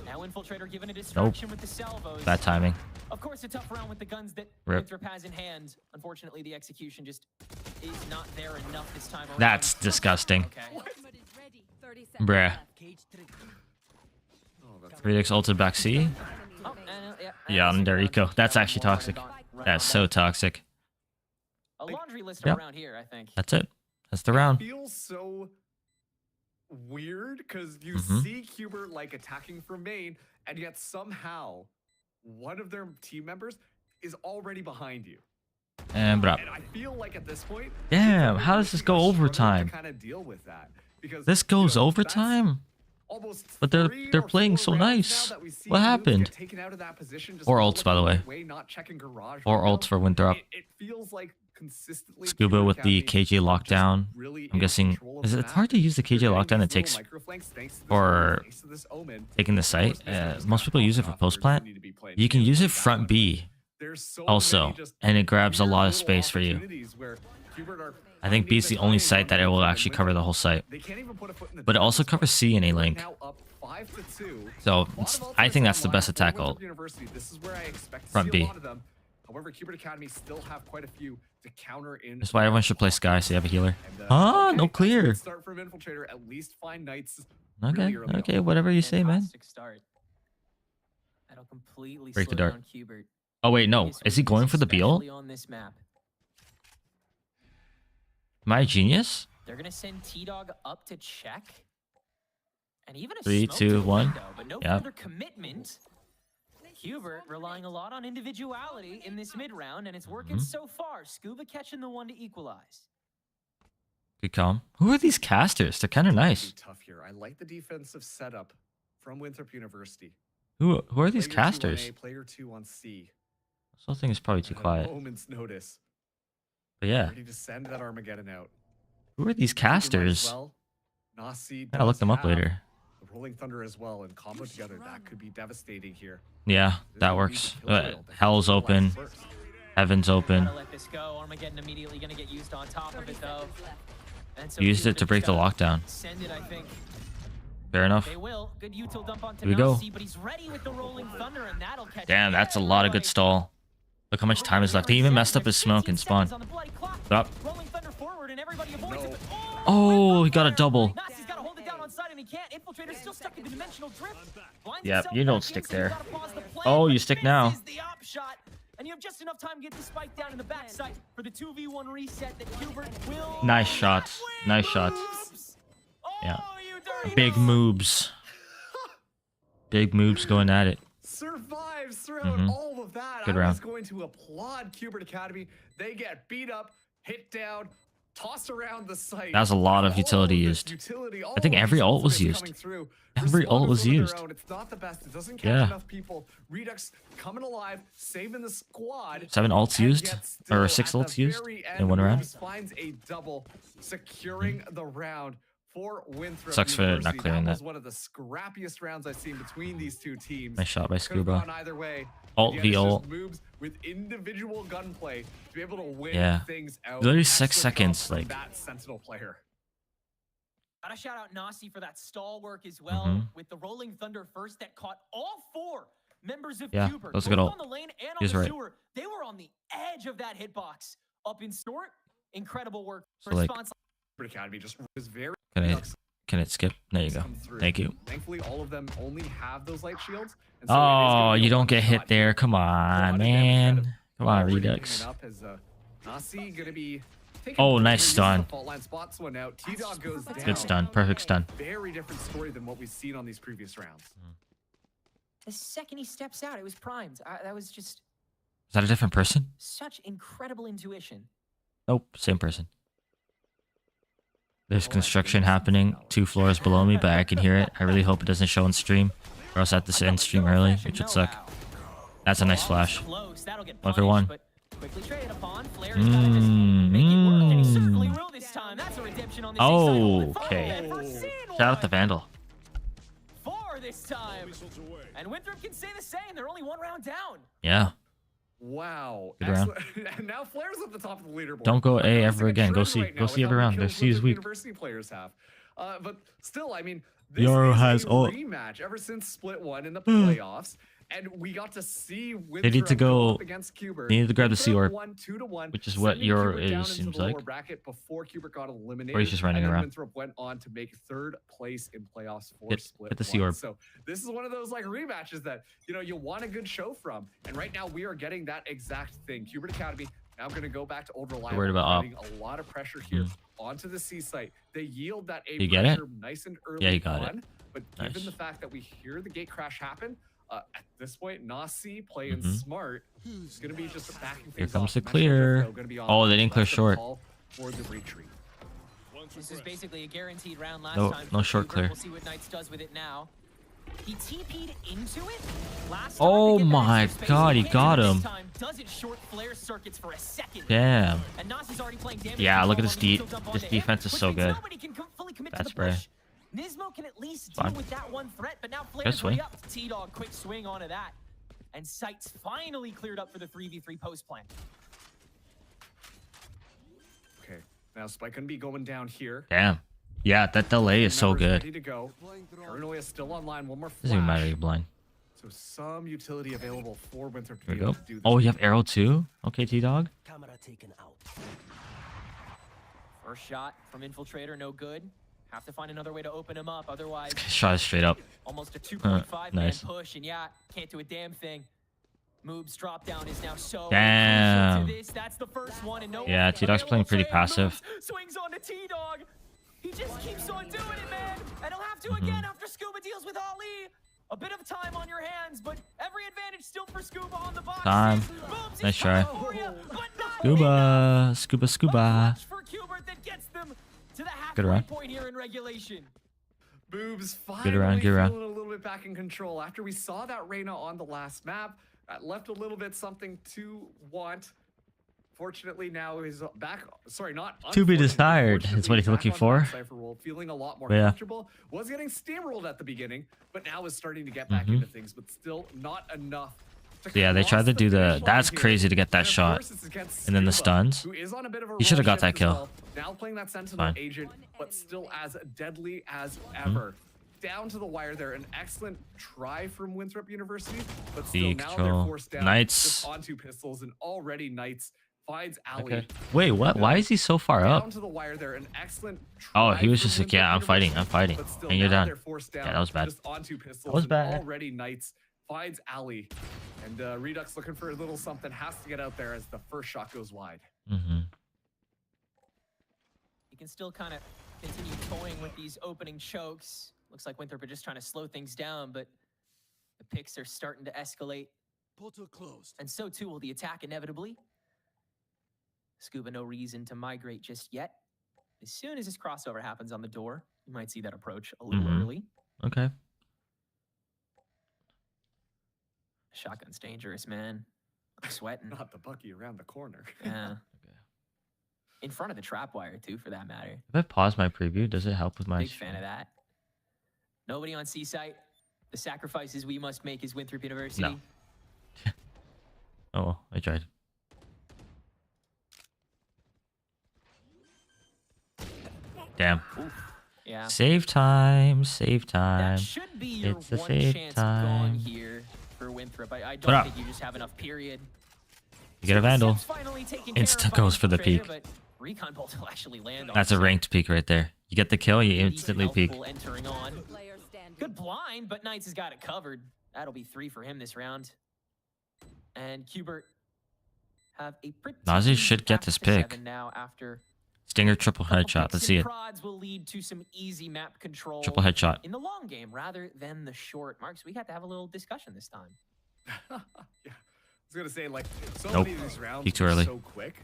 Now Infiltrator given a distraction with the salvos. Bad timing. Of course, a tough round with the guns that Rip. Winthrop has in hand. Unfortunately, the execution just is not there enough this time around. That's disgusting. Okay. Bruh. Oh, that's 3x ulted back C. Oh, Yeah, on their eco. That's actually toxic. That's so toxic. A laundry list Yep. around here, I think. That's it. That's the round. feels so weird because you Mhm. see Hubert like attacking from main, and yet somehow one of their team members is already behind you. And bro. And I feel like at this point, Damn, how does this go overtime? kind of deal with that because This goes overtime? But they're playing so nice. What happened? Or ults, by the way. Or ults for Winthrop. It feels like consistently Scuba with the KJ lockdown. I'm guessing it's hard to use the KJ lockdown it takes for taking the site. Most people use it for post plant. You can use it front B also, and it grabs a lot of space for you. I think B is the only site that it will actually cover the whole site, but it also covers C and A link. So I think that's the best attack ult. Front B. However, Cubert Academy still have quite a few to counter in. That's why everyone should play Sky, so you have a healer. Ah, no clear. Start from Infiltrator, at least find Knights. Okay, okay, whatever you say, man. That'll completely Break the slow dart. down Cubert. Oh wait, no. Is he going for the B ult? On this map. Am I a genius? They're gonna send T-Dog up to check. And even a 3, smoke 2, to 1. window, but no Yep. further commitment. Hubert relying a lot on individuality in this mid round, and it's working so far. Scuba catching the one to equalize. Good calm. Who are these casters? They're kind of nice. Tough here. I like the defensive setup from Winthrop University. Who are these Player 2 on casters? A, player 2 on C. This whole thing is probably too At a quiet. moment's notice. But yeah, Ready to send that Armageddon out. who are these Cooper might as casters? well. Nasi I gotta look does them up have later. the Rolling Thunder as well, and combo together, that could be devastating here. Yeah, that works. Hell's open. Heaven's open. Gotta let this go. Armageddon immediately gonna get used on top of it though. And so Used it to Cubert break the just gotta lockdown. Send it, I think. Fair enough. They will. Good util dump onto Here we go. Nasi, but he's ready with the Rolling Thunder, and that'll catch Damn, that's a lot of good stall. Look how much time is left. They even messed up his smoke and spawn. Up. Rolling Thunder forward, and everybody avoids it, but Oh, he got a double. Nasi's got to hold it down on side, and he can't. Infiltrator's still stuck in the dimensional drift. Blinds Yep, himself you don't back stick in, so there. you gotta pause the play, Oh, but you stick now. misses the op shot, and you have just enough time to get the spike down in the backside for the 2v1 reset that Hubert will. Nice shots. Nice shots. Yeah. Oh, you dirty Big dog. moves. Big moves going at it. Survives throughout all of that. Good I was round. going to applaud Cubert Academy. They get beat up, hit down, tossed around the site. That was a lot of All utility this used. utility, all I think of every these ult was ultimates used. coming through. Every ult was Respawners on their used. own, it's not the best. It doesn't catch Yeah. enough people. Redux coming alive, saving the squad. 7 ults and used? yet Or still 6 at ults the used very in end, one round? Wolves finds a double, securing the round for Winthrop Sucks for not University. clearing That was that. one of the scrappiest rounds I've seen between these two teams. Nice shot by Could've Scuba. gone either way. Ult Again, v it's just ult. moves with individual gunplay to be able to win Yeah. things out. Literally 6 Excellent seconds, job from like- that Sentinel player. Gotta shout out Nasi for that stall work as well, with the Rolling Thunder first that caught all 4 members of Yeah, Hubert. that was a good both ult. on the lane and on He was the right. sewer. They were on the edge of that hitbox. Up in short, incredible work. So, like- Response Cubert Academy just was very. Can it skip? There you go. come through. Thank you. Thankfully, all of them only have those light shields. and so it is Oh, gonna be you a don't get one-shot hit there. here. Come A lot on, of damage kind man. of Come on, already Redux. picking up as, Nasi gonna be taking Oh, point nice here, uses stun. the fault line, spots one out. T-Dog goes down. Good stun. Perfect stun. Very different story than what we've seen on these previous rounds. the second he steps out, it was primed. That was just Is that a different person? such incredible intuition. Nope, same person. There's construction happening 2 floors below me, but I can hear it. I really hope it doesn't show on stream, or else I have to end stream early, which would suck. That's a nice flash. Close. That'll get 1 for punished, 1. but quickly traded upon. Flair has gotta just make it work, and he certainly will this time. That's a redemption on this Oh, exciting okay. Never seen Shout out to one. Vandal. 4 this time. And Winthrop can say the same. They're only 1 round down. Yeah. Wow. Good round. Excellent. And now Flair's at the top of the leaderboard. Don't go A Noticing ever a again. Go trend C. right Go now C with every how round. many Go kills C is Winthrop weak. University players have. But still, I mean, this Yoro is has a ult. rematch ever since Split 1 in the playoffs. And we got to see They need to Winthrop go. up against Cubert. They need to grab the C Winthrop orb, won 2-1, which is what sending Euro Cubert down is, into seems the lower like. bracket before Cubert got eliminated. Or he's just running and then around. Winthrop went on to make 3rd place in playoffs for Get Split the C 1. orb. So this is one of those like rematches that you want a good show from. And right now we are getting that exact thing. Cubert Academy now going to go back to old reliable. Worried about Putting a lot of pressure here onto the C site. They yield that A You get it? pressure nice and early Yeah, you got it. on. But given Nice. the fact that we hear the gate crash happen, At this point, Nasi playing smart. It's going to be just backing things Here comes off. the Metro clear. Jeffco gonna be on Oh, the they didn't clear left of short. Paul for the retreat. This is basically a guaranteed round last No- time. no for short Cuber. clear. We'll see what Knights does with it now. He TP'd into it last time Oh to get that my extra space. God, he can't got do it this him. time. Does it short flare circuits for a second. Damn. And Nasi's already playing damage Yeah, look at control this on the infill dump this onto him, defense is which so means good. nobody can fully commit That to the spray. push. Nismo can at least deal Fine. with that one threat, but now Good Flare's swing. way up. T-Dog, quick swing onto that. And Sights finally cleared up for the 3v3 post plan. Okay, now Spike gonna be going down here. Damn. Yeah, that delay is so Members good. Ready to go. Paranoia is still online. One more flash. Doesn't even matter you're blind. So some utility available for Winthrop to There be we able go. to do this. Oh, you have arrow too? Okay, T-Dog. First shot from Infiltrator, no good. Have to find another way to open him up, otherwise Shot it straight up. almost a 2.5 man nice. push, and yeah, can't do a damn thing. Moob's drop down is now so Damn. crucial to this. That's the first one, and no Yeah, T-Dog's playing pretty passive. Moves swings on to T-Dog. He just keeps on doing it, man. And he'll have to again after Scuba deals with Ali. A bit of time on your hands, but every advantage still for Scuba on the box. Time. Moobs, Nice he's try. coming for you, but not Scuba. Scuba, scuba. for Kubert that gets them to the Good halfway run. point here in regulation. Boobs finally Good round, good feeling round. a little bit back in control. After we saw that Reyna on the last map, that left a little bit something to want. Fortunately, now he's back. Sorry, not To be unfortunately, desired is fortunately, what he's back looking on for. that Cypher role, feeling a lot more Yeah. comfortable. Was getting steamrolled at the beginning, but now is starting to get back into things, but still not enough. To Yeah, they cross tried to do the. finish line That's here. crazy to get that And of shot. course, it's against And then the Scuba, stuns. who is on a bit of a He should have roll got that shift as kill. well. Now playing that Sentinel Fine. agent, but still as deadly as ever. Down to the wire there. An excellent try from Winthrop University, but still Big now they're control. forced down Knights. just onto pistols, and already Knights finds Ali. Okay. Wait, what? Why is he so far Down up? to the wire there. An excellent Oh, try he was from just like, Winthrop yeah, I'm fighting, University, I'm fighting. but still And you're now done. they're forced down Yeah, that was bad. just onto pistols, That was and bad. already Knights finds Ali. And Redux looking for a little something, has to get out there as the first shot goes wide. Mm-hmm. You can still kind of continue toying with these opening chokes. Looks like Winthrop are just trying to slow things down, but the picks are starting to escalate. Portal closed. And so too will the attack inevitably. Scuba no reason to migrate just yet. As soon as this crossover happens on the door, you might see that approach a little early. Okay. Shotgun's dangerous, man. I'm sweating. Not the Bucky around the corner. Yeah. In front of the trap wire, too, for that matter. If I pause my preview, does it help with my Big fan of that. Nobody on C-Site. The sacrifices we must make is Winthrop University. No. Oh, well, I tried. Damn. Yeah. Save time, save time. That should be your It's a one save chance gone time. here for Winthrop. I What don't up? think you just have enough, period. You get a Vandal. Seb's finally taken care Insta of goes by for the Infiltrator, peak. but Recon Bolt will actually land on That's a him. ranked peak right there. You get the kill, you Decent instantly health peak. pool entering on. Player standing. Good blind, but Knights has got it covered. That'll be 3 for him this round. And Kubert have a pretty Nazi should get back this to pick. 7 now after Stinger triple couple headshot. picks Let's see and it. prods will lead to some easy map control Triple headshot. in the long game rather than the short. Marks, we got to have a little discussion this time. Yeah. I was gonna say, like, so Nope. many of these rounds Peak too were early. so quick,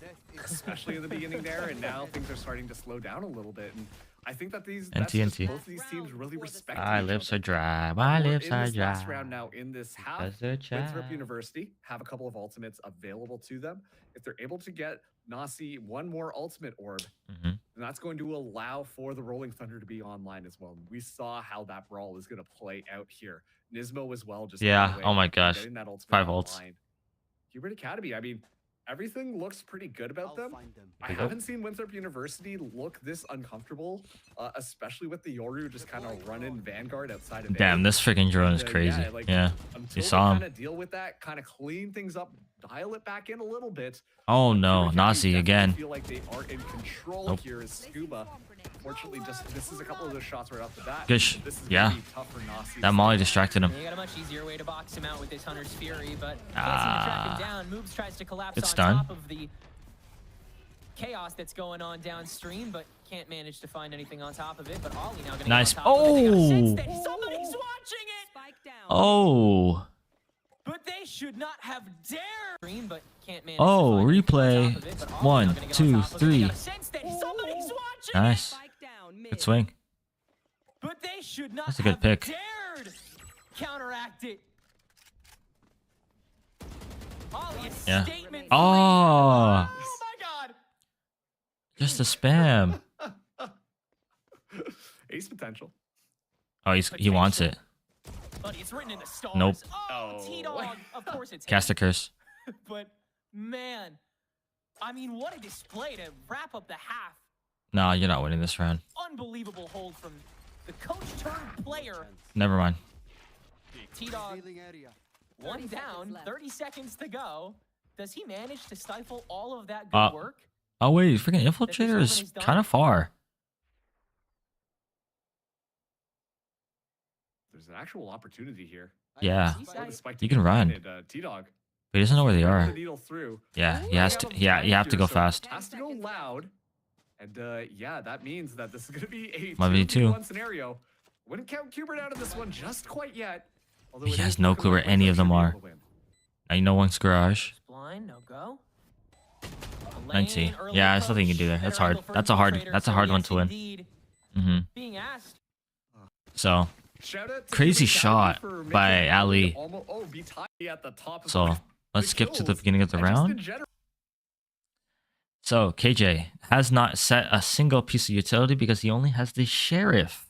especially in the beginning there, and now things are starting to slow down a little bit. And I think that that's just NT. both of these teams really respect My each lips other. are dry. My We're lips in are this last dry. round now in this half. Because they're Winthrop dry. University have a couple of ultimates available to them. If they're able to get Nasi one more ultimate orb, Mhm. then that's going to allow for the Rolling Thunder to be online as well. We saw how that brawl is going to play out here. Nismo as well. Just Yeah, getting away oh my and gosh. getting that ultimate 5 ults. online. Hubert Academy, I mean, everything looks pretty good about them. Find them. I haven't seen Winthrop University look this uncomfortable, especially with the Yoru just kind of running Vanguard outside of Damn, A. this freaking drone is And, crazy. Yeah, like, Yeah. until You saw kind him. of deal with that, kind of clean things up, dial it back in a little bit. Oh no, Hubert Academy Nazi definitely again. feel like they are in control Nope. here as Scuba. Fortunately, just misses a couple of those shots right off the bat. Good sh- This is yeah. gonna be tough for Nasi. That Molly distracted him. They got a much easier way to box him out with this Hunter's Fury, but can't seem to track him down. Moves tries to collapse Good on stun. top of the chaos that's going on downstream, but can't manage to find anything on top of it. But Ollie now gonna Nice. get on top of it. They got a sense Oh! that somebody's watching it. Spike down. Oh. they should not have dared. But can't manage Oh, to find anything on replay. top of it, but Ollie's 1, not gonna get on 2, top of it. 3. You got a sense that somebody's watching Nice. Spike down mid. Good swing. But they should not That's a good have pick. dared counteract it. Ollie, a Yeah. statement. Oh, Oh my god. just a spam. Ace potential. Oh, he wants it. Buddy, it's written in the stars. Nope. Oh, T-Dog. Of course it's Cast a curse. But man, I mean, what a display to wrap up the half. No, you're not winning this round. Unbelievable hold from the coach turned player. Never mind. T-Dog, one down, 30 seconds to go. Does he manage to stifle all of that good work? Oh wait, freaking infiltrator is kind of far. There's an actual opportunity here. Yeah, Spike you can run. T-Dog. But he doesn't know where they The are. needle through. Yeah, he has to. Yeah, you have to go fast. Has to go loud. And yeah, that means that this is going to be a 1v2. 2v1 scenario. Wouldn't count Kubert out of this one just quite yet. Although He it has is no looking clue where like any of Wizards them should be are. able to win. Now you know one's garage. Blind, no go. I see. Yeah, there's nothing you can do there. That's hard. That's a hard one to win. Being asked. So Shout out to crazy Kubert shot for making by it Ali. be tidy at the top of So the let's skip to the kills. beginning of the And just in round. general, So KJ has not set a single piece of utility because he only has the sheriff.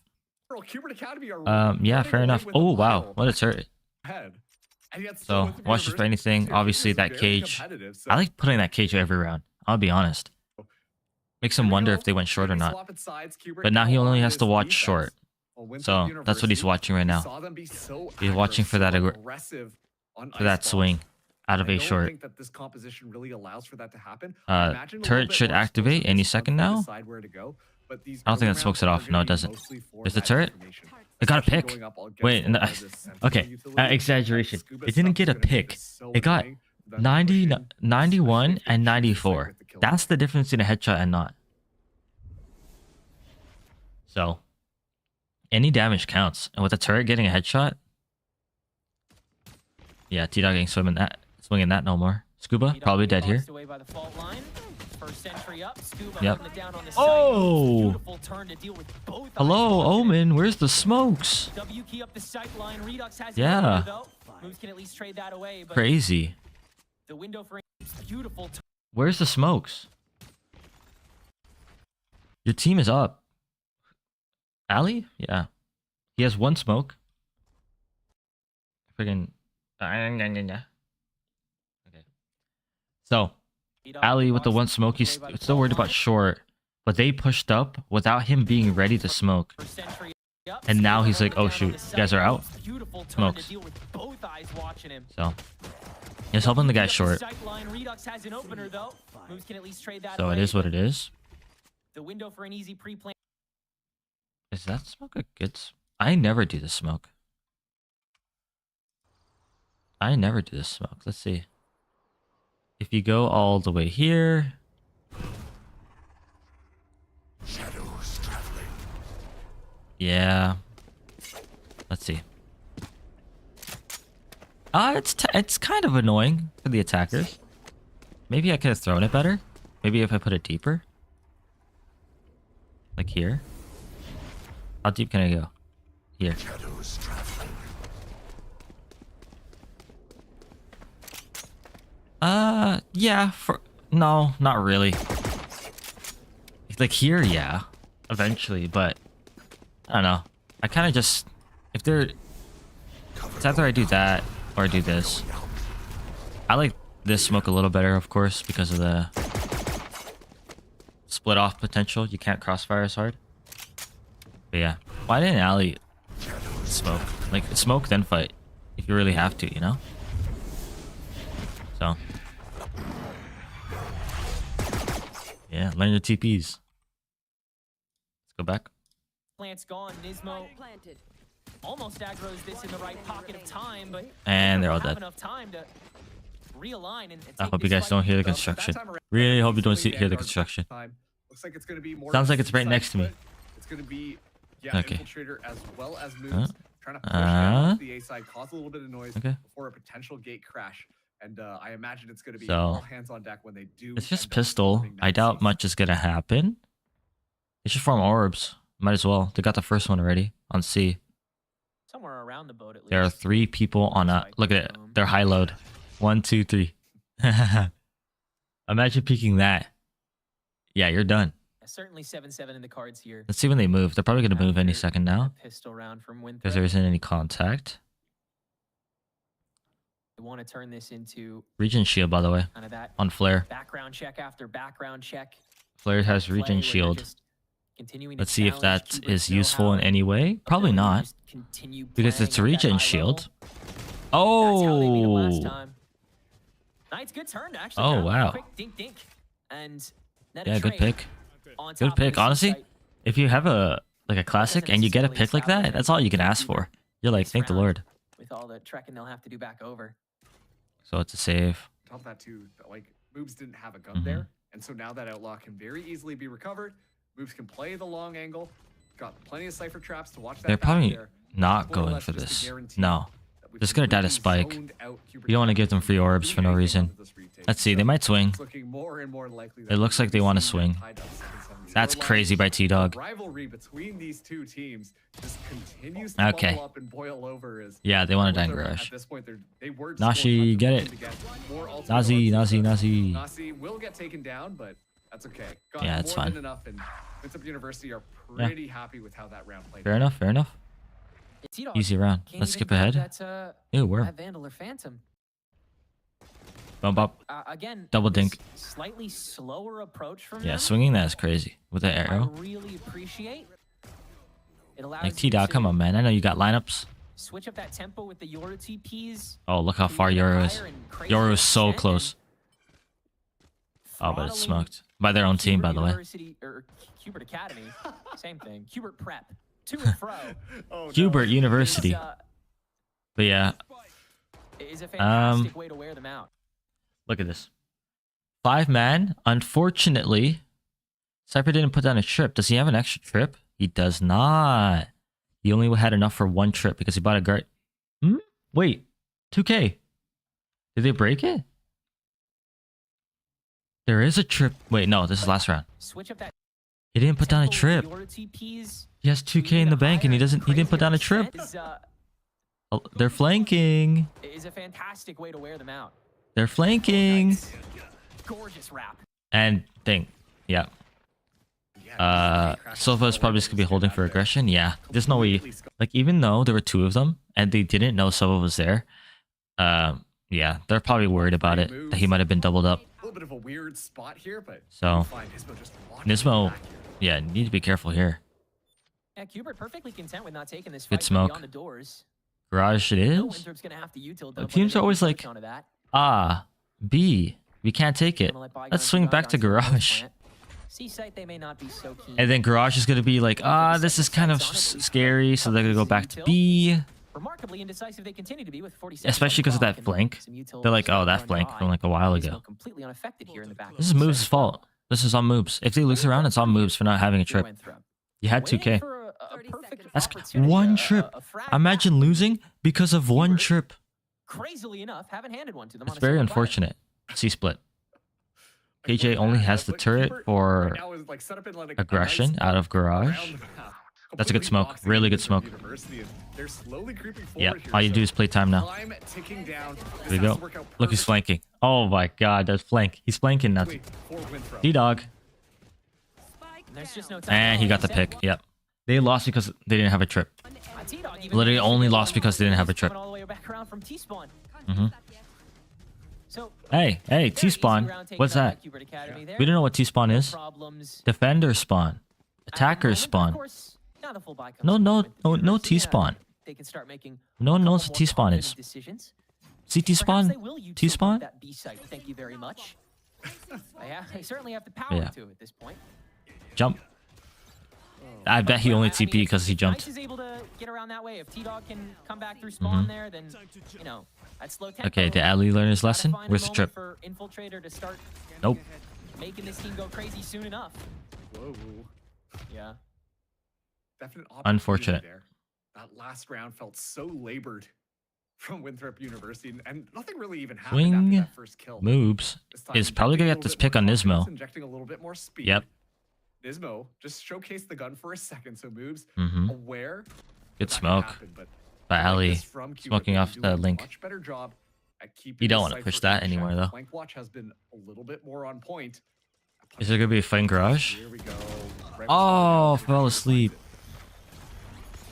Kubert Academy are Yeah, running fair away enough. with a Oh wow, mile what a turret. ahead. And yet So Winthrop watch this for University anything. is Obviously that very cage. competitive, so I like putting that cage every round. I'll be honest. Makes him here we wonder go. if they went short or Maybe not. swap at sides. Kubert But now he can only align has to his watch defense. short. Well, Winthrop So that's what he's University, watching right we now. saw them be so He's watching for that aggressive on For that ice swing balls. out of I a don't short. think that this composition really allows for that to happen. I imagine a little Turret bit should more activate explosiveness any once second they now. decide where to go, but these I don't think early that smokes rounds it off. are No, gonna it be doesn't. mostly for There's the that turret. information. It got a Especially pick. going up against Wait, a no, lot of this sensitive okay. utility. Exaggeration. That Scuba It didn't stuff get is a gonna be pick. just so It got annoying for them to 90, push in, 91 especially if and they choose to stay 94. with the kill. That's the difference in a headshot and not. So, any damage counts. And with the turret getting a headshot, yeah, T-Dog ain't swinging that no more. Scuba, T-Dog probably dead here. boxed away by the fault line. First entry up. Scuba Yep. holding it down on the Oh! side. Beautiful turn to deal with both Hello, eyes watching it. Omen, where's the smokes? W key up the sight line. Redux has Yeah. it though. Moves can at least trade that away, but Crazy. the window for beautiful turn. Where's the smokes? Your team is up. Ali? Yeah. He has one smoke. Friggin'. Okay. So, Ali with the one smoke, he's still worried about short. But they pushed up without him being ready to smoke. First entry up. And now he's like, Scuba oh holding shoot, down on the you guys are sight out? line. Beautiful turn Smokes. to deal with both eyes watching him. So, he's helping the guy Up the short. sight line. Redux has an opener though. Moves can at least trade that So away. it is what it is. The window for an easy pre-plan. Is that smoke a good I never do the smoke. I never do the smoke. Let's see. If you go all the way here. Shadows traveling. Yeah. Let's see. It's kind of annoying for the attackers. Maybe I could have thrown it better. Maybe if I put it deeper. Like here. How deep can I go? Here. Shadows traveling. Yeah, no, not really. Like here, yeah. Eventually, but I don't know. I kind of just it's either I do that or I do this. I like this smoke a little better, of course, because of the split off potential. You can't crossfire as hard. But yeah, why didn't Ali smoke? Like smoke then fight if you really have to, you know? So yeah, learn your TPs. Let's go back. Plant's gone. Nismo Planted. almost aggroes this in the right pocket of time, but And they're all have dead. enough time to realign and I take hope you this guys fight. don't hear the That construction. time around, Really hope you don't easily hear the Vanguard construction. time. Looks like it's going to be more Sounds of a like it's right next to me. split. It's going to be, yeah, Okay. Infiltrator as well as Moves. Uh, Trying to push down uh, the A side, cause a little bit of noise Okay. before a potential gate crash. And I imagine it's going to be So, all hands on deck when they do. It's just end up pistol. forming I that doubt C. much is gonna happen. They should farm orbs. Might as well. They got the first one already on C. Somewhere around the boat, at least. There are 3 people on a. Look at it. They're high load. 1, 2, 3. Imagine peeking that. Yeah, you're done. Certainly 7-7 in the cards here. Let's see when they move. They're probably gonna move any second now A pistol round from Winthrop. because there isn't any contact. They want to turn this into Regen shield, by the way, kind of that on Flare. background check after background check. Flare has Play where regen they're shield. just continuing to Let's see if challenge that Cubert's is useful in know-how, any way. Probably ability to not, just continue because playing it's a at that regen high shield. level. That's how they beat him last Oh, time. Knight's good turn, actually. Oh, Now, wow. Quick dink dink. And net yeah, a good trade pick. on Good top of pick. the Honestly, C-site. if you have a classic doesn't and you get a necessarily pick like that, establish that's all you can ask for. You're like, this thank the round Lord. With all the trekking they'll have to do back over. So it's a save. On top of that too, like Moobs didn't have a gun Mhm. there, and so now that outlaw can very easily be recovered. Moobs can play the long angle. Got plenty of cipher traps to watch that. They're back probably there. not More or going less for just to this. guarantee No. that we've Just gonna die to completely spike. zoned out Cubert You don't want to Academy give them free orbs for no completely reason. onto this retake. Let's see. They So might swing. it's looking more and more likely that It looks we're like they gonna want to see swing. that tied up 7-7 That's scoreline. crazy by T-Dog. The rivalry between these two teams just continues to Okay. bubble up and boil over. As Yeah, they want to die in Winthrop, garage. At this point, they were just Nashi, going get hunt it. to get more ultimate Nazi, orbs. Nazi, Nazi. Nasi will get taken down, but that's okay. Got Yeah, it's more fine. than enough, and Winthrop University are pretty happy with how that round played. Fair enough. Fair enough. T-Dog Easy round. can't Let's even skip grab ahead. That, Ew, worm. that Vandal or Phantom. Bump up. Again, Double this dink. Slightly slower approach from Yeah, them. swinging that is crazy with the arrow. I really appreciate. It allows Like you T-Dog, to come on, man. I know you got lineups. switch up that tempo with the Yoru TPs. Oh, look how to far even Yoru is. higher and crazier Yoru is so extent, close. Oh, but it's smoked by their own team, by the way. University, or Cubert Academy, same thing. Cubert Prep, to and fro. Oh, no. Hubert University. But yeah, Is a fantastic way to wear them out. look at this. 5-man. Unfortunately, Cypher didn't put down a trip. Does he have an extra trip? He does not. He only had enough for 1 trip because he bought a guard. Wait, 2K. Did they break it? There is a trip. Wait, no, this is last round. Switch up that He didn't put down a tempo trip. with Yoru TPs He has to 2K in even the bank and he higher doesn't. He didn't put down a crazier trip. extent Oh, they're flanking. is a fantastic way to wear them out. They're flanking. Gorgeous wrap. And thing. Yeah. Silva's probably just gonna be holding for aggression. Yeah. There's no way. Like, even though there were 2 of them and they didn't know Silva was there, yeah, they're probably worried about it, that he might have been doubled up. A little bit of a weird spot here, but So, fine. Nismo just locking Nismo, it back here. yeah, need to be careful here. Yeah, Cubert perfectly content with not taking this Good fight smoke. beyond the doors. Garage it No, is. Winthrop's gonna have to util The teams are always like, that. B, we can't take it. Let's swing back to garage. C-site, they may not be so keen. And then garage is gonna be like, this is kind of scary, so they're gonna go back to B. Remarkably indecisive they continue to be with 47. Especially because of that flank. They're like, oh, that flank from like a while ago. Completely unaffected here in the back. This is Moobs' fault. This is on Moobs. If they lose around, it's on Moobs for not having a trip. You had 2K. That's 1 trip. Imagine losing because of 1 trip. Crazily enough, haven't handed one to them. It's very unfortunate. C-split. KJ only has the turret for aggression out of garage. That's a good smoke. Really good smoke. Yeah, all you do is play time now. There we go. Look, he's flanking. Oh my god, that's flank. He's flanking now. D-Dog. There's just no time. And he got the pick. Yep. They lost because they didn't have a trip. Literally only lost because they didn't have a trip. Hey, T-spawn. What's that? We don't know what T-spawn is. Defender spawn. Attacker spawn. No T-spawn. No one knows what T-spawn is. CT spawn? T-spawn? Thank you very much. They certainly have the power to at this point. Jump. I bet he only TP because he jumped. Is able to get around that way. If T-Dog can come back through spawn there, then you know that's slow tempo. Okay, did Ali learn his lesson? Where's the trip? For Infiltrator to start Nope. making this team go crazy soon enough. Whoa. Yeah. Definite Unfortunate. there. That last round felt so labored from Winthrop University, and nothing really even happened after Swing that first kill. moves This time, is probably gonna injecting get a this little bit pick on more Nismo. confidence, injecting a little bit more speed. Yep. Nismo just showcased the gun for a second, so moves Mm-hmm. aware. Good that can smoke happen, but by I like Ali. this from Cupid. Smoking They've off been the doing a link. much better job at keeping You don't the want to Cypher push that in check. anymore, though. Flank watch has been a little bit more on point. Is there gonna be a fighting garage? Here we go. Right Oh, before fell now, asleep.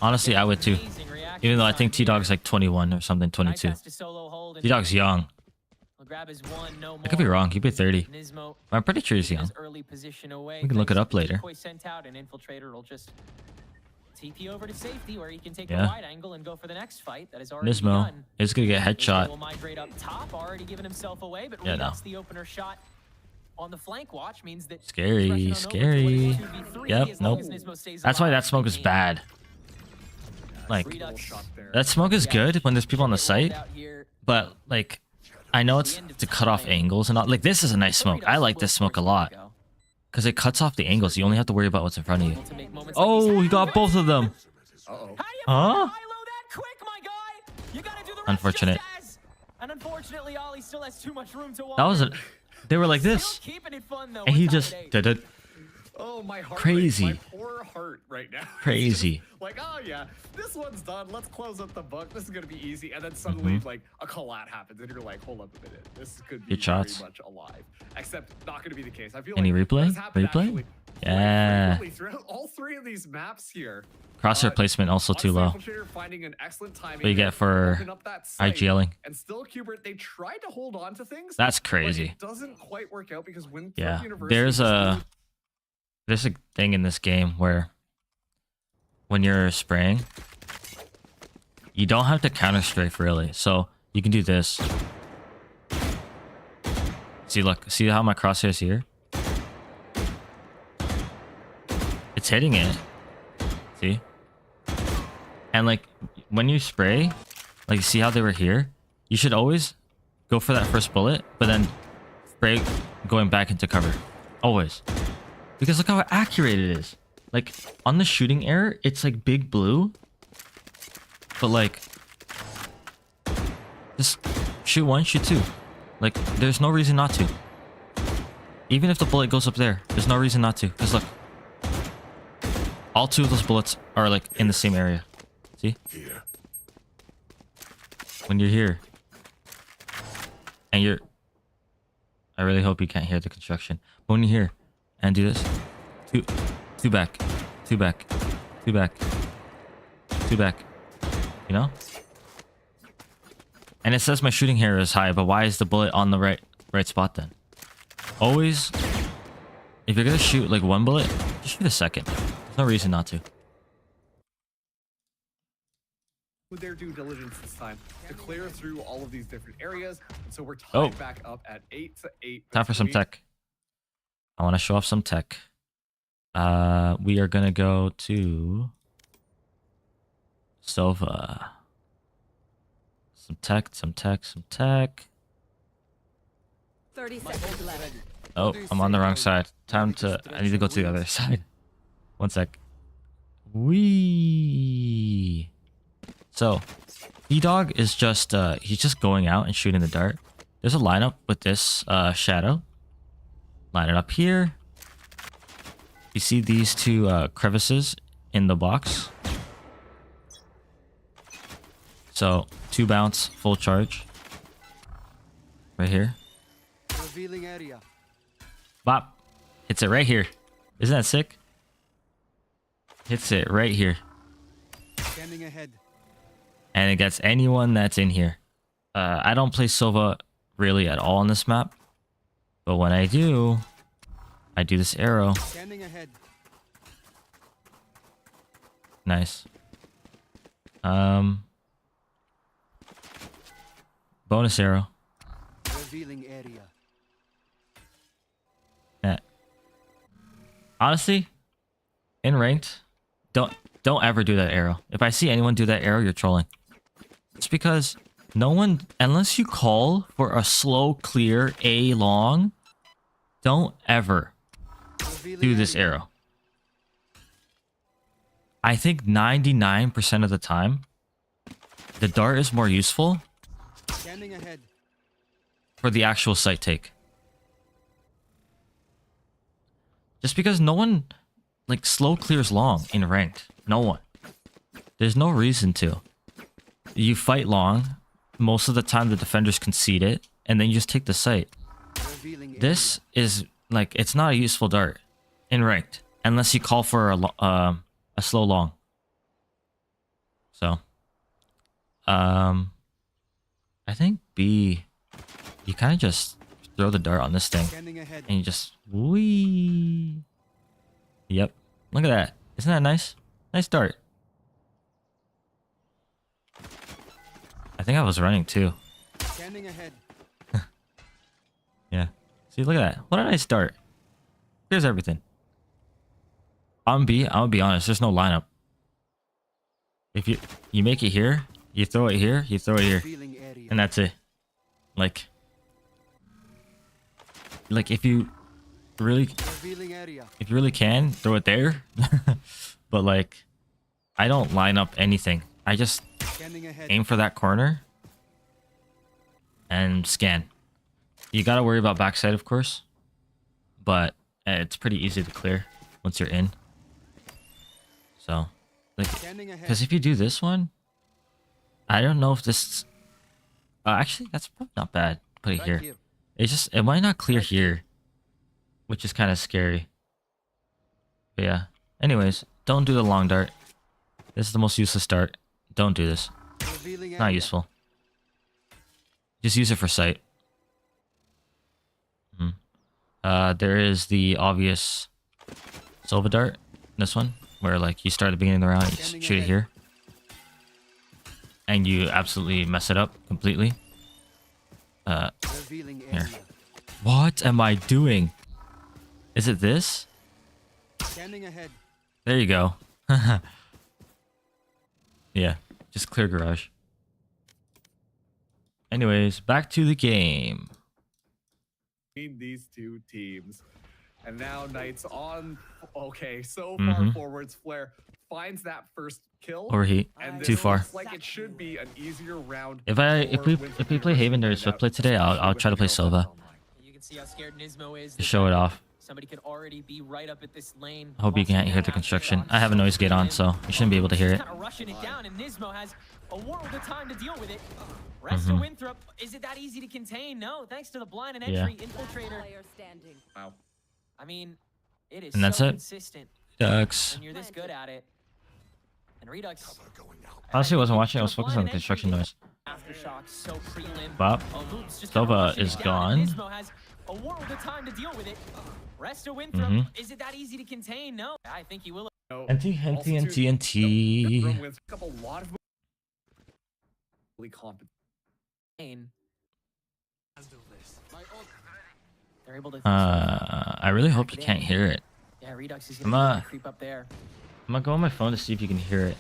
Honestly, I would too. Amazing reaction Even though I think time T-Dog's here. like 21 or something, 22. Nice pass to solo hold and T-Dog's young. he'll grab his one, no I could be more. wrong. He'd be 30. Nismo I'm pretty sure he's in young. his early position away. We can look it up later. Decoy sent out, and Infiltrator will just TP over to safety, where he can take Yeah. a wide angle and go for the next fight. That is already Nismo begun. is gonna get Nismo headshot. will migrate up top, already giving himself away, but Yeah, no. that's the opener shot on the flank watch means that Scary, progression on over to scary. 2v3 Yep, as long nope. as Nismo stays That's why alive that smoke is in the game. bad. Like, Redux shot there. that smoke is good when there's people on the site, out here. but like, I know it's to cut off angles and all. Like, this is a nice smoke. I like this smoke a lot because it cuts off the angles. You only have to worry about what's in front of you. To make moments like Oh, these he got happen. both of them. Uh-oh. How do you Huh? high-low that quick, my guy? You gotta do the rest Unfortunate. just as. And unfortunately, Ollie still has too much room to walk. That was a. They were like this, Still keeping it fun, though. and he What's just up, Nate? did it. Oh, my heart Crazy. rate, my poor heart right now. It's Crazy. just like, oh yeah, this one's done. Let's close up the book. This is gonna be easy. And then suddenly, like, a collat happens, and you're like, hold up a minute. This could be Good shots. very much alive. Except not gonna be the case. I feel Any like replay? that has happened Replay? actually quite Yeah. frequently throughout all three of these maps here. Crosshair placement also too low. Infiltrator finding an excellent timing What you there get to for open up that site. IGLing? And still, Kubert, they tried to hold on to things. That's but crazy. it doesn't quite work out because Winthrop Yeah, University there's just a thing in this game where when you're spraying, you don't have to counter strafe really. So you can do this. See, look, see how my crosshair's here? It's hitting it. See? And like when you spray, like see how they were here? You should always go for that first bullet, but then spray going back into cover. Always. Because look how accurate it is. Like on the shooting error, it's like big blue. But like just shoot one, shoot two. Like there's no reason not to. Even if the bullet goes up there, there's no reason not to. Because look. All two of those bullets are like in the same area. See? Here. When you're here. And you're... I really hope you can't hear the construction. But when you're here and do this. Two back. Two back. Two back. Two back. You know? And it says my shooting error is high, but why is the bullet on the right spot then? Always, if you're gonna shoot like one bullet, just shoot a second. There's no reason not to. with their due diligence this time to clear through all of these different areas. And so we're tied back up at 8-8. Time for some tech. I want to show off some tech. We are gonna go to Sova. Some tech, some tech, some tech. 30 seconds left. Oh, I'm on the wrong side. Time to... I need to go to the other side. One sec. Wee. So, T-Dog is just... he's just going out and shooting the dart. There's a lineup with this shadow. Line it up here. You see these two crevices in the box. So, 2 bounce, full charge. Right here. Revealing area. Bop. Hits it right here. Isn't that sick? Hits it right here. Scanning ahead. And it gets anyone that's in here. I don't play Sova really at all on this map. But when I do this arrow. Scanning ahead. Nice. Bonus arrow. Revealing area. Yeah. Honestly, in ranked, don't ever do that arrow. If I see anyone do that arrow, you're trolling. It's because no one, unless you call for a slow, clear A long, don't ever do this arrow. I think 99% of the time, the dart is more useful Scanning ahead. for the actual site take. Just because no one like slow clears long in ranked. No one. There's no reason to. You fight long. Most of the time the defenders concede it, and then you just take the site. This is like, it's not a useful dart in ranked unless you call for a slow long. So, I think B, you kind of just throw the dart on this thing, and you just wee. Yep, look at that. Isn't that nice? Nice dart. I think I was running too. Scanning ahead. Yeah. See, look at that. What a nice dart. Here's everything. On B, I'm gonna be honest, there's no lineup. If you make it here, you throw it here, you throw it here. And that's it. Like if you really can, throw it there. But like, I don't line up anything. I just aim for that corner and scan. You gotta worry about backside, of course, but it's pretty easy to clear once you're in. So, like, because if you do this one, I don't know if this. Actually, that's probably not bad. Put it here. It might not clear here, which is kind of scary. But yeah. Anyways, don't do the long dart. This is the most useless dart. Don't do this. It's not useful. Just use it for sight. There is the obvious Silva dart. This one, where like you start at the beginning of the round, you just shoot it here, and you absolutely mess it up completely. Here. What am I doing? Is it this? There you go. Yeah, just clear garage. Anyways, back to the game. These two teams, and now Knights on. Okay, so far forwards. Flare finds that first kill. Overheat. And Too far. like it should be an easier round. If we play Haven during Swift play today, I'll try to play Silva. You can see how scared Nismo is. To show it off. Somebody could already be right up at this lane. I hope you can't hear the construction. I have a noise gate on, so you shouldn't be able to hear it. Kind of rushing it down, and Nismo has a world of time to deal with it. Rest of Winthrop, is it that easy to contain? No, thanks to the blind and entry infiltrator. Wow. I mean, it is And that's so it. consistent. Ducks. And you're this good at it. And Redux. Honestly, I wasn't watching. I was focused on the construction noise. Aftershock, so prelim. Bob. Silva is gone. Nismo has a world of time to deal with it. Rest of Winthrop, is it that easy to contain? No, I think he will. NT. A lot of really competent. They're able to. I really hope you can't hear it. Yeah, Redux is gonna creep up there. I'm gonna go on my phone to see if you can hear it.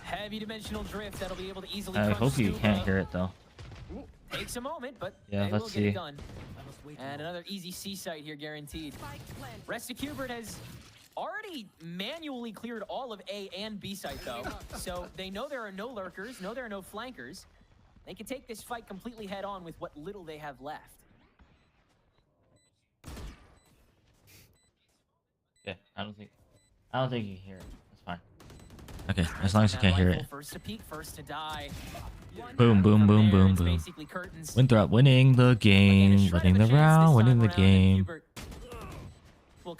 Heavy dimensional drift that'll be able to easily. I hope you can't hear it though. Takes a moment, but yeah, they let's will see. get it done. And another easy C site here guaranteed. Rest of Cubert has already manually cleared all of A and B site though, so they know there are no lurkers, know there are no flankers. They can take this fight completely head on with what little they have left. Yeah, I don't think you can hear it. That's fine. Okay, as long as you can't hear it. First to peek, first to die. Boom, boom, boom, boom, boom. Winthrop winning the game, winning the round, winning the game.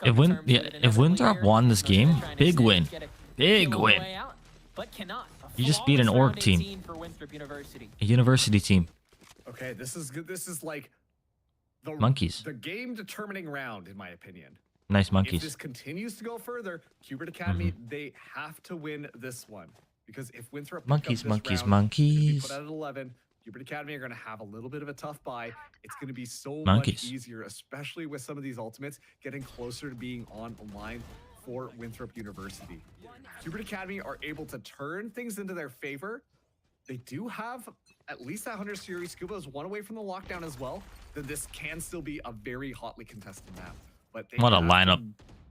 If Winthrop won this game, big win. Big win. You just beat an org team. A university team. Okay, this is good. This is like the monkeys. The game determining round, in my opinion. Nice monkeys. If this continues to go further, Cubert Academy, they have to win this one. Because if Winthrop monkeys, put out at 11, Cubert Academy are going to have a little bit of a tough buy. It's going to be so much easier, especially with some of these ultimates getting closer to being on line for Winthrop University. Cubert Academy are able to turn things into their favor. They do have at least that 100 series. Scuba is one away from the lockdown as well. Then this can still be a very hotly contested map. But what a lineup.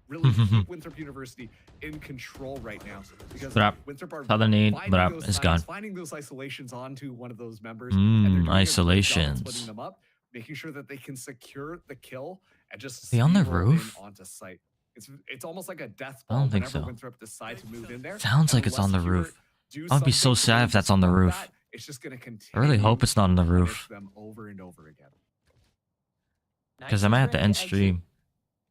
really keep Winthrop University in control right now, because Brap. Winthrop are Southern need, finding Brap those is signs, gone. finding those isolations onto one of those members, and they're doing a good job of Isolations. splitting them up, making sure that they can secure the kill and just They on the steamroll in roof? onto site. It's almost like a death I ball don't think whenever so. Winthrop decide to move in there. Sounds and like it's on the unless roof. Hubert do I'd be so something sad to if that's on the stop roof. that, it's just going to continue. I really hope it's not on the to punish roof. them over and over again. Because I might have to end stream.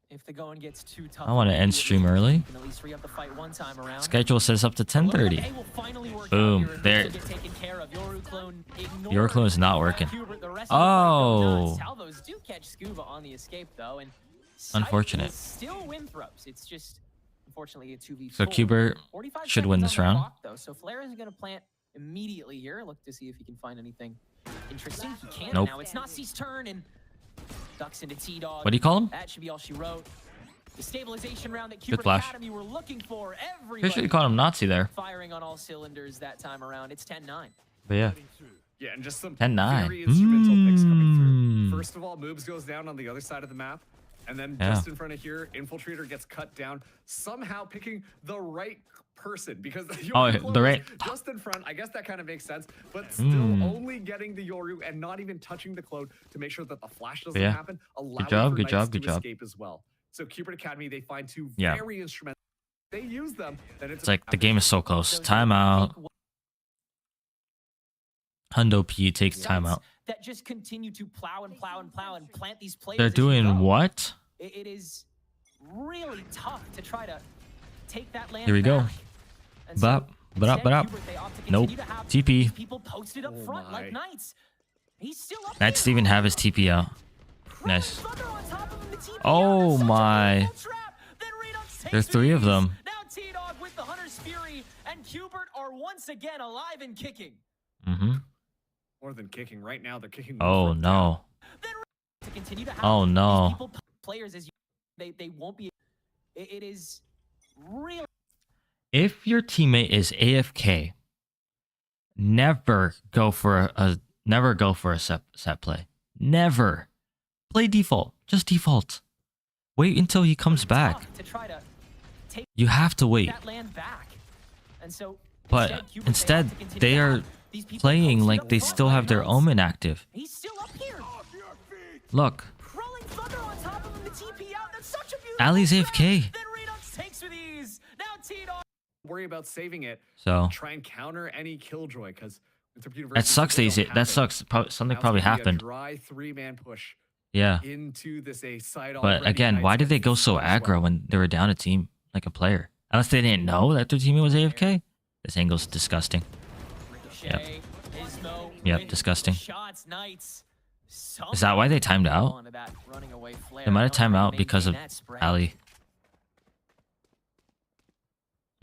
If the going gets too tough, I want to end stream early. you can at least free up the fight one time around. Schedule says up to 10:30. Boom. There. Your clone is not working. Oh. Salvos do catch Scuba on the escape though, and Unfortunate. still Winthrops. It's just unfortunately a 2v4. So Qbert 45 should win seconds this on the round. clock, though. So Flair is going to plant immediately here. Look to see if he can find anything interesting. He can't Nope. now. It's Nazi's turn and ducks into T-Dog. What do you call him? That should be all she wrote. The stabilization round that Good Qbert flash. Academy were looking for. Pretty sure you Everybody called him Nazi there. firing on all cylinders that time around. It's 10-9. But yeah. Yeah, and just some 10-9. very instrumental picks coming through. First of all, Moobs goes down on the other side of the map. And then Yeah. just in front of here, Infiltrator gets cut down, somehow picking the right person, because the Oh, Yoru clone the is right- just in front. I guess that kind of makes sense, but still only getting the Yoru and not even touching the clone to make sure that the flash doesn't Yeah. happen, allowing job, for good Knights job, to good job. escape as well. So Qbert Academy, they find two Yeah. very instrumental. They use them. Then It's like the game is so close. Timeout. Hundo P takes timeout. That just continue to plow and plow and plow and plant these players. They're as you go. doing what? It is really tough to try to take that land Here we go. back. And Bop, so bop, instead, bop. Qbert, they opt to Nope. continue to have TP. these people posted up front like my. Knights. He's still up Knights here. even have his TP out. Nice. Thunder on top of him, the TP Oh out. That's such a my. beautiful trap. Then Redux takes There's three of these. them. Now T-Dog with the Hunter's Fury and Qbert are once again alive and kicking. Mm-hmm. More than kicking. Right now, they're kicking. Oh Moobs down. no. To continue to have Oh these no. people, players as you, they won't be. It is really If your teammate is AFK, never go for a set play. Never. Play default. Just default. Wait until he comes back. tough to try to take You have to wait. that land back. And so But Qbert, instead, opt to continue they to are have these people playing posted like up they front still like have their Knights. omen active. He's still up here. Look. Crawling Thunder on top of him, the TP out. That's such a beautiful Ali's trap. AFK. Then Redux takes with ease. Now T-Dog. Worry about saving it. So Try and counter any killjoy, because that sucks. That sucks. Something probably happened. Dry 3-man push Yeah. into this A side. But already. again, why Knights did they gets go the so split as well. aggro when they were down a team, like a player? Unless they didn't know that their teammate was AFK. This angle's disgusting. Ricochet, Ismo Yep, with disgusting. Shots, Knights. Is that why they timed out? Onto that running away flare. They might have No, timed they out because of maintain that spread. Ali.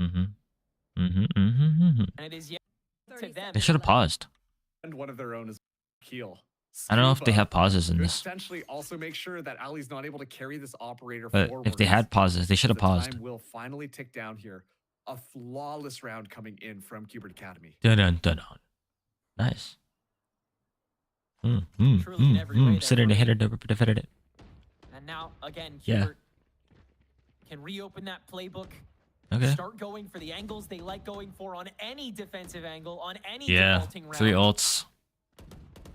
Mm-hmm. Mm-hmm. Mm-hmm. And it is yet to them. They should have paused. And one of their own is Keel. I don't know if they Scuba have pauses in to this, essentially also make sure that Ali's not able to carry this operator but forward. if they had pauses, they should have The paused. time will finally tick down here. A flawless round coming in from Qbert Academy. Dun dun dun dun. Nice. Truly in every way there Consider the for hitter defended it. And now, again, Yeah. Qbert can reopen that playbook. Okay. Start going for the angles they like going for on any defensive angle, on any Yeah. defaulting round. 3 ults.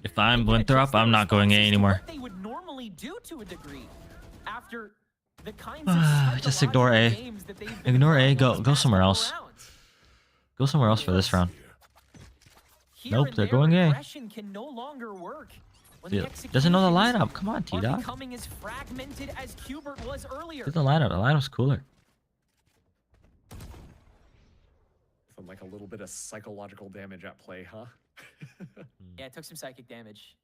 If I'm They can Winthrop, adjust their I'm not going A responses to anymore. What they would normally do to a degree after the kinds of Just ignore A. psychological games that they've been Ignore A. playing Go over the go past somewhere couple else. rounds. Go somewhere else for this round. Here Nope, and they're there, going A. aggression can no longer work. When the Yeah, doesn't know the executions lineup. Come on, are T-Dog. becoming as fragmented as Qbert was earlier. Get the lineup. The lineup's cooler. Some like a little bit of psychological damage at play, huh? Yeah, it took some psychic damage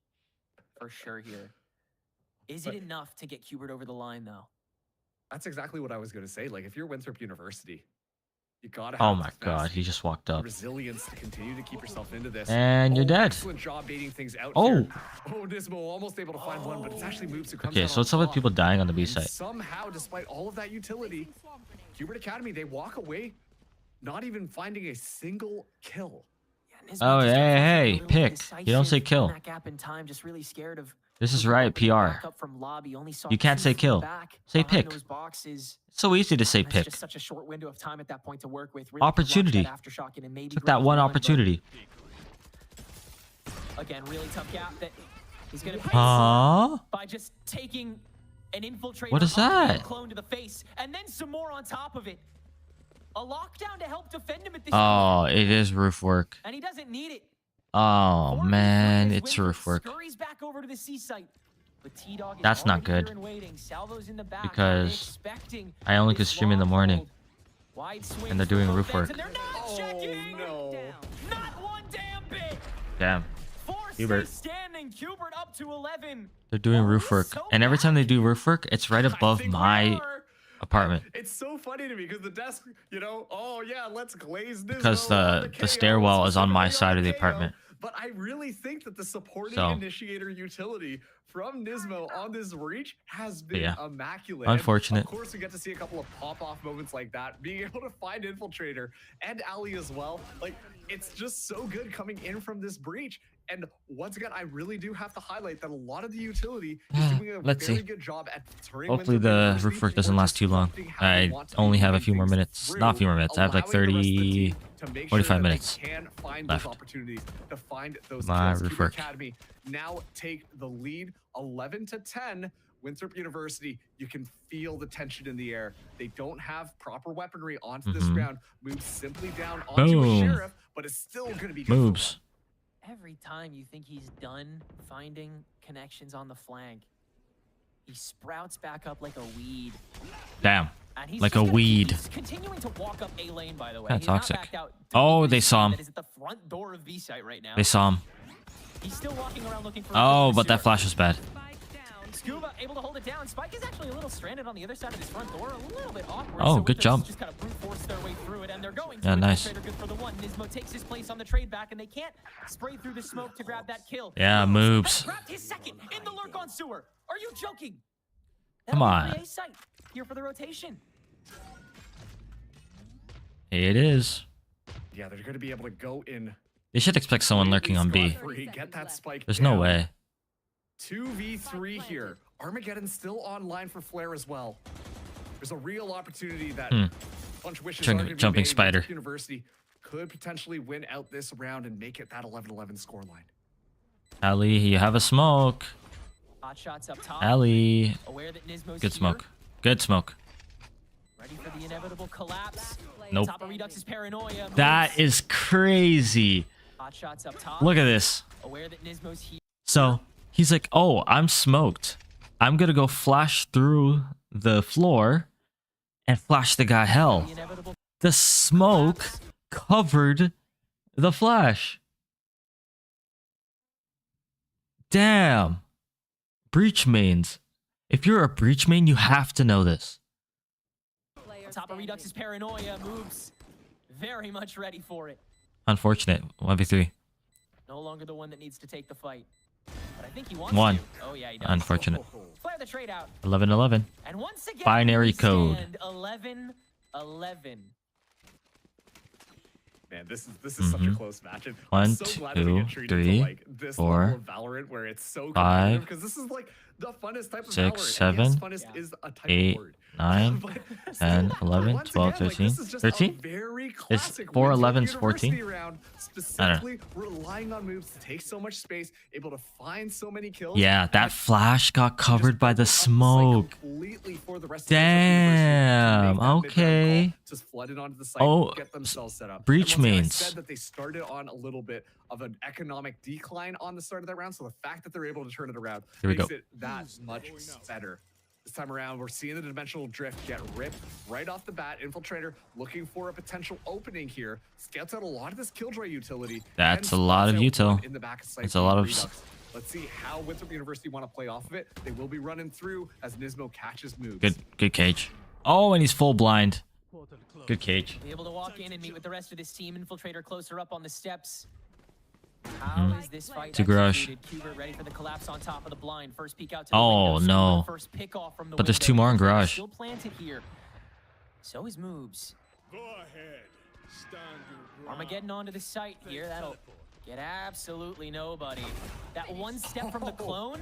for sure here. Is it enough to get Qbert over the line though? That's exactly what I was going to say. Like, if you're Winthrop University, you gotta. Oh have my the god, best he just walked up. resilience to continue to keep yourself into this. And you're dead. Excellent job baiting things out Oh. here. Oh, Nismo almost able to find one, but it's actually Moobs who comes Okay, out so on what's up with top. people dying on the B And site? somehow, despite all of that utility, Qbert Academy, they walk away, not even finding a single kill. Yeah, Nismo Oh, just hey, unfortunately hey, a little pick. You don't say indecisive kill. in that gap in time, just really scared of This is right, PR. You can't say kill. Say pick. It's so easy to say pick. Just such a short window of time at that point to work with. Opportunity. Took that one opportunity. Again, really tough gap that he's gonna pay by just taking an infiltrator. What is that? Clone to the face, and then some more on top of it. A lockdown to help defend him at this Oh, it is roof work. and he doesn't need it. Oh man, it's roof work. Scurries back over to the C site. But T-Dog is That's not already good. here and waiting. Salvo's in the back, Because expecting I only this could stream in the long morning. hold. Wide swings And they're for doing both roof ends, work. and they're not checking. No. Not one damn bit. Damn. Hubert. Standing. Hubert up to 11. They're doing roof work. And every time they do roof work, it's right above my apartment. It's so funny to me because the desk, you know, oh yeah, let's glaze this. Because the stairwell is on my side of the apartment. But I really think that the supporting So. initiator utility from Nismo on this breach has been Yeah. immaculate. Unfortunate. And of course, we get to see a couple of pop-off moments like that. Being able to find Infiltrator and Ali as well. Like, it's just so good coming in from this breach. And once again, I really do have to highlight that a lot of the utility is doing a Let's very see. good job at turning Hopefully Windsor the University roof work or doesn't last too long. disrupting how they I want to only be have a running few more things minutes. through, Not a few more minutes. I have like allowing the rest of the 30, team to make 45 sure that minutes they can find left. those opportunities to find those My kills. roof Cougar work. Academy now take the lead 11-10. Winthrop University, you can feel the tension in the air. They don't have proper weaponry onto this round. Moves simply down onto a Boom. sheriff, but it's still going to be good for Moves. Every time you think he's done finding connections on the flank, he sprouts back up like a weed. Damn. And he's Like just a gonna- weed. He's continuing to walk up A lane, by the way. Yeah, He's not toxic. backed out to Oh, meet they this saw team him. that is at the front door of B site right now. They saw him. He's still walking around looking for. Oh, a but that flash was bad. Scuba able to hold it down. Spike is actually a little stranded on the other side of his front door, a little bit awkward. Oh, so good Winters jump. Just kind of brute force their way through it, and they're going. Yeah, to nice. Infiltrator, good for the one. Nismo takes his place on the trade back, and they can't spray through the smoke to grab that kill. Yeah, moves. Grabbed his second in the lurk on sewer. Are you joking? Come That'll be on. free A site here for the rotation. It is. Yeah, they're going to be able to go in. They should expect someone lurking on B. Scot-free, get that spike There's no down. way. 2v3 here. Armageddon's still online for Flare as well. There's a real opportunity that bunch of wishes are gonna be Jumping made. spider. Winthrop University could potentially win out this round and make it that 11-11 scoreline. Ali, you have a smoke. Hot shots up top. Ali. Aware that Nismo's Good here. smoke. Good smoke. Ready for the inevitable collapse. Nope. Top of Redux's paranoia. That is crazy. Hot shots up top. Look at this. Aware that Nismo's here. So he's like, oh, I'm smoked. I'm going to go flash through the floor and flash the guy hell. The smoke covered the flash. Damn. Breach mains. If you're a breach main, you have to know this. Top of Redux's paranoia moves. Very much ready for it. Unfortunate. 1v3. No longer the one that needs to take the fight. But I think he wants One. to. Oh yeah, he does. Unfortunate. Flare the trade out. 11-11. And once again, Binary we code. stand 11-11. Man, this is such a close match. And One, I'm so glad that we get two, treated three, to like this four, level of Valorant where it's so five, competitive because this is like the funnest type of 6, Valorant. And yes, 7, funnest is a type 8, of word. 9, But 10, 11, once 12, again, like, 13, this is just a 13? very Is classic 4, Winthrop 11, University 14? round, I don't know. specifically relying on moves to take so much space, able to find so many kills. Yeah, that and flash got just covered by open the up site smoke. completely for the rest of Winthrop University to Damn, make that mid-round okay. call, just flood it onto the site, Oh, get themselves set up. breach And once again, I mains. said that they started on a little bit of an economic decline on the start of that round, so the fact that they're able to turn it around Here we makes go. it that much better. This time around, we're seeing the dimensional drift get ripped right off the bat. Infiltrator looking for a potential opening here. Scouts out a lot of this Killjoy utility. That's and a lot spots of out util. one in the back of site It's a lot of Redux. Let's see how Winthrop University want to play off of it. They will be running through as Nismo catches moves. Good cage. Oh, and he's full blind. Good cage. Be able to walk in and meet with the rest of this team. Infiltrator closer up on the steps. How is this fight To Grush. executed? Kubert ready for the collapse on top of the blind. First peek out to the Oh, window. no. Scuba, first pick off from the But there's window. 2 more in garage. Still planted here. So is moves. Go ahead. Stand your ground. Armageddon onto the site here. That'll Get absolutely nobody. That one step from the clone,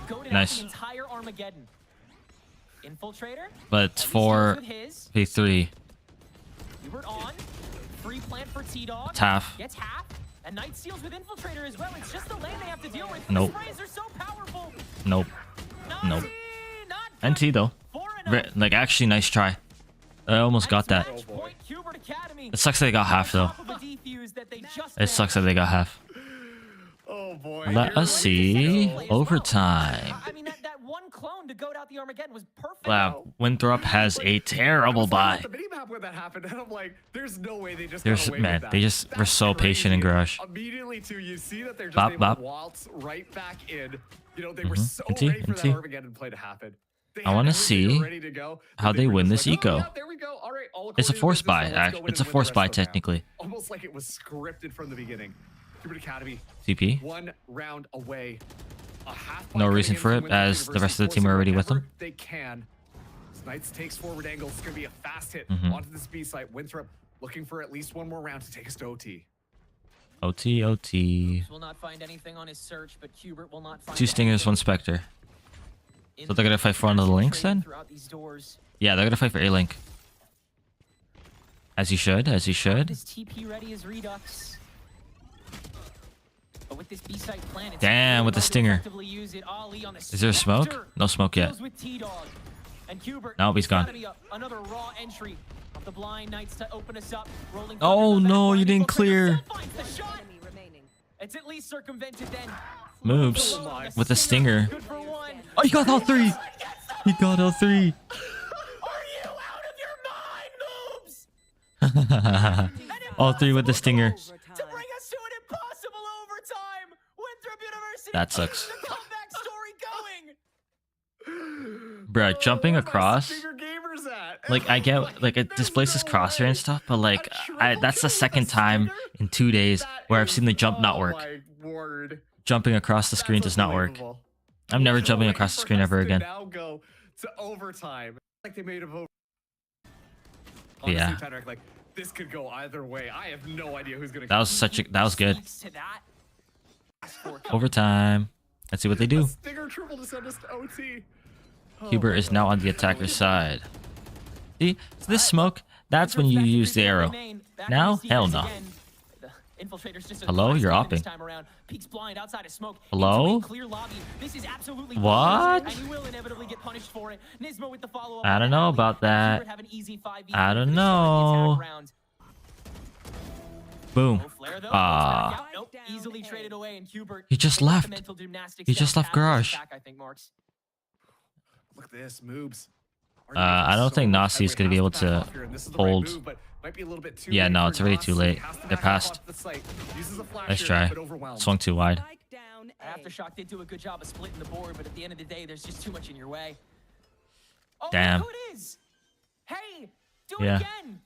go to Nice. the entire Armageddon. Infiltrator. But it's for P3. Hubert on. Free plant for T-Dog. It's half. Gets half. And Night Steals with Infiltrator as well. It's just the lane they have to deal with. Nope. The sprays are so powerful. Nope. Nope. NT though. Like actually nice try. I almost got that. It sucks that they got half though. It sucks that they got half. Oh boy. Let us see overtime. I mean, that one clone to goad out the Armageddon was perfect. Wow, Winthrop has a terrible buy. The minimap when that happened, and I'm like, there's no way they just There's got away man, with that. they just were so patient in Garage. Immediately too, you see that they're just Bop, able bop. to waltz right back in. You know, they were so NT, ready for that NT. Armageddon play to happen. They I had want to everything see ready to go, how but they were win just this like, oh, eco. yeah, there we go. All right, all It's a according to force business, buy. now let's go in It's and a win force the buy rest of the round. technically. Almost like it was scripted from the beginning. Hubert Academy, CP. one round away. A half No point reason coming for in it, to win the as the University rest of the team forcing are already with whatever them. They can. Knights takes forward angle. It's going to be a fast hit onto this B site. Winthrop looking for at least one more round to take us to OT. OT, OT. Will not find anything on his search, but Hubert will not find 2 Stingers, 1 Spectre. So they're gonna fight for one of the links then? throughout these doors. Yeah, they're gonna fight for A link. As he should, as he should. This TP ready as Redux. But with this B-site plan, it's Damn, with the able to stinger. effectively use it. Ali on a Is there a smoke? Spectre. No smoke yet. Deals with T-Dog. And Hubert, Nope, he's it's gotta gone. be another raw entry of the Blind Knights to open us up. Rolling Oh thunder, no, back you line, didn't Infiltrator clear. still finds the shot. It's at least circumvented then. Moves Oh, with a stinger. Good for one. Oh, he got all 3. He got all 3. Are you out of your mind, Moobs? All 3 with the stinger. To bring us to an impossible overtime. Winthrop University That sucks. keeps the comeback story going. Bruh, jumping across. Bigger gamers at. Like I get, like it displaces crosshair and stuff, but like that's the second time in 2 days where I've seen the jump not work. My word. Jumping across the screen does not work. Unbelievable. I'm never No jumping way across the for screen us ever to again. Now go to overtime. Like they made a vote. Yeah. Honestly, Patrick, like this could go either way. I have no idea who's gonna. That was that was good. Speaks to that. Overtime. Let's see what they do. Stinger triple to send us to OT. Hubert is now on the attacker's side. See, so this smoke, that's when you use the arrow. Now, hell no. Hello, you're opping. Hello? What? I don't know about that. I don't know. Boom. Ah. Easily traded away, and Hubert He just left. mental gymnastics He just down left to have his Garage. back, I think, Marks. Look at this moves. I don't think Nasi is going to be able to hold. Yeah, no, it's already too late. They're past. Nice try. Swung too wide. Aftershock did do a good job of splitting the board, but at the end of the day, there's just too much in your way. Oh, Damn. look who it is! Hey, do Yeah. it again!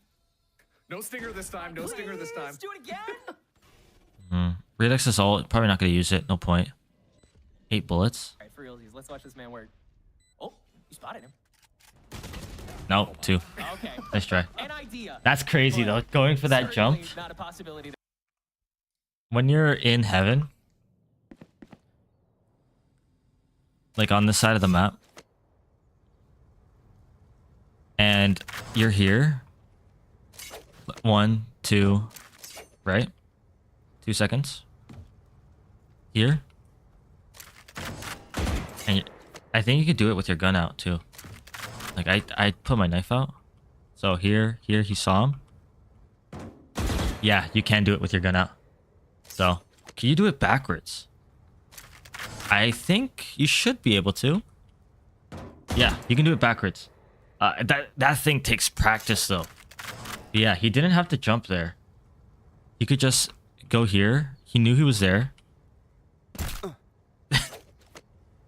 No stinger this time. No stinger this time. Please, do it again! Redux is all. Probably not going to use it. No point. 8 bullets. Alright, for realsies, let's watch this man work. Oh, you spotted him. No, 2. Okay. Nice try. An idea. That's crazy though. Going for that jump. Certainly not a possibility. When you're in heaven, like on this side of the map, and you're here, 1, 2, right? 2 seconds. Here, and I think you could do it with your gun out too. Like I put my knife out, so here he saw him. Yeah, you can do it with your gun out. So, can you do it backwards? I think you should be able to. Yeah, you can do it backwards. That thing takes practice though. Yeah, he didn't have to jump there. He could just go here. He knew he was there.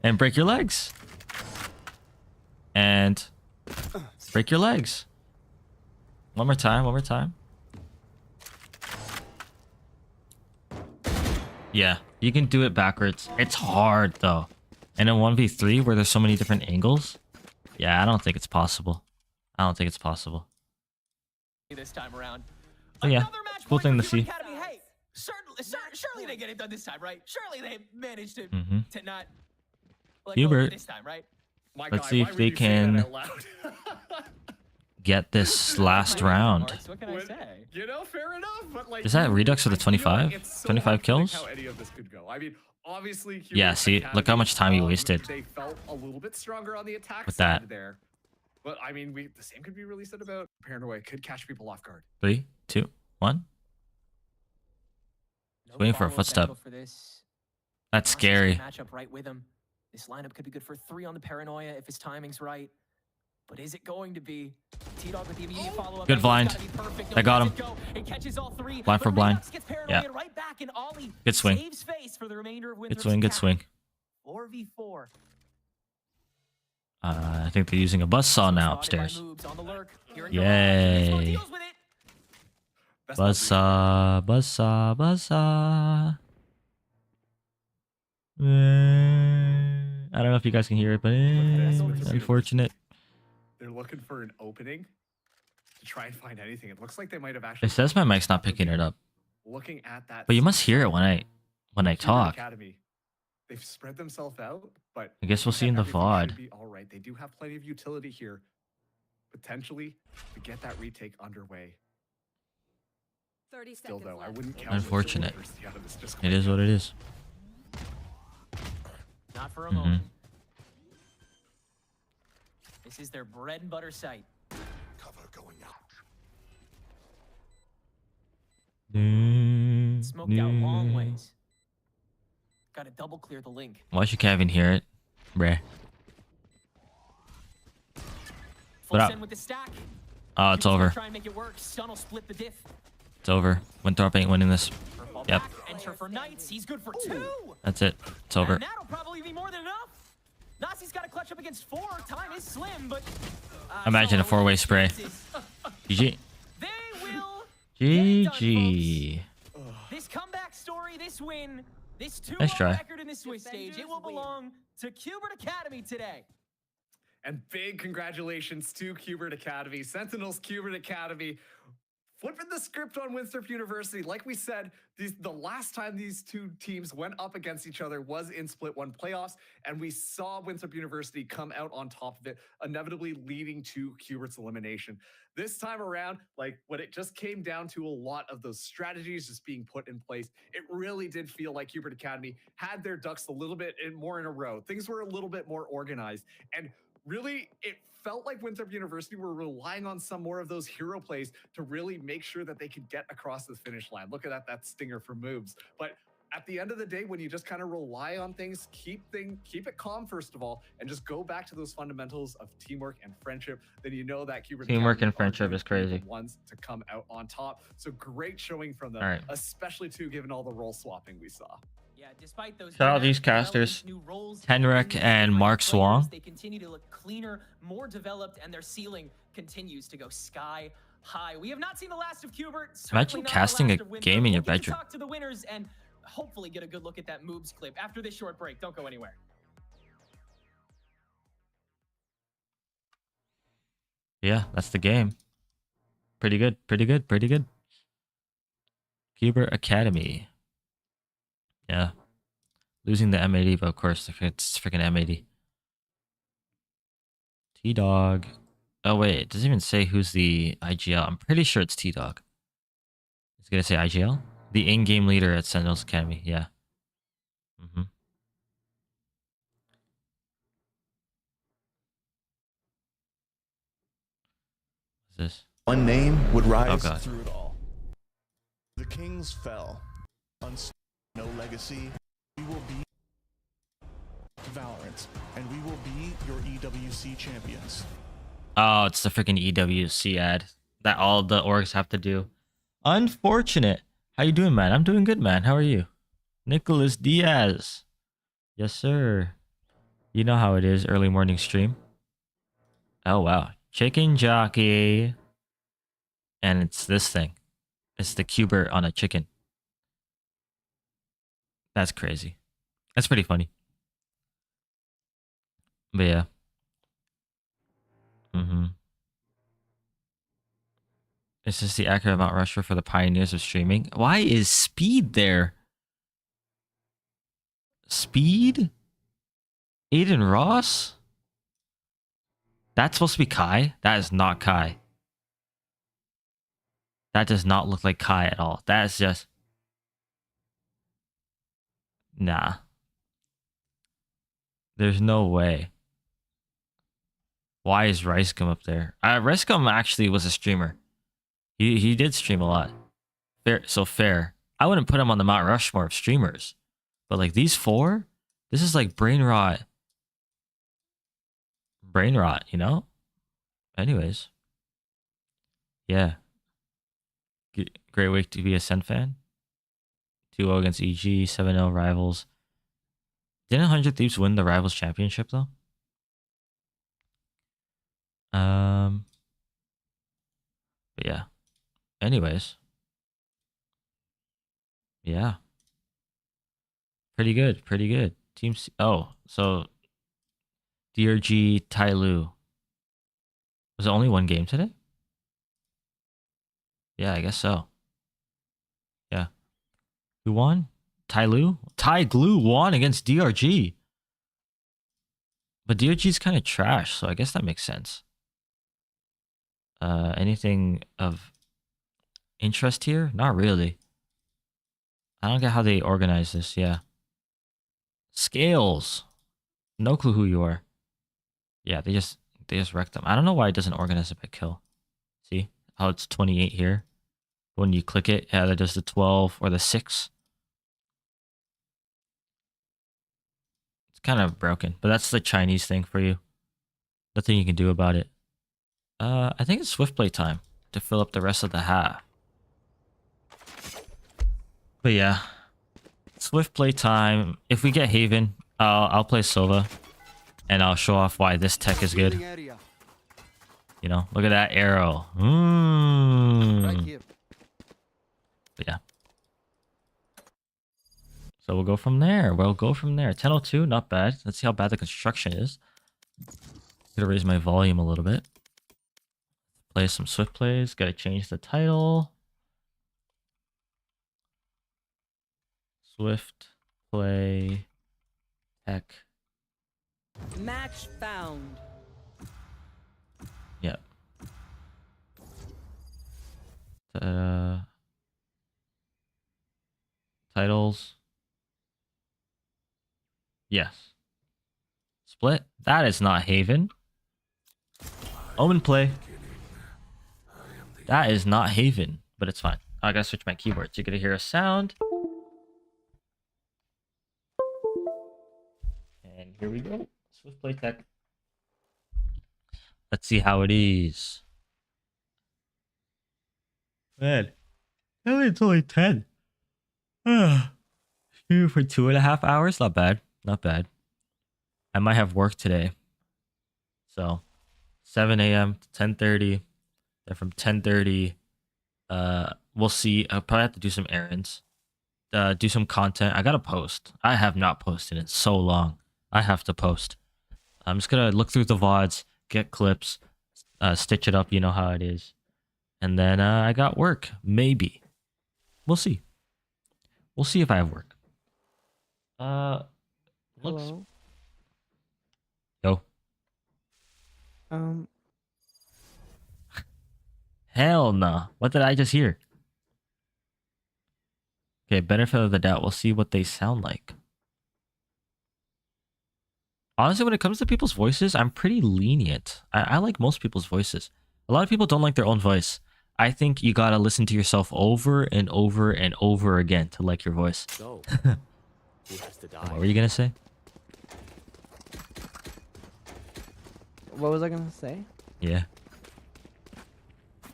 And break your legs. And break your legs. One more time, one more time. Yeah, you can do it backwards. It's hard though. And in 1v3 where there's so many different angles, yeah, I don't think it's possible. I don't think it's possible. This time around. But yeah, Another match cool point thing for to see. Hubert Academy. Hey, Surely they get it done this time, right? Surely they managed to not let go of it Hubert. this time, right? My Let's guy, see why if would they you say that can out loud? get this last round. What can I say? You know, fair enough, but like, Is that Redux for the I feel like 25? it's so 25 hard to predict kills? how any of this could go. I mean, obviously, Yeah, Hubert see, look how Academy, much time you wasted They felt a little bit stronger on the attack with side that. there, but I mean, the same could be really said about Paranoia. Could catch people off guard. 3, 2, 1. No Waiting for a follow-up footstep. angle for this. That's Nasi's gonna scary. Match up right with him. This lineup could be good for 3 on the Paranoia if his timing's right. But is it going to be? T-Dog with the immediate follow-up. Good blind. I got him. It catches all 3. Blind for blind. Yeah. Right back, and Ollie Good swing. saves face for the remainder of Good swing, good swing. 4v4. I think they're using a buzzsaw now upstairs. Yay. Buzzsaw, buzzsaw, buzzsaw. I don't know if you guys can hear it, but unfortunate. They're looking for an opening to try and find anything. It looks like they might have actually. It says my mic's not picking it up. Looking at that. But you must hear it when I Hubert talk. Academy, they've spread themselves out, but I guess we'll see in the everything VOD. should be all right. They do have plenty of utility here, potentially, to get that retake underway. 30 Still, seconds though, I left. wouldn't count Unfortunate. University out of this just It is what it is. Not for a moment. This is their bread and butter site. Cover going out. Smoked out long ways. Got to double clear the link. Why should Kevin hear it? Bruh. Full What up? send with the stack. Oh, it's Hubert's gonna over. Try and make it work. Stun will split the diff. It's over. Winthrop ain't winning this. Curveball Yep. back. Enter for Knights. He's good for 2. That's it. It's over. And that'll probably be more than enough. Nasi's got to clutch up against 4. Time is slim, but Imagine a 4-way spray. GG. They will GG. This comeback story, this win, this 2-0 Nice try. record in the Swiss stage, it will belong to Hubert Academy today. And big congratulations to Hubert Academy, Sentinels Hubert Academy, flipping the script on Winthrop University. Like we said, the last time these two teams went up against each other was in Split 1 playoffs, and we saw Winthrop University come out on top of it, inevitably leading to Hubert's elimination. This time around, like when it just came down to a lot of those strategies just being put in place, it really did feel like Hubert Academy had their ducks a little bit more in a row. Things were a little bit more organized, and really, it felt like Winthrop University were relying on some more of those hero plays to really make sure that they could get across the finish line. Look at that stinger for moves. But at the end of the day, when you just kind of rely on things, keep it calm first of all, and just go back to those fundamentals of teamwork and friendship, then you know that Hubert Teamwork Academy and friendship are going is to be crazy. the ones to come out on top. So great showing from them, All right. especially too given all the role swapping we saw. Yeah, despite those Shout out these dramatic casters, new roles, Henrik new and different Mark players, Swang. They continue to look cleaner, more developed, and their ceiling continues to go sky high. We have not seen the last of Hubert. Imagine casting a game in your We'll get to bedroom. talk to the winners and hopefully get a good look at that moves clip after this short break. Don't go anywhere. Yeah, that's the game. Pretty good, pretty good, pretty good. Hubert Academy. Yeah. Losing the M80, but of course, it's freaking M80. T-Dog. Oh, wait. It doesn't even say who's the IGL. I'm pretty sure it's T-Dog. It's going to say IGL? The in-game leader at Sentinels Academy. Yeah. Mm-hmm. What's this? One name would rise God. through it all. The kings fell. No legacy. We will be Valorant, and we will be your EWC champions. Oh, it's the freaking EWC ad that all the orgs have to do. Unfortunate. How you doing, man? I'm doing good, man. How are you? Nicholas Diaz. Yes, sir. You know how it is, early morning stream. Oh, wow. Chicken jockey. And it's this thing. It's the Hubert on a chicken. That's crazy. That's pretty funny. But yeah. Mm-hmm. Is this the accurate Mount Rushmore for the pioneers of streaming? Why is Speed there? Speed? Aiden Ross? That's supposed to be Kai? That is not Kai. That does not look like Kai at all. That is just... Nah. There's no way. Why is Ricegum up there? Ricegum actually was a streamer. He did stream a lot. Fair. I wouldn't put him on the Mount Rushmore of streamers. But like these four, this is like brain rot. Brain rot, you know? Anyways. Yeah. Great week to be a Sen fan. 2-0 against EG, 7-0 Rivals. Didn't 100 Thieves win the Rivals Championship though? But yeah. Anyways. Yeah. Pretty good. Team C. Oh, so DRG Tyloo. Was it only one game today? Yeah, I guess so. Yeah. Who won? Tyloo? Ty Glue won against DRG. But DRG's kind of trash, so I guess that makes sense. Anything of interest here? Not really. I don't get how they organize this, yeah. Scales. No clue who you are. Yeah, they just wrecked them. I don't know why it doesn't organize it by kill. See how it's 28 here? When you click it, yeah, that does the 12 or the 6. It's kind of broken, but that's the Chinese thing for you. Nothing you can do about it. I think it's Swift play time to fill up the rest of the half. But yeah, Swift play time. If we get Haven, I'll play Sova, and I'll show off why this tech is good. You know, look at that arrow. But yeah. So we'll go from there. 10:02, not bad. Let's see how bad the construction is. Gonna raise my volume a little bit. Play some Swift plays. Gotta change the title. Swift play tech. Match found. Yep. Titles. Yes. Split. That is not Haven. Omen play. That is not Haven, but it's fine. I gotta switch my keyboard. So you're gonna hear a sound. And here we go. Swift play tech. Let's see how it is. Man. It's only 10. Here for 2.5 hours. Not bad. Not bad. I might have work today. So 7 a.m. to 10:30. Then from 10:30, we'll see. I'll probably have to do some errands. Do some content. I gotta post. I have not posted in so long. I have to post. I'm just gonna look through the VODs, get clips, stitch it up. You know how it is. And then I got work. Maybe. We'll see. We'll see if I have work. Looks. Hello? Yo. Um. Hell no. What did I just hear? Okay, benefit of the doubt. We'll see what they sound like. Honestly, when it comes to people's voices, I'm pretty lenient. I like most people's voices. A lot of people don't like their own voice. I think you gotta listen to yourself over and over and over again to like your voice. So, who has to die? What were you gonna say? What was I gonna say? Yeah.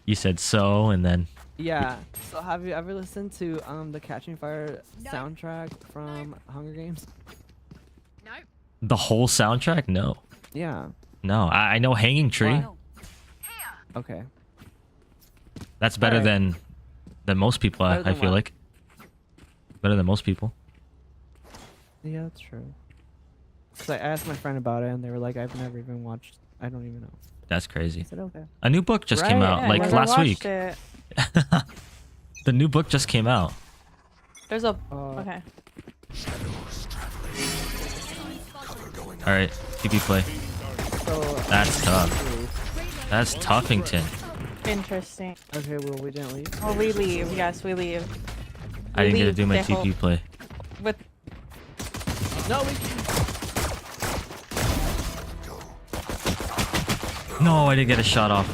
You said so, and then... Yeah. So have you ever listened to the Catching Fire soundtrack from Hunger Games? No. The whole soundtrack? No. Yeah. No, I know Hanging Tree. Why? Okay. That's better than most people, Better I than feel what? like. Better than most people. Yeah, that's true. Cause I asked my friend about it, and they were like, "I've never even watched. I don't even know." That's crazy. I said, "Okay." A new book just came out, Yeah, like when I last watched week. it, The new book just came out. There's a. Okay. All right, TP play. That's tough. That's Tuffington. Interesting. Okay, well, we didn't leave. Oh, we leave. Yes, we leave. I didn't get to leave do my the whole- TP play. With. No, we. No, I didn't get a shot off.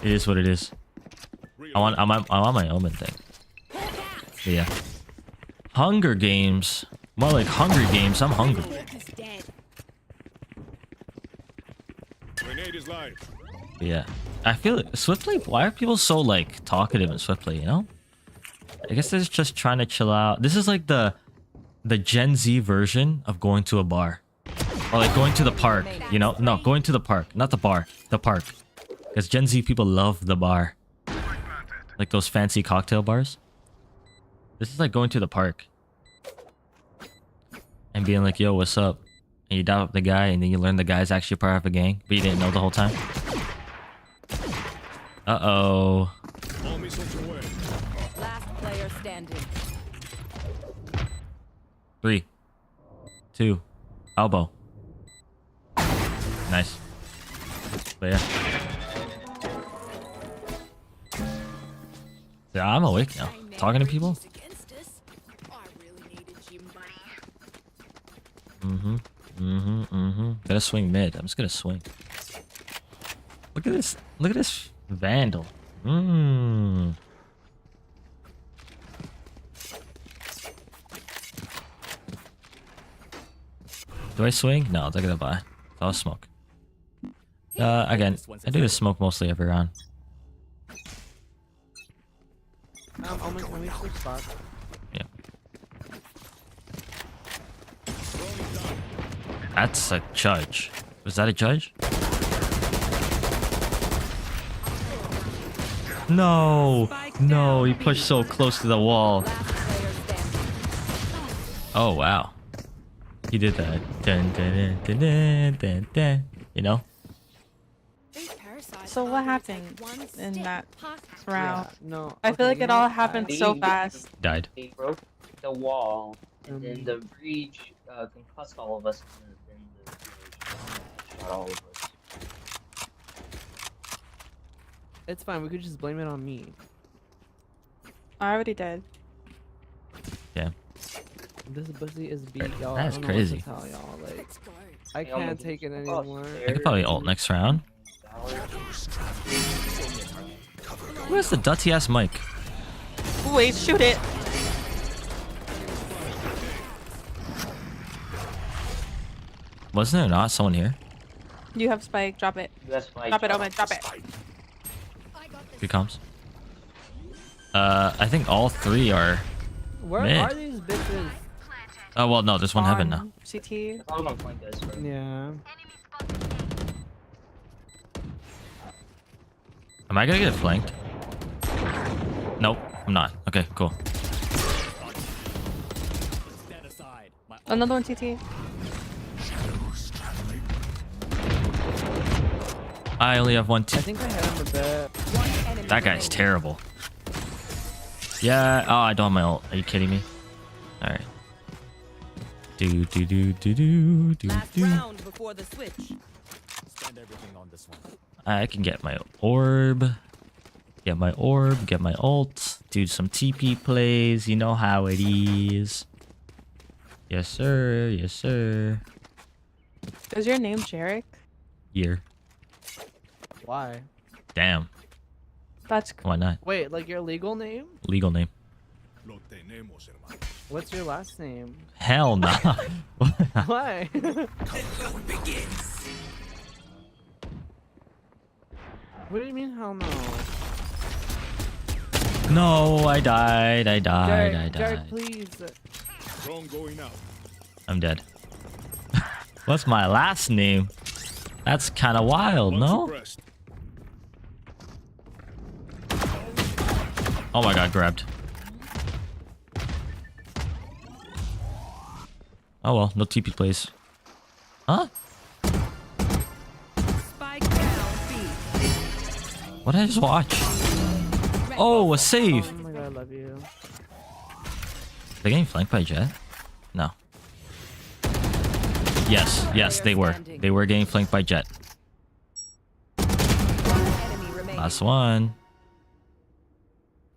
It is what it is. I want my Omen thing. But yeah. Hunger Games. More like Hungry Games. I'm hungry. Grenade is live. But yeah. I feel like Swiftplay. Why are people so like talkative in Swiftplay? You know. I guess they're just trying to chill out. This is like the Gen Z version of going to a bar. Or like going to the park, you know? No, going to the park. Not the bar. The park. Because Gen Z people love the bar. Like those fancy cocktail bars. This is like going to the park. And being like, yo, what's up? And you dial up the guy and then you learn the guy's actually part of a gang. But you didn't know the whole time. Uh-oh. Last player standing. 3, 2, elbow. Nice. But yeah. Yeah, I'm awake now. Talking to people? Gonna swing mid. I'm just gonna swing. Look at this. Look at this Vandal. Do I swing? No, they're gonna buy. I'll smoke. Again, I do this smoke mostly every round. Almost when we switch spots. Yeah. That's a judge. Was that a judge? No! No, he pushed so close to the wall. Oh, wow. He did that. Dun, dun, dun, dun, dun, dun, you know? So what happened in that round? No. I feel like it all happened so fast. Died. They broke the wall, and then the breach concussed all of us, and then the shot all of us. It's fine. We could just blame it on me. I already did. Yeah. This pussy is beat, y'all. That's I don't crazy. Know what to tell y'all. Like, I can't take it anymore. I could probably ult next round. Where's the dutty ass mic? Wait, shoot it. Wasn't there not someone here? You have spike. Drop it. Drop it, Omen. Drop it. Good comms. I think all three are Where mid. are these bitches? Oh well, no, there's one heaven now. CT. Yeah. Am I gonna get flanked? Nope, I'm not. Okay, cool. Another one CT. I only have one. I think I hit him a bit. That guy's terrible. Yeah. Oh, I don't have my ult. Are you kidding me? All right. Do do do do do do do. Round before the switch. Spend everything on this one. I can get my orb. Get my orb. Get my ult. Do some TP plays. You know how it is. Yes, sir. Yes, sir. Is your name Jarek? Year. Why? Damn. That's Why not? Wait, like your legal name? Legal name. What's your last name? Hell no. Why? What do you mean, hell no? No, I died. I died. I Derek, died. please. Drone going out. I'm dead. What's my last name? That's kind of wild, no? Oh my god, grabbed. Oh well, no TP plays. Huh? Spike down B. What did I just watch? Oh, a save. Oh my god, I love you. They're getting flanked by Jet? No. Yes, yes, they were. They were getting flanked by Jet. Last one.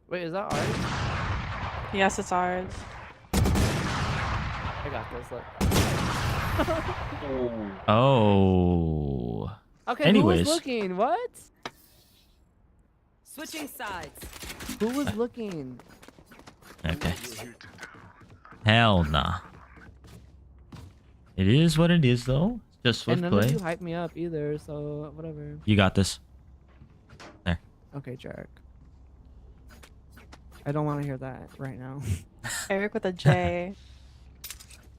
Wait, is that ours? Yes, it's ours. I got this. Look. Oh. Okay. Anyways. Who was looking? What? Switching sides. Who was looking? Okay. Hell nah. It is what it is, though. Just And swift none play. of you hype me up either, so whatever. You got this. There. Okay, Jarek. I don't want to hear that right now. Eric with a J.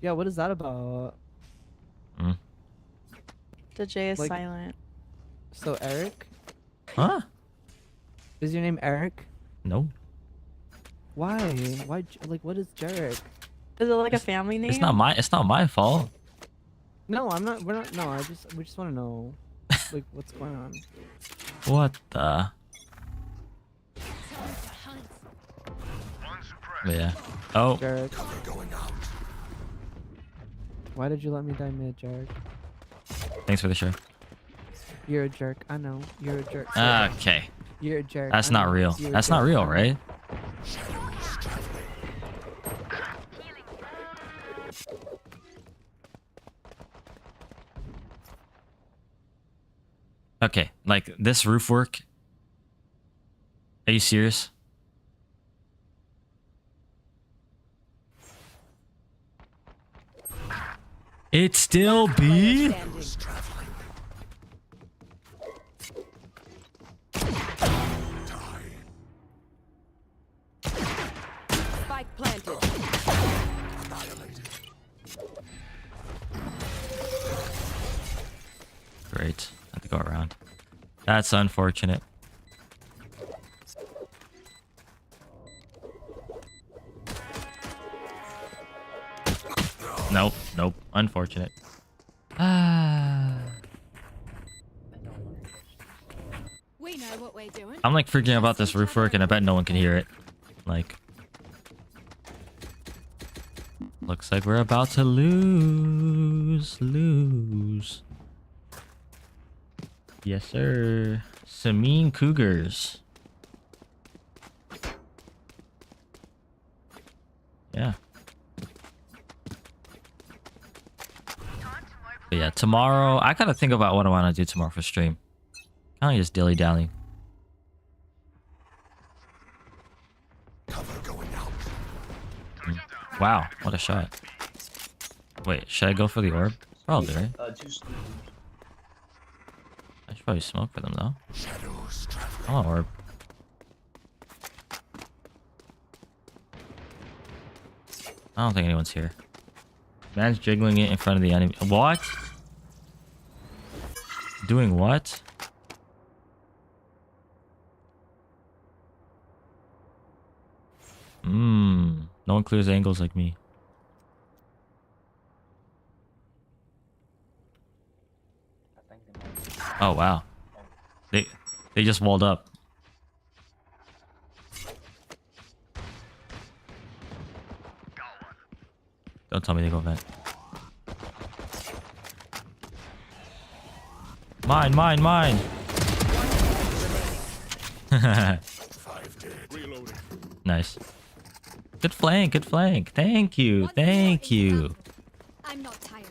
Yeah, what is that about? Mm. The J is Like- silent. So Eric? Huh? Is your name Eric? No. Why? Why? Like, what is Jarek? Is it like a family name? It's not my fault. No, I'm not. We're not. No, we just want to know, like, what's going on. What the? But yeah. Oh. Jarek. Why did you let me die mid, Jarek? Thanks for the share. You're a jerk. I know. You're a jerk. Okay. You're a jerk. That's I not know. real. You're a That's not jerk. real, I know. right? Okay, like this roof work. Are you serious? It's still B? Spike planted. Great. I have to go around. That's unfortunate. Nope, nope. Unfortunate. Ah. We know what we're doing. I'm like freaking out about this roof work and I bet no one can hear it. Like. Looks like we're about to lose. Yes, sir. Sameen Cougars. Yeah. But yeah, tomorrow, I gotta think about what I want to do tomorrow for stream. Kind of just dilly-dallying. Wow, what a shot. Wait, should I go for the orb? Probably, right? I should probably smoke for them, though. I want orb. I don't think anyone's here. Man's jiggling it in front of the enemy. What? Doing what? No one clears angles like me. Oh wow. They just walled up. Don't tell me they go vent. Mine. Nice. Good flank. Thank you. I'm not tired.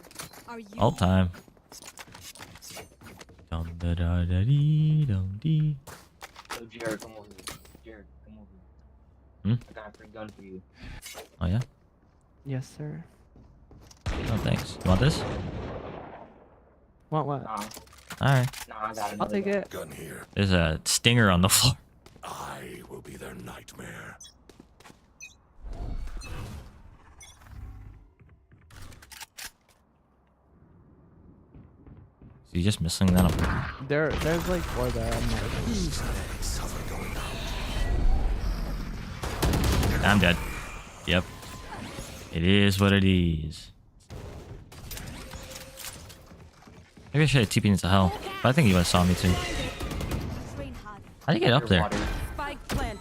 Are you? All time. Dum da da da dee dum dee. So Jared, come over here. Jared, come over Hmm? here. I got a free gun for you. Oh yeah? Yes, sir. Oh thanks. You want this? Want what? Nah. Alright. Nah, I got I'll take it. Gun here. There's a stinger on the floor. I will be their nightmare. So you just missing that up. There's like 4 there. I'm not I'm dead. Yep. It is what it is. Maybe I should have TP'd into hell. But I think you guys saw me too. How do you get up there? Spike planted.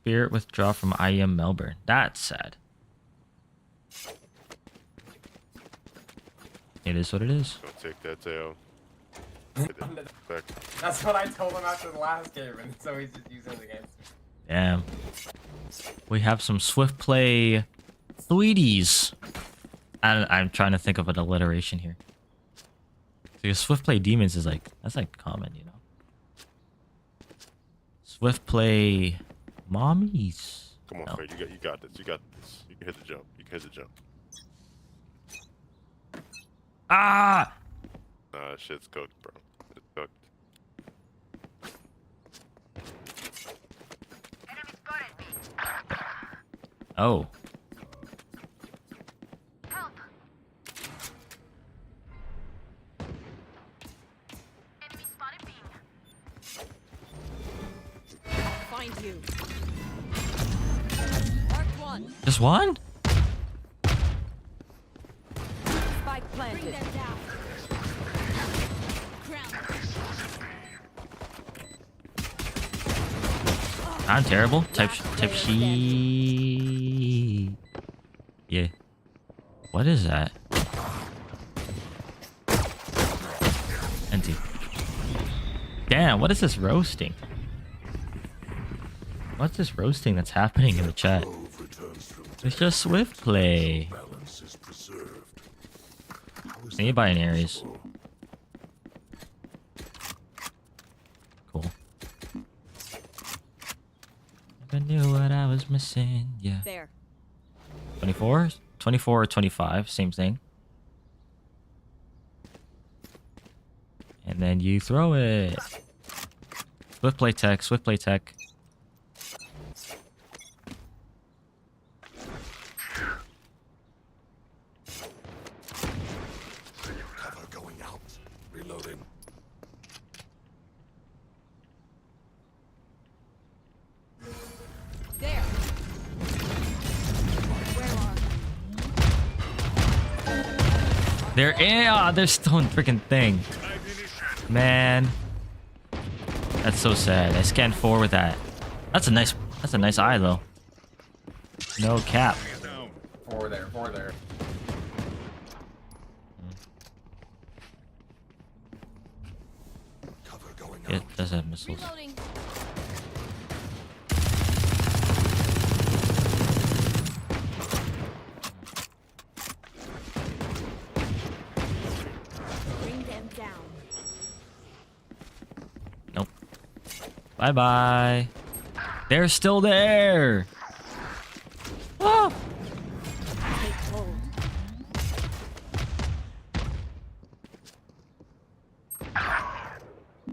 Spirit withdraw from IEM Melbourne. That's sad. It is what it is. Don't take that tail. That's what I told him after the last game, and so he's just using it against me. Damn. We have some swift play sweeties. I'm trying to think of an alliteration here. Because swift play demons is like, that's like common, you know. Swift play mommies. Come on, No. Fred, you got this. You got this. You can hit the jump. You can hit the jump. Ah! Nah, shit's cooked, bro. It's cooked. Oh. Find you. Marked one. Just one? Spike planted. Bring them down. I'm terrible. Type she. Yeah. What is that? Empty. Damn, what is this roasting? What's this roasting that's happening in the chat? It's just swift play. I need to buy an Ares. Cool. I knew what I was missing. Yeah. There. 24? 24 or 25, same thing. And then you throw it. Swift play tech, swift play tech. Cover going out. Reloading. There. They're still in freaking thing. Man. That's so sad. I scanned 4 with that. That's a nice eye though. No cap. Four there. It does have missiles. Bring them down. Nope. Bye bye. They're still there. Ah! Take hold.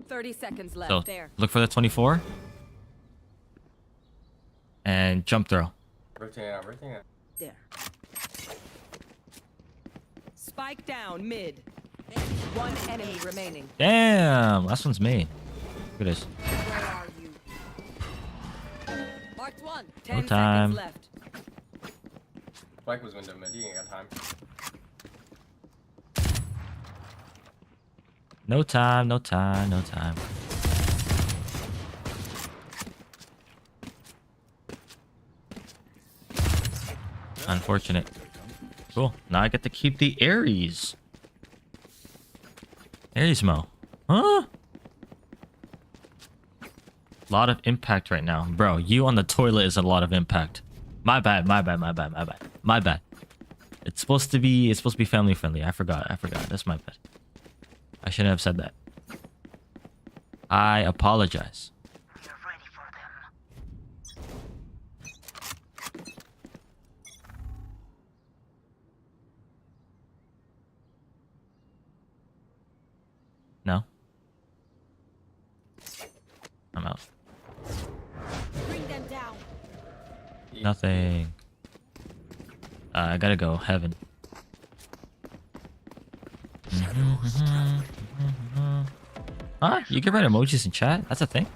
"30 seconds left. So There. look for the 24. And jump throw. Rotating out. There. Spike down mid. One enemy remaining. Damn, last one's made. Look at this. Where are you? Marked one. 10 time. seconds left. Spike was window mid. He ain't got time. No time, no time, no time. Unfortunate. Cool. Now I get to keep the Ares. Ares Mo. Huh? Lot of impact right now. Bro, you on the toilet is a lot of impact. My bad. It's supposed to be family friendly. I forgot. That's my bad. I shouldn't have said that. I apologize. No? I'm out. Bring them down. Nothing. I gotta go. Heaven. Huh? You can write emojis in chat? That's a thing?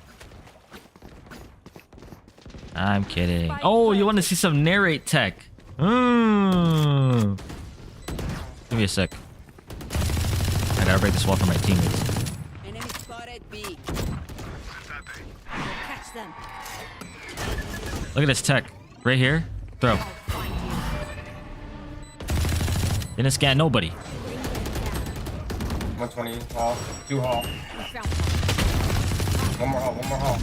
I'm kidding. Oh, you want to see some narrate tech? Give me a sec. I gotta break this wall for my teammates. Enemy spotted B. Catch them. Look at this tech. Right here. Throw. Didn't scan nobody. 120 hall. 2 hall. One more hall.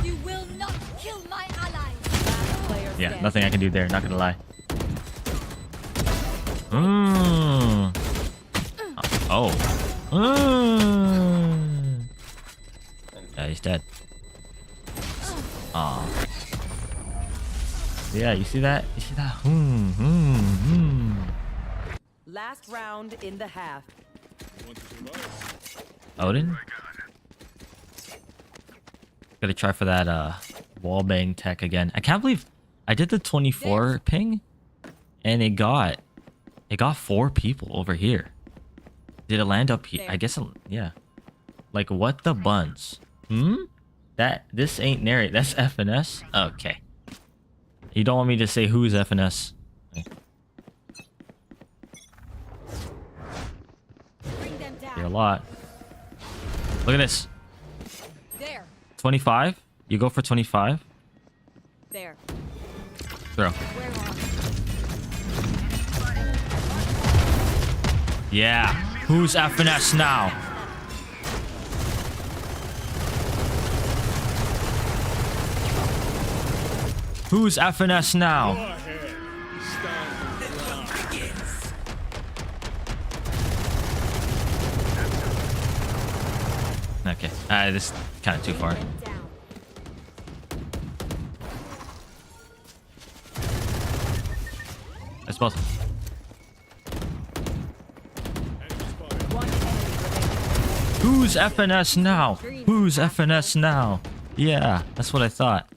You will not kill my allies. Yeah, nothing I can do there. Not gonna lie. Oh. Yeah, he's dead. Aw. Yeah, you see that? You see that? Last round in the half. Odin? Gotta try for that wallbang tech again. I can't believe I did the 24 ping and it got 4 people over here. Did it land up here? I guess yeah. Like what the buns? This ain't narrate. That's FNS? Okay. You don't want me to say who's FNS? Okay. You're a lot. Look at this. There. 25. You go for 25. There. Throw. Yeah. Who's FNS now? Who's FNS now? Okay. This is kind of too far. I suppose. Who's FNS now? Who's FNS now? Yeah, that's what I thought.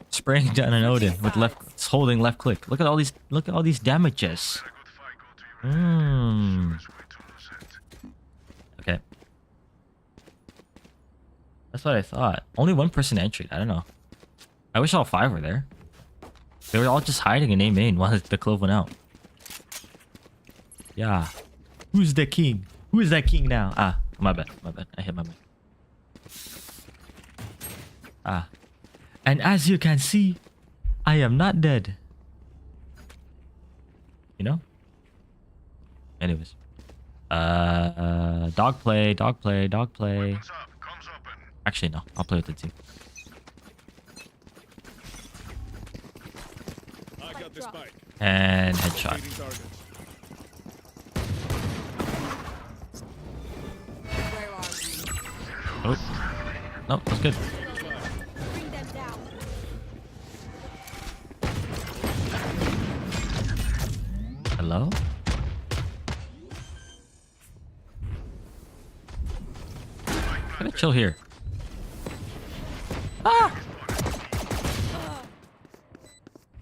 Spraying down an Odin with left, it's holding left click. Look at all these damages. Okay. That's what I thought. Only one person entered. I don't know. I wish all 5 were there. They were all just hiding in A main while the clove went out. Yeah. Who's the king? Who is that king now? Ah, my bad. I hit my bad. Ah. And as you can see, I am not dead. You know? Anyways. Dog play. Actually, no. I'll play with the team. And headshot. Oh. No, that's good. Hello? I'm gonna chill here. Ah!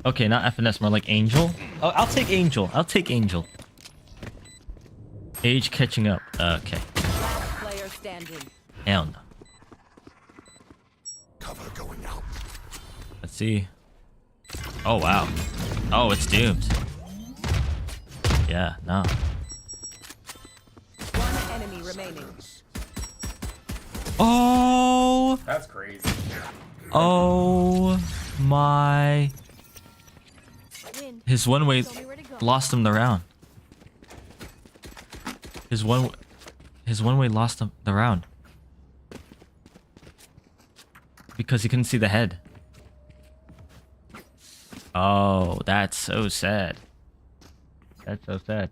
Okay, not FNS, more like Angel. Oh, I'll take Angel. Age catching up. Okay. Player standing. Hell no. Cover going out. Let's see. Oh, wow. Oh, it's doomed. Yeah, no. One enemy remaining. Oh! That's crazy. Oh my. His one way lost him the round. His one way lost him the round. Because he couldn't see the head. Oh, that's so sad. That's so sad.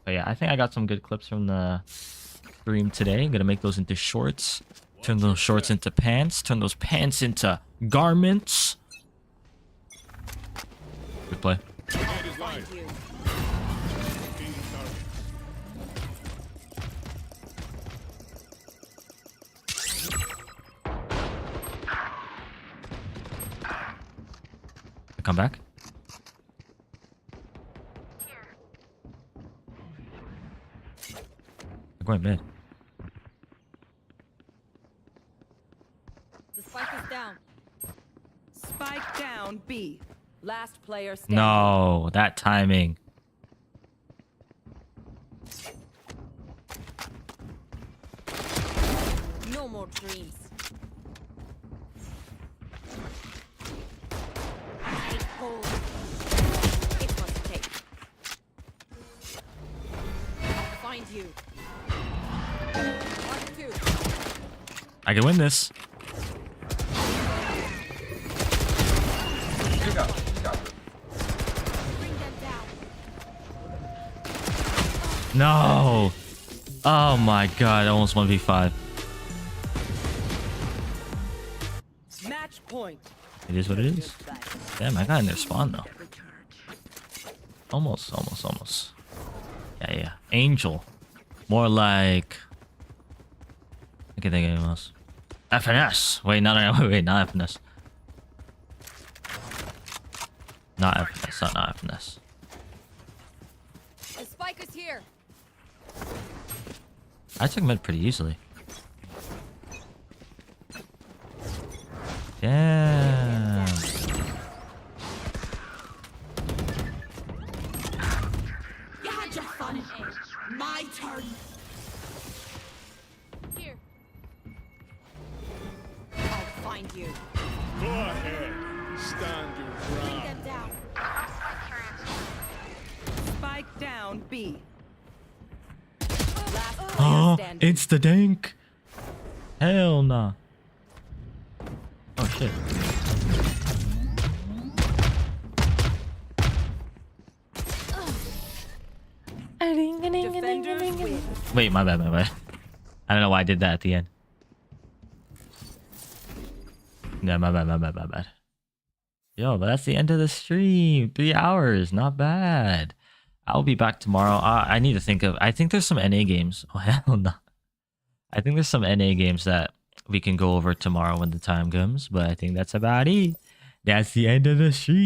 But yeah, I think I got some good clips from the stream today. I'm gonna make those into shorts. Turn those shorts into pants. Turn those pants into garments. Good play. Come back. I'm going mid. The spike is down. Spike down B. Last player standing. No, that timing. No more dreams. find you. I can win this. You got it. You got it. No. Oh my god, almost 1v5. Match point. It is what it is. Damn, I got in their spawn though. Almost. Yeah. Angel. More like... I can't think of anyone else. FNS. Wait, not FNS. Not FNS, not FNS. The spike is here. I took mid pretty easily. Damn. You had your fun. My turn. Here. I'll find you. Go ahead. Stand your Bring ground. them down. Spike down B. Last player Oh, standing. it's the dank. Hell nah. Oh shit. Defenders win. Wait, my bad. I don't know why I did that at the end. Yeah, my bad. Yo, but that's the end of the stream. 3 hours, not bad. I'll be back tomorrow. I need to think of... I think there's some NA games. Oh, hell no. I think there's some NA games that we can go over tomorrow when the time comes. But I think that's about it. That's the end of the stream.